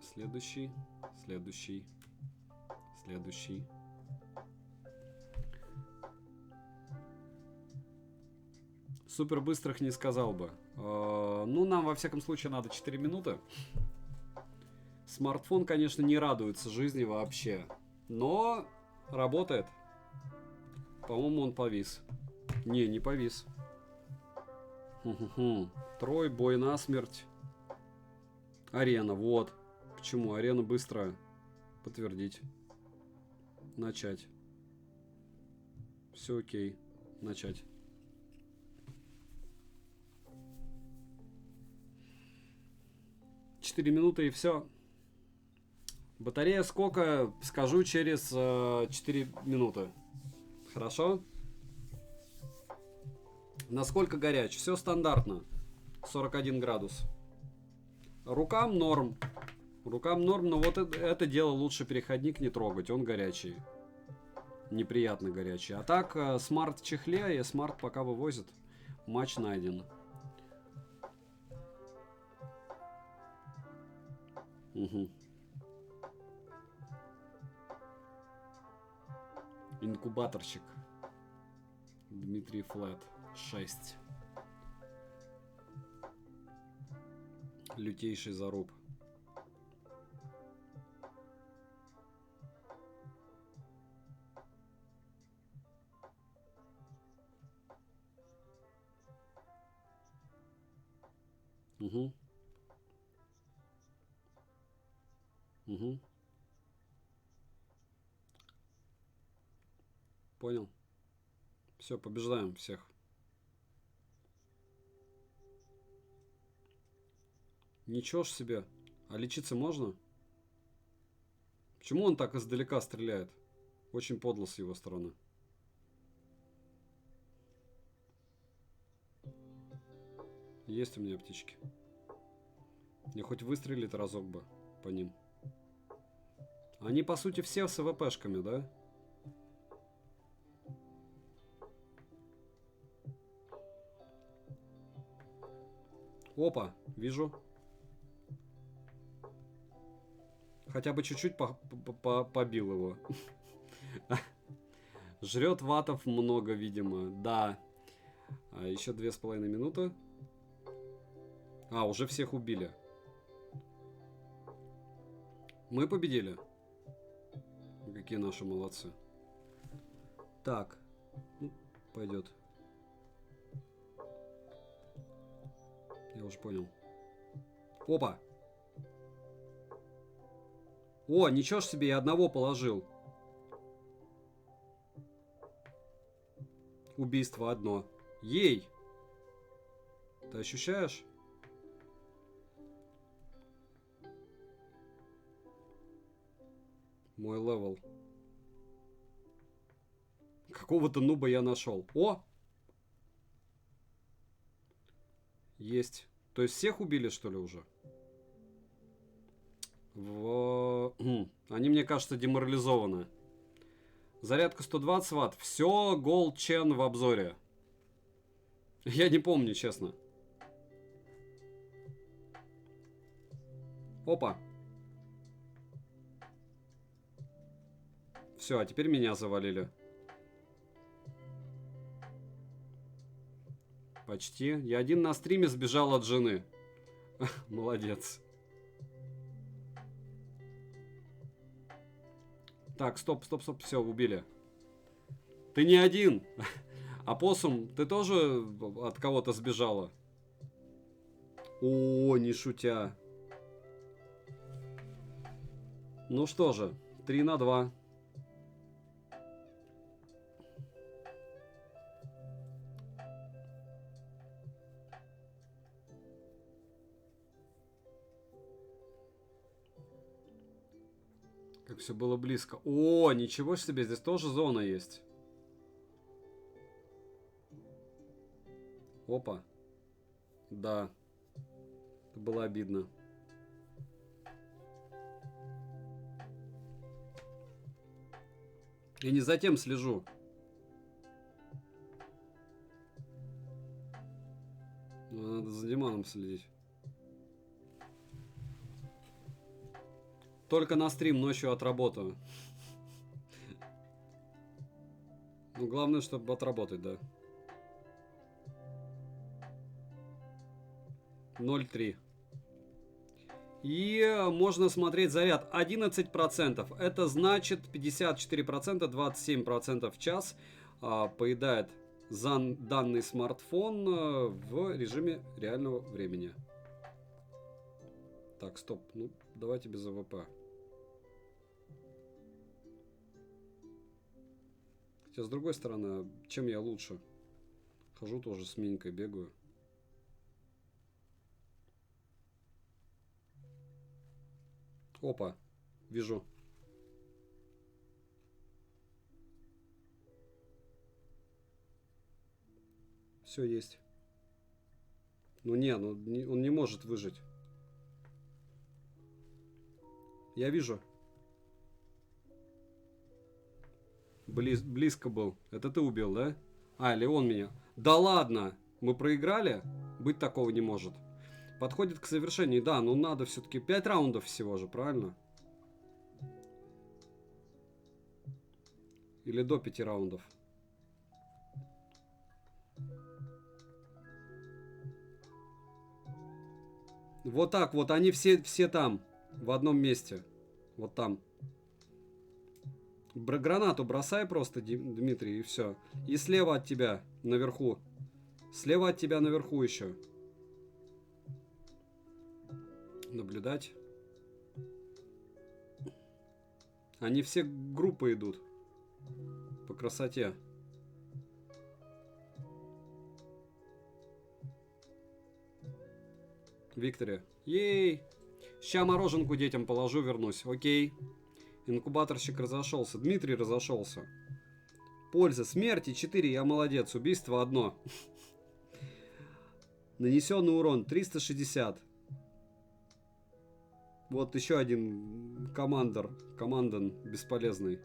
Следующий. Следующий. Следующий. Супер быстрых не сказал бы. Ну, нам, во всяком случае, надо 4 минуты. Смартфон, конечно, не радуется жизни вообще. Но работает. По-моему, он повис. Не повис. Трой, бой насмерть. Арена, вот. Почему? Арена быстро. Подтвердить. Начать. Все окей. Начать. Четыре минуты и все. Батарея сколько? Скажу через 4 минуты. Хорошо? Насколько горяч? Все стандартно. 41 градус. Рукам норм. Рукам норм, но вот это дело лучше переходник не трогать. Он горячий. Неприятно горячий. А так, смарт в чехле и смарт пока вывозит. Матч найден. Угу. Инкубаторчик. Дмитрий Флэт. 6. Лютейший заруб. Угу. Угу. Понял. Все, побеждаем всех. Ничего ж себе. А лечиться можно? Почему он так издалека стреляет? Очень подло с его стороны. Есть у меня птички. Мне хоть выстрелить разок бы по ним. Они, по сути, все с АВПшками, да? Опа, вижу. Хотя бы чуть-чуть побил его. Жрет ватов много, видимо. Да. А еще 2,5 минуты. А, уже всех убили. Мы победили. Какие наши молодцы. Так. Ну, пойдет. Я уже понял. Опа. О, ничего ж себе, я одного положил. Убийство одно. Ей! Ты ощущаешь? Мой левел. Какого-то нуба я нашел. О! Есть. То есть всех убили, что ли, уже? Они, мне кажется, деморализованы. Зарядка 120 ватт. Все, Gold Chain в обзоре. Я не помню, честно. Опа. Все, а теперь меня завалили. Почти. Я один на стриме сбежал от жены. Молодец. Так, стоп, все, убили. Ты не один. Апоссум, ты тоже от кого-то сбежала? О, не шутя. Ну что же, 3-2. Как все было близко. О, ничего себе, здесь тоже зона есть. Опа. Да. Это было обидно. Я не за тем слежу. Надо за Диманом следить. Только на стрим ночью отработаю. Ну, главное, чтобы отработать, да. 0,3. И можно смотреть заряд 11%. Это значит 54%, 27% в час поедает данный смартфон в режиме реального времени. Так, стоп. Ну, давайте без АВП. Хотя, с другой стороны, чем я лучше? Хожу тоже с минькой, бегаю. Опа, вижу. Все есть. Ну не, он не может выжить. Я вижу. Близко был. Это ты убил, да? А, или он меня. Да ладно! Мы проиграли? Быть такого не может. Подходит к совершению. Да, ну надо все-таки 5 раундов всего же, правильно? Или до 5 раундов. Вот так вот, они все там, в одном месте. Вот там. Гранату бросай просто, Дмитрий, и все. И слева от тебя, наверху. Слева от тебя наверху еще. Наблюдать. Они все группы идут. По красоте. Виктория. Ей! Ща мороженку детям положу, вернусь. Окей. Инкубаторщик разошелся. Дмитрий разошелся. Польза. Смерти 4. Я молодец. Убийство 1. Нанесенный урон 360. Вот еще один командан бесполезный.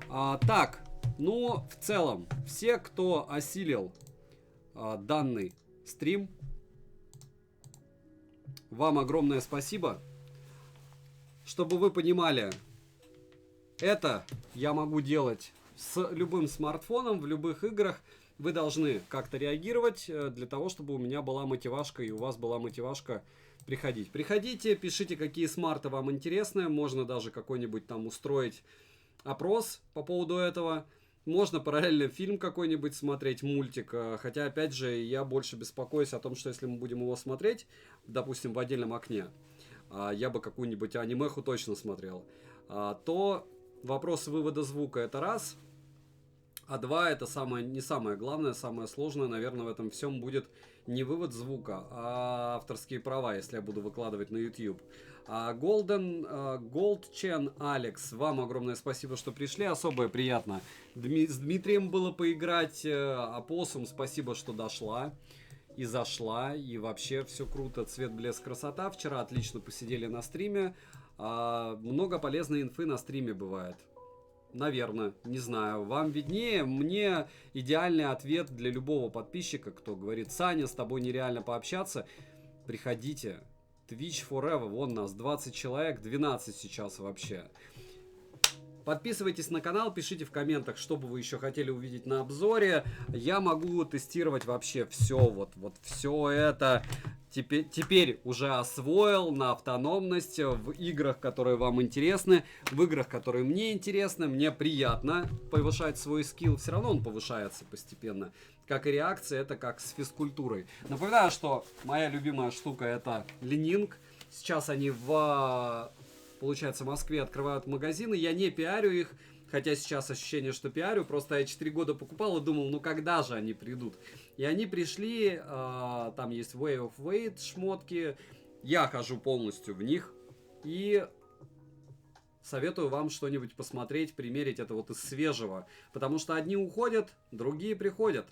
Так, ну, в целом, все, кто осилил данный стрим, вам огромное спасибо. Чтобы вы понимали, это я могу делать с любым смартфоном, в любых играх. Вы должны как-то реагировать для того, чтобы у меня была мотивашка и у вас была мотивашка приходить. Приходите, пишите, какие смарты вам интересны. Можно даже какой-нибудь там устроить опрос по поводу этого. Можно параллельно фильм какой-нибудь смотреть, мультик. Хотя, опять же, я больше беспокоюсь о том, что если мы будем его смотреть, допустим, в отдельном окне, я бы какую-нибудь анимеху точно смотрел, то вопрос вывода звука — это раз. А 2 — это не самое главное, самое сложное, наверное, в этом всем будет не вывод звука, а авторские права, если я буду выкладывать на YouTube. Goldchen Алекс, вам огромное спасибо, что пришли, особо приятно с Дмитрием было поиграть. Опоссум, спасибо, что дошла и зашла, и вообще все круто, цвет, блеск, красота. Вчера отлично посидели на стриме, много полезной инфы на стриме бывает. Наверное, не знаю, вам виднее. Мне идеальный ответ для любого подписчика, кто говорит: Саня, с тобой нереально пообщаться. Приходите. Twitch Forever, вон нас 20 человек, 12 сейчас вообще. Подписывайтесь на канал, пишите в комментах, что бы вы еще хотели увидеть на обзоре. Я могу тестировать вообще все, вот все это. теперь уже освоил на автономность в играх, которые вам интересны, в играх, которые мне интересны. Мне приятно повышать свой скилл. Все равно он повышается постепенно. Как и реакция, это как с физкультурой. Напоминаю, что моя любимая штука это ленинг. Сейчас они получается, в Москве открывают магазины. Я не пиарю их. Хотя сейчас ощущение, что пиарю. Просто я 4 года покупал и думал, ну когда же они придут? И они пришли, там есть Way of Weight шмотки. Я хожу полностью в них. И советую вам что-нибудь посмотреть, примерить это вот из свежего. Потому что одни уходят, другие приходят.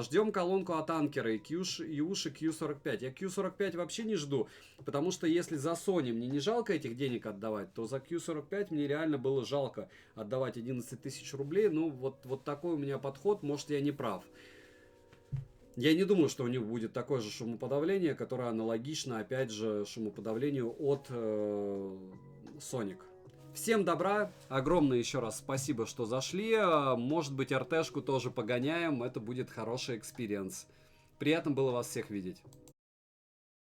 Ждем колонку от Анкера и Уши Q45. Я Q45 вообще не жду, потому что если за Sony мне не жалко этих денег отдавать, то за Q45 мне реально было жалко отдавать 11 тысяч рублей. Ну, вот такой у меня подход, может, я не прав. Я не думаю, что у них будет такое же шумоподавление, которое аналогично, опять же, шумоподавлению от Sonic. Всем добра, огромное еще раз спасибо, что зашли. Может быть, РТшку тоже погоняем, это будет хороший экспириенс. Приятно было вас всех видеть.